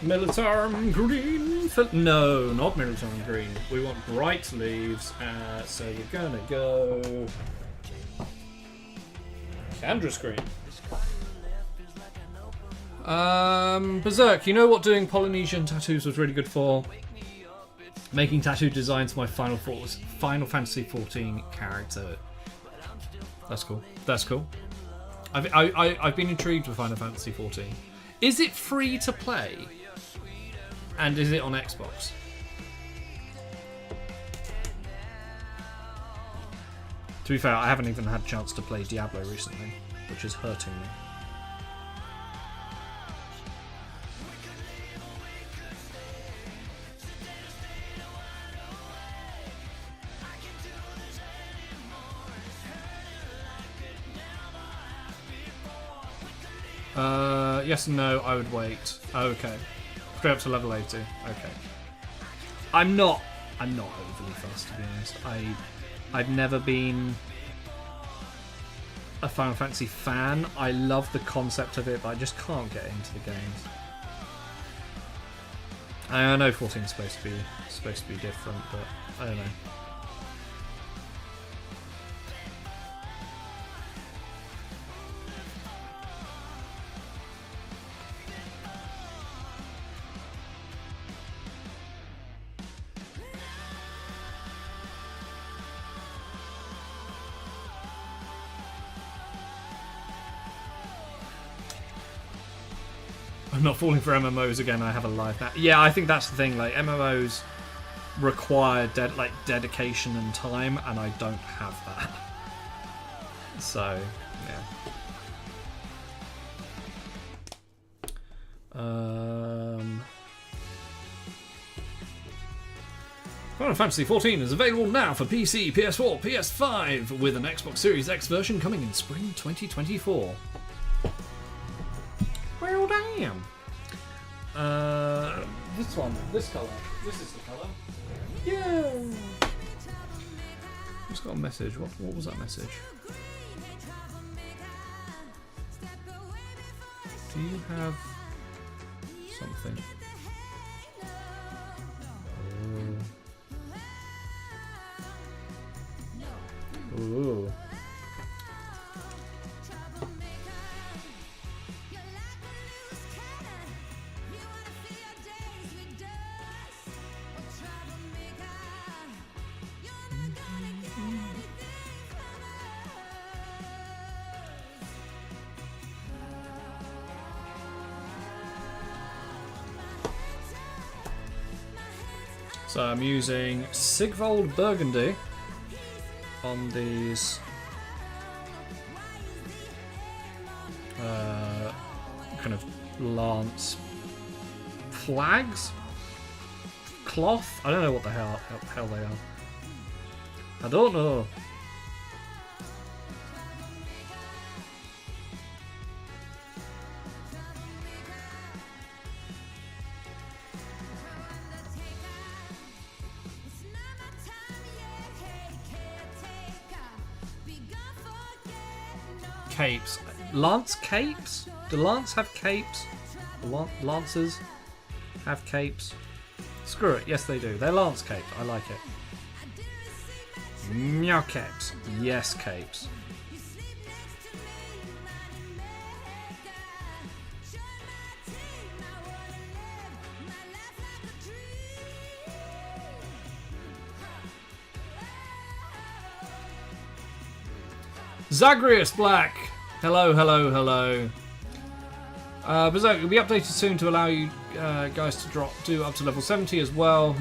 Militarum green. No, not militarum green. We want bright leaves, so we're gonna go Candra's green. Berserk, you know what doing Polynesian tattoos was really good for? Making tattoo designs for my Final Fantasy XIV character. That's cool. That's cool. I've been intrigued with Final Fantasy XIV. Is it free to play? And is it on Xbox? To be fair, I haven't even had a chance to play Diablo recently, which is hurting me. Yes and no, I would wait. Okay. Straight up to level 80. Okay. I'm not overly fussed, to be honest. I've never been a Final Fantasy fan. I love the concept of it, but I just can't get into the games. I know 14 is supposed to be different, but I don't know. I'm not falling for MMOs again. I have a life now. Yeah, I think that's the thing. Like MMOs require dedication and time, and I don't have that. So yeah. Final Fantasy XIV is available now for PC, PS4, PS5, with an Xbox Series X version coming in spring 2024. Well, damn. This one, this colour. This is the colour. Yeah. Just got a message. What was that message? Do you have something? Ooh. So I'm using Sigvold Burgundy on these kind of lance flags, cloth. I don't know what the hell they are. I don't know. Capes. Lance capes? Do Lance have capes? Lancers have capes? Screw it, yes they do. They're Lance capes, I like it. Meow capes. Yes, capes. Zagreus Black! Hello, hello, hello. Berserk will be updated soon to allow you guys to do up to level 70 as well.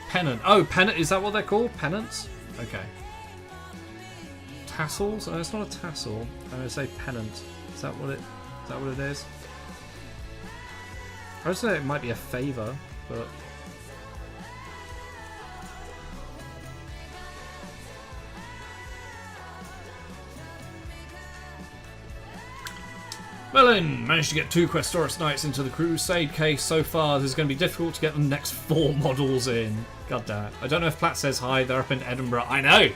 Pennant. Oh, pennant. Is that what they're called? Pennants? Okay. Tassels? Oh, it's not a tassel. I'm going to say pennant. Is that what it is? I would say it might be a favour, but... Merlin managed to get 2 Questoris Knights into the Crusade case so far. This is going to be difficult to get the next 4 models in. God damn it. I don't know if Platt says hi. They're up in Edinburgh. I know.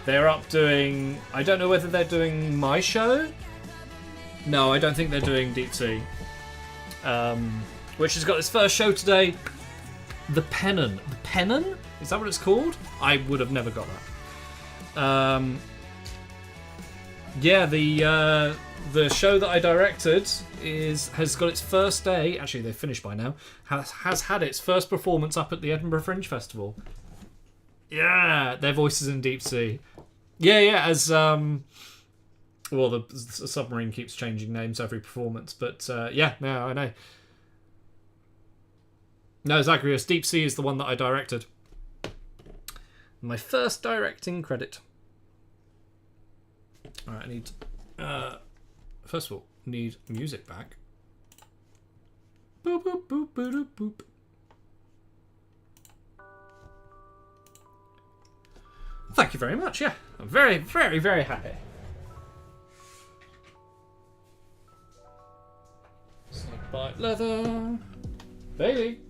They're up doing... I don't know whether they're doing my show. No, I don't think they're doing Deep Sea. Which has got its first show today. The Pennon. The Pennon? Is that what it's called? I would have never got that. Yeah, the show that I directed has got its first day. Actually, they've finished by now. Has had its first performance up at the Edinburgh Fringe Festival. Yeah, their voices in Deep Sea. Yeah. As well, the submarine keeps changing names every performance, but yeah, no, I know. No, Zagreus, Deep Sea is the one that I directed. My first directing credit. Alright, I need... first of all, need music back. Boop, boop, boop, boop, boop. Thank you very much, yeah. I'm very, very, very happy. Snake bite leather. Bailey,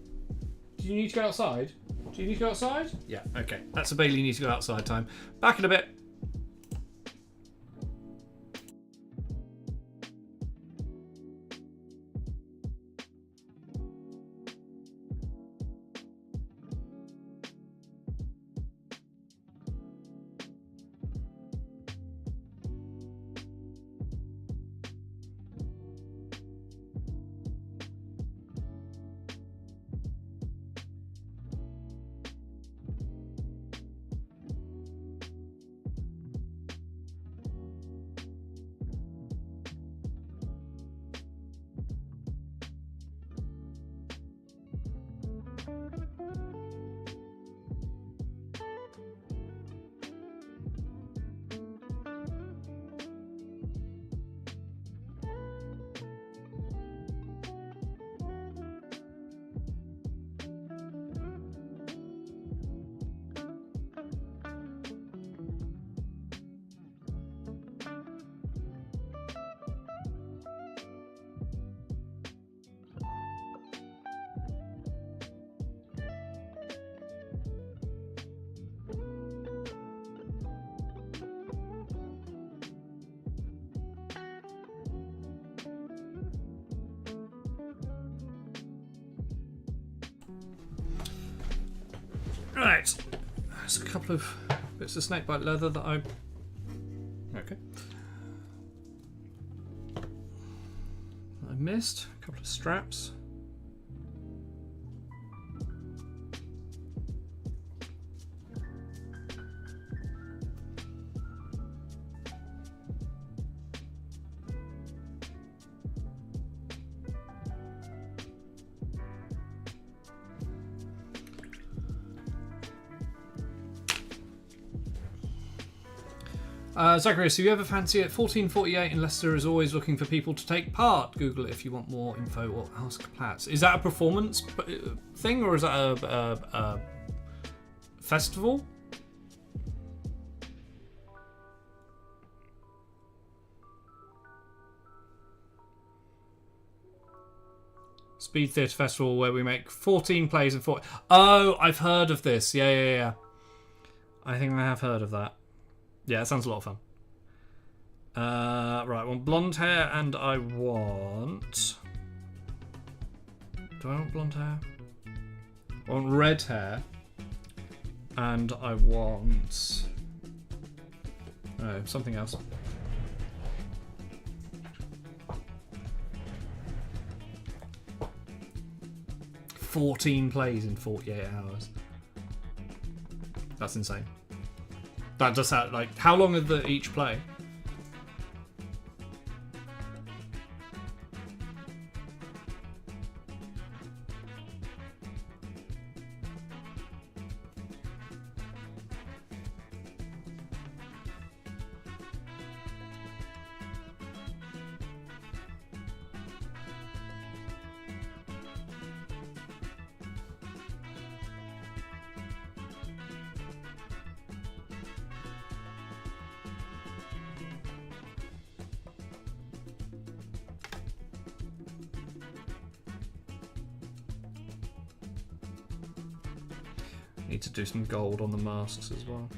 do you need to go outside? Do you need to go outside? Yeah, okay. That's a Bailey needs to go outside time. Back in a bit. Right. There's a couple of bits of snakebite leather that I... Okay. I missed. A couple of straps. Zacharias, do you ever fancy it? 1448 and Leicester is always looking for people to take part. Google it if you want more info or ask Platts. Is that a performance thing or is that a festival? Speed Theatre Festival where we make 14 plays and 4... Oh, I've heard of this. Yeah. I think I have heard of that. Yeah, it sounds a lot of fun. Right, I want blonde hair and I want... Do I want blonde hair? I want red hair. And I want... Oh, something else. "14 plays in 48 hours. That's insane. That does have, like, how long are the each play? Need to do some gold on the masks as well.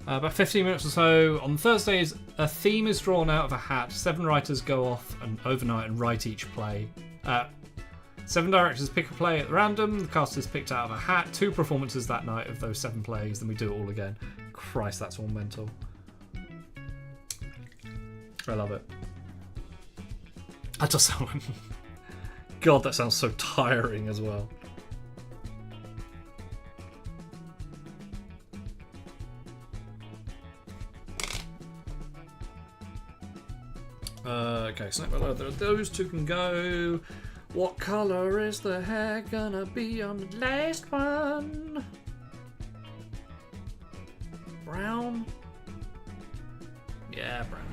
About 15 minutes or so. On Thursdays, a theme is drawn out of a hat. 7 writers go off and overnight and write each play. 7 directors pick a play at random. The cast is picked out of a hat. 2 performances that night of those 7 plays. Then we do it all again. Christ, that's all mental. I love it. That does sound... God, that sounds so tiring as well. Okay, snake by leather. Those 2 can go. What colour is the hair gonna be on the last one? Brown? Yeah, brown.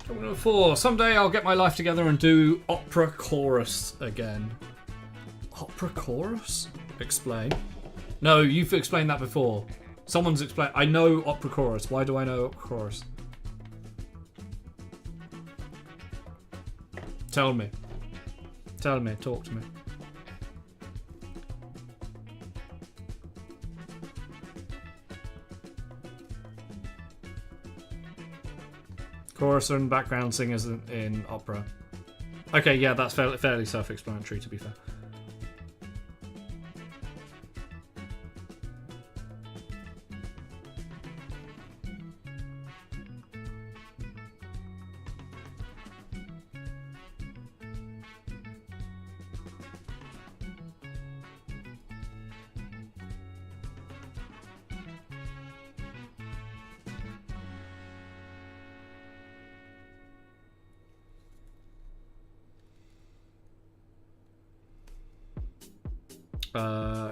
Number 4. Someday I'll get my life together and do opera chorus again. Opera chorus? Explain. No, you've explained that before. Someone's explained. I know opera chorus. Why do I know opera chorus? Tell me. Tell me. Talk to me. Chorus and background singers in opera. Okay, yeah, that's fairly self-explanatory, to be fair.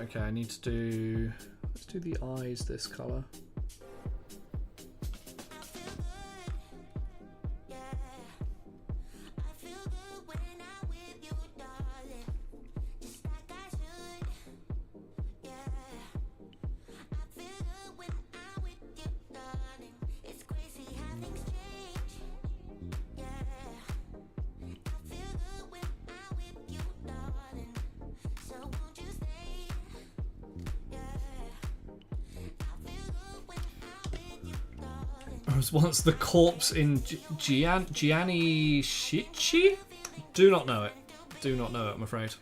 Okay, I need to do... Let's do the eyes this colour. I was once the corpse in Gianni Schicchi? Do not know it. Do not know it, I'm afraid.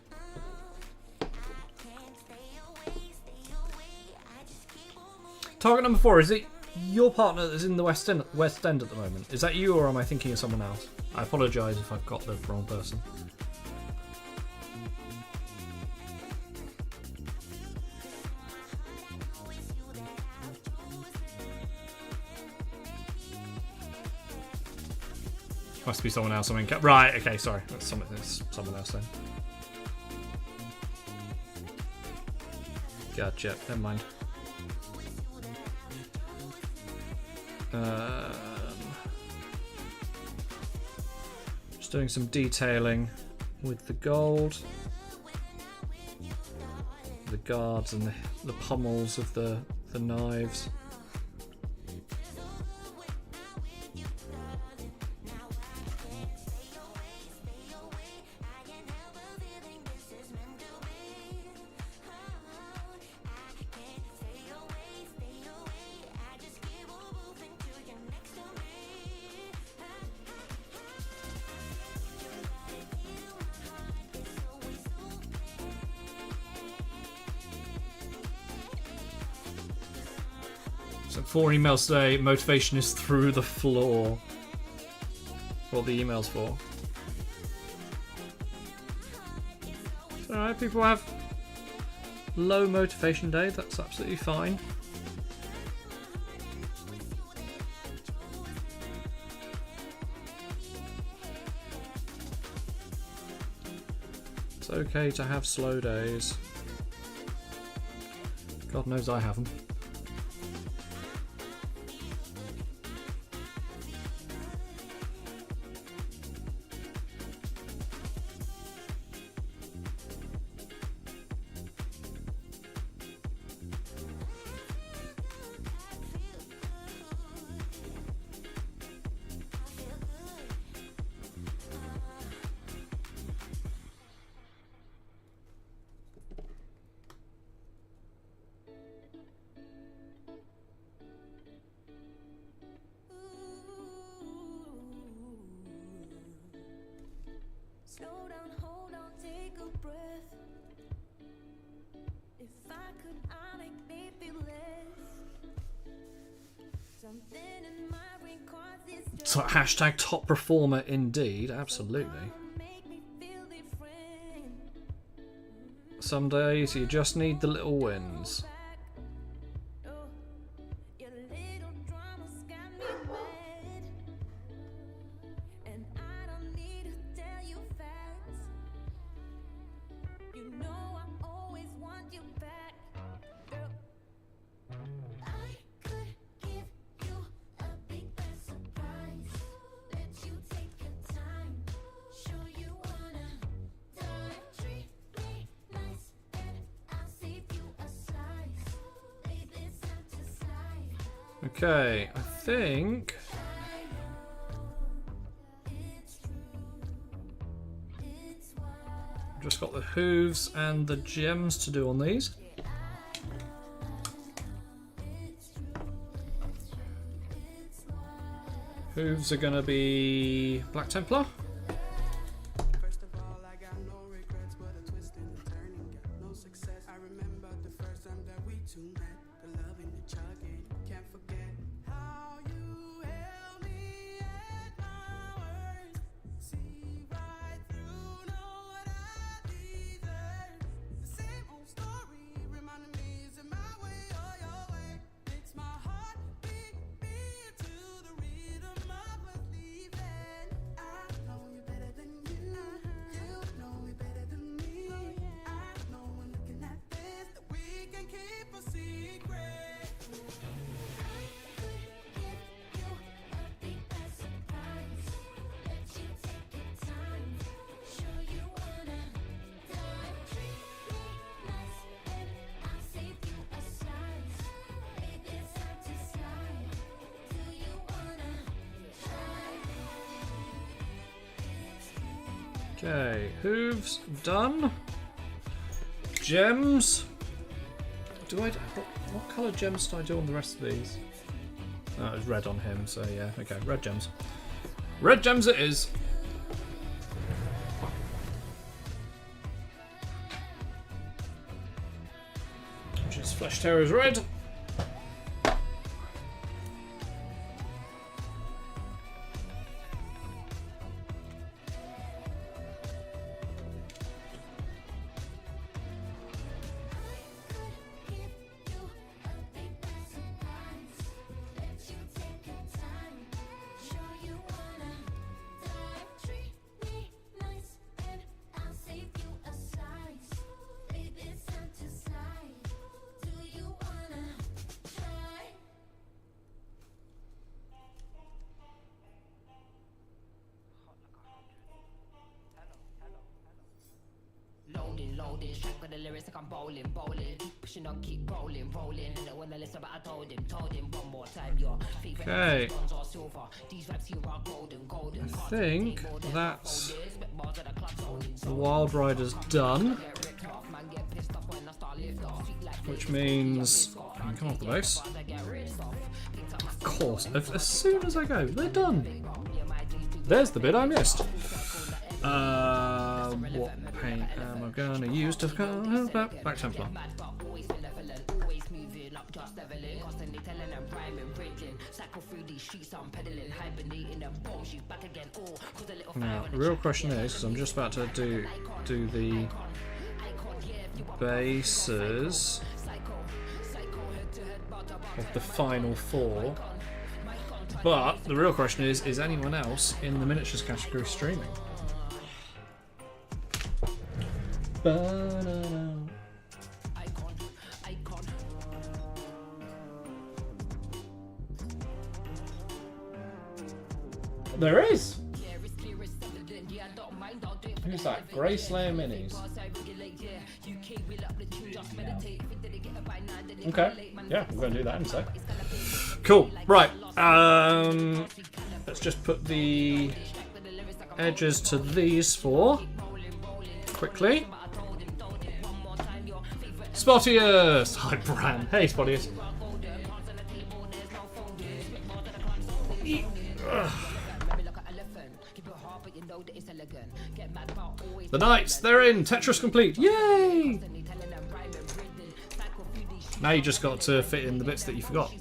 Target number 4, is it your partner that's in the West End at the moment? Is that you, or am I thinking of someone else? I apologise if I've got the wrong person. Must be someone else. Right, okay, sorry. That's someone else then. Gotcha, never mind. Just doing some detailing with the gold. The guards and the pommels of the knives. So 4 emails today, motivation is through the floor. What the email's for. It's alright, people have low motivation day, that's absolutely fine. It's okay to have slow days. God knows I have them. Slow down, hold on, take a breath. If I could, I'll make me feel less. Something in my brain causes So, hashtag top performer indeed, absolutely. make me feel different. Some days you just need the little wins. Oh, your little drama's got me mad. And I don't need to tell you facts. You know I always want you back. Girl, I could give you a big bad surprise. Let you take your time. Sure you wanna die. Treat me nice and I'll save you a slice. Leave this time to slide. Okay, I think I've just got the hooves and the gems to do on these. Hooves are going to be Black Templar. First of all, I got no regrets, but a twist and a turning, got no success. I remember the first time that we two met, the love and the chugging. Can't forget how you held me at my worst. See right through, know what I deserve. The same old story reminding me, is it my way or your way? It's my heart beat to the rhythm of us leaving. I know you better than you. You know me better than me. I know when looking at this that we can keep a secret. Okay, hooves done. Gems. What colour gems do I do on the rest of these? Oh, it was red on him, so yeah, okay, red gems. Red gems it is! Which is Flesh Terror's red. Loading, track with the lyrics like I'm bowling. Keep pushing on, keep rolling. And I wanna listen, but I told him one more time. Your favorite Okay. bronze or silver. These raps here are golden. I think that's the Wild Rider's done. Which means I can come off the base. Of course, as soon as I go, they're done. There's the bit I missed. What paint am I gonna use to come back Templar? Now, the real question is, because I'm just about to do the bases of the final four, but the real question is anyone else in the miniatures category streaming? There is! Who's that? Grey Slayer Minis. Okay, yeah, we're going to do that in a sec. Cool, right. Let's just put the edges to these four quickly. Spottius! Hi, Bran. Hey, Spottius. The Knights, they're in. Tetris complete. Yay! Now you just got to fit in the bits that you forgot.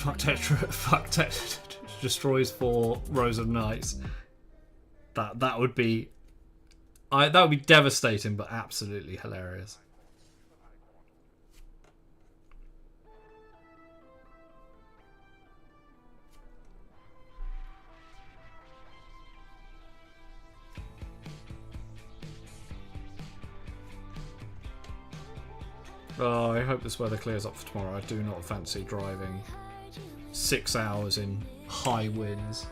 Fuck Tetra destroys 4 rows of knights. That would be that would be devastating, but absolutely hilarious. Oh, I hope this weather clears up for tomorrow. I do not fancy driving 6 hours in high winds.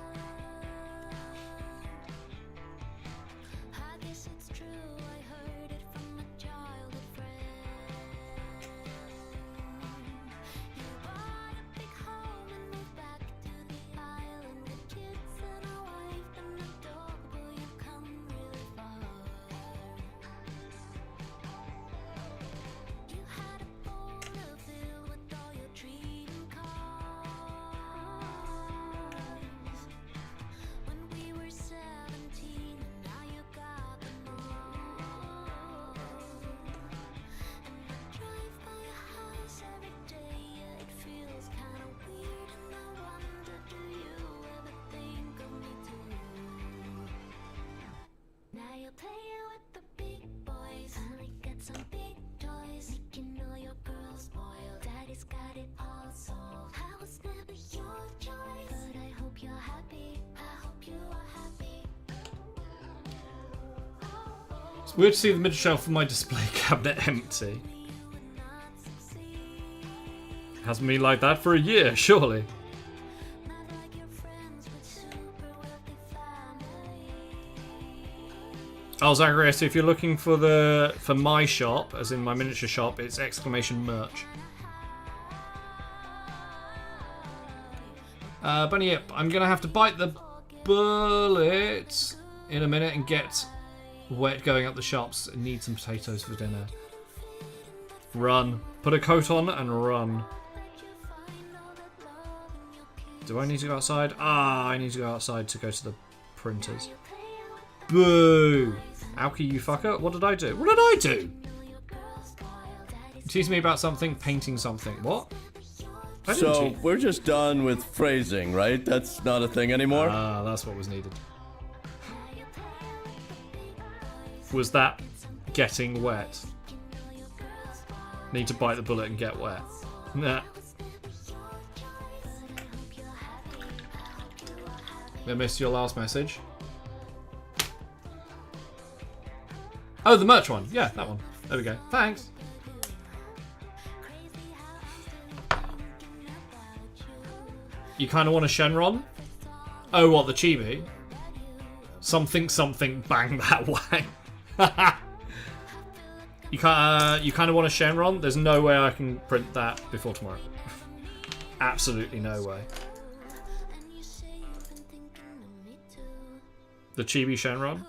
Weird to see the middle shelf of my display cabinet empty. Hasn't been like that for a year, surely. Oh, Zacharias, if you're looking for my shop, as in my miniature shop, it's !merch. Bunny Yip, I'm gonna have to bite the bullet in a minute and get wet going up the shops. Need some potatoes for dinner. Run. Put a coat on and run. Do I need to go outside? Ah, I need to go outside to go to the printers. Boo! Alki, you fucker. What did I do? What did I do? Tease me about something, painting something. What? So, we're just done with phrasing, right? That's not a thing anymore? Ah, that's what was needed. Was that getting wet? Need to bite the bullet and get wet. Nah. I missed your last message. Oh, the merch one. Yeah, that one. There we go. Thanks. You kind of want a Shenron? Oh, what, the chibi? Something, bang that way. You kind of want a Shenron? There's no way I can print that before tomorrow. Absolutely no way. The chibi Shenron?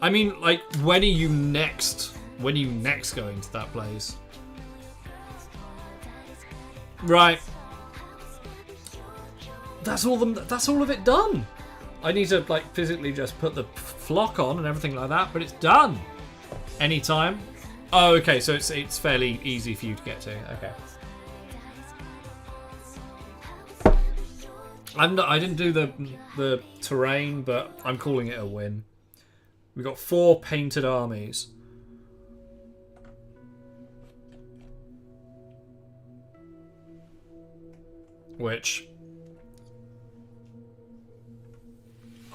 I mean, like, when are you next going to that place? Right. That's all of it done. I need to, like, physically just put the flock on and everything like that, but it's done. Anytime. Oh, okay, so it's fairly easy for you to get to. Okay. I didn't do the terrain, but I'm calling it a win. We've got 4 painted armies. Which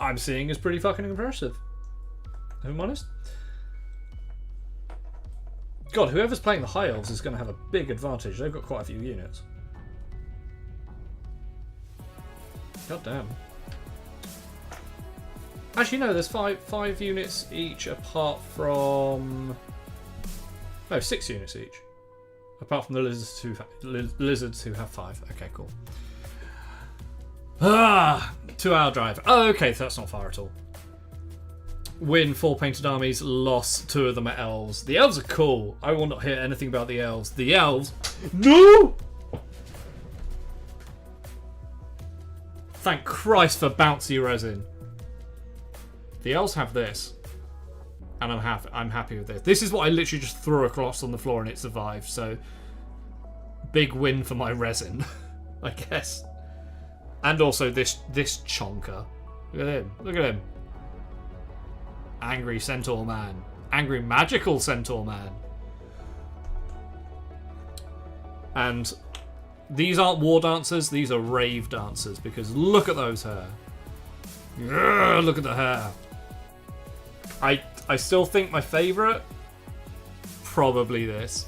I'm seeing is pretty fucking impressive. If I'm honest. God, whoever's playing the High Elves is going to have a big advantage. They've got quite a few units. God damn. Actually, no, there's five units each apart from... No, 6 units each. Apart from the lizards who have 5. Okay, cool. 2-hour drive. Oh, okay, so that's not far at all. Win 4 painted armies, loss 2 of them are elves. The elves are cool. I will not hear anything about the elves. The elves... No! Thank Christ for bouncy resin. The elves have this. And I'm happy with this. This is what I literally just threw across on the floor and it survived, so... Big win for my resin, I guess. And also this chonker. Look at him. Look at him. Angry Centaur Man. Angry Magical Centaur Man. And these aren't war dancers, these are rave dancers, because look at those hair. Yeah, look at the hair. I still think my favourite, probably this.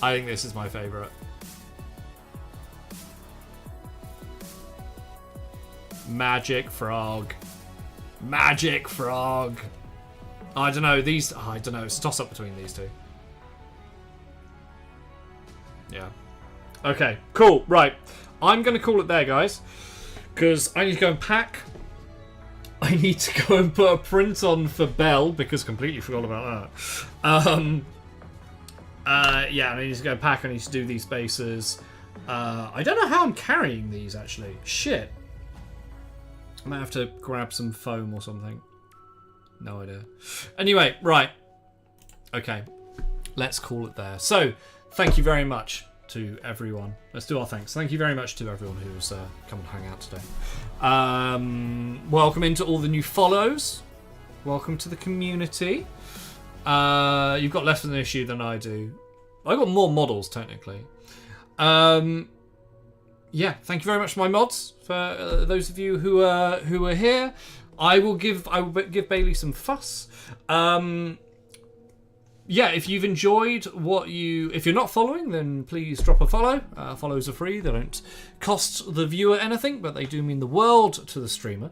I think this is my favourite. Magic Frog. Magic Frog. I don't know, these... I don't know, it's a toss-up between these two. Yeah. Okay, cool, right. I'm going to call it there, guys. Because I need to go and pack. I need to go and put a print on for Belle, because completely forgot about that. Yeah, I need to go and pack. I need to do these bases. I don't know how I'm carrying these, actually. Shit. I might have to grab some foam or something. No idea. Anyway, right. Okay. Let's call it there. So, thank you very much to everyone. Let's do our thanks. Thank you very much to everyone who's come and hang out today. Welcome into all the new follows. Welcome to the community. You've got less of an issue than I do. I've got more models, technically. Yeah, thank you very much to my mods, for those of you who are here. I will give Bailey some fuss. Yeah, if you've enjoyed if you're not following, then please drop a follow. Follows are free. They don't cost the viewer anything, but they do mean the world to the streamer.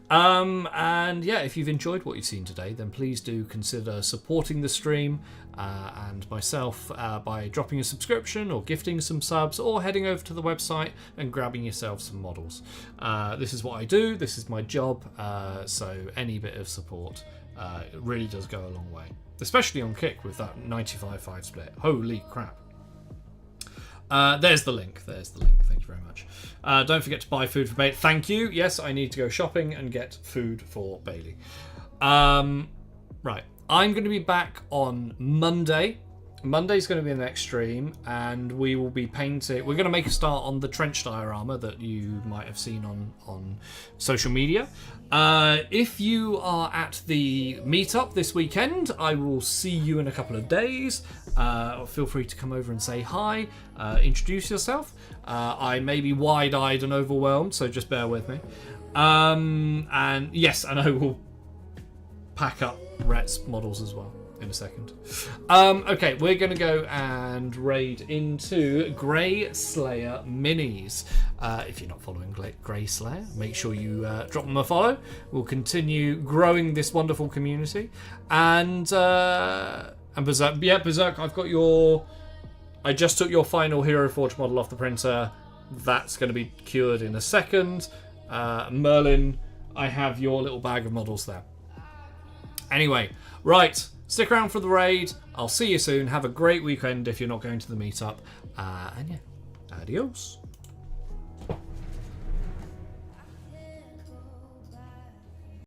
And yeah, if you've enjoyed what you've seen today, then please do consider supporting the stream and myself by dropping a subscription or gifting some subs or heading over to the website and grabbing yourself some models. This is what I do. This is my job. So any bit of support really does go a long way. Especially on Kick with that 95-5 split. Holy crap. There's the link. Thank you very much. Don't forget to buy food for Bailey. Thank you. Yes, I need to go shopping and get food for Bailey. Right. I'm going to be back on Monday. Monday's going to be the next stream, and we will be painting. We're going to make a start on the trench diorama that you might have seen on social media. If you are at the meetup this weekend, I will see you in a couple of days. Feel free to come over and say hi, introduce yourself. I may be wide-eyed and overwhelmed, so just bear with me. And yes, and I will pack up Rhett's models as well in a second. Okay, we're going to go and raid into Grey Slayer minis. If you're not following Grey Slayer, make sure you drop them a follow. We'll continue growing this wonderful community. And Berserk. Yeah, Berserk, I've got your... I just took your final Hero Forge model off the printer. That's going to be cured in a second. Merlin, I have your little bag of models there. Anyway, right. Stick around for the raid. I'll see you soon. Have a great weekend if you're not going to the meetup. And yeah, adios.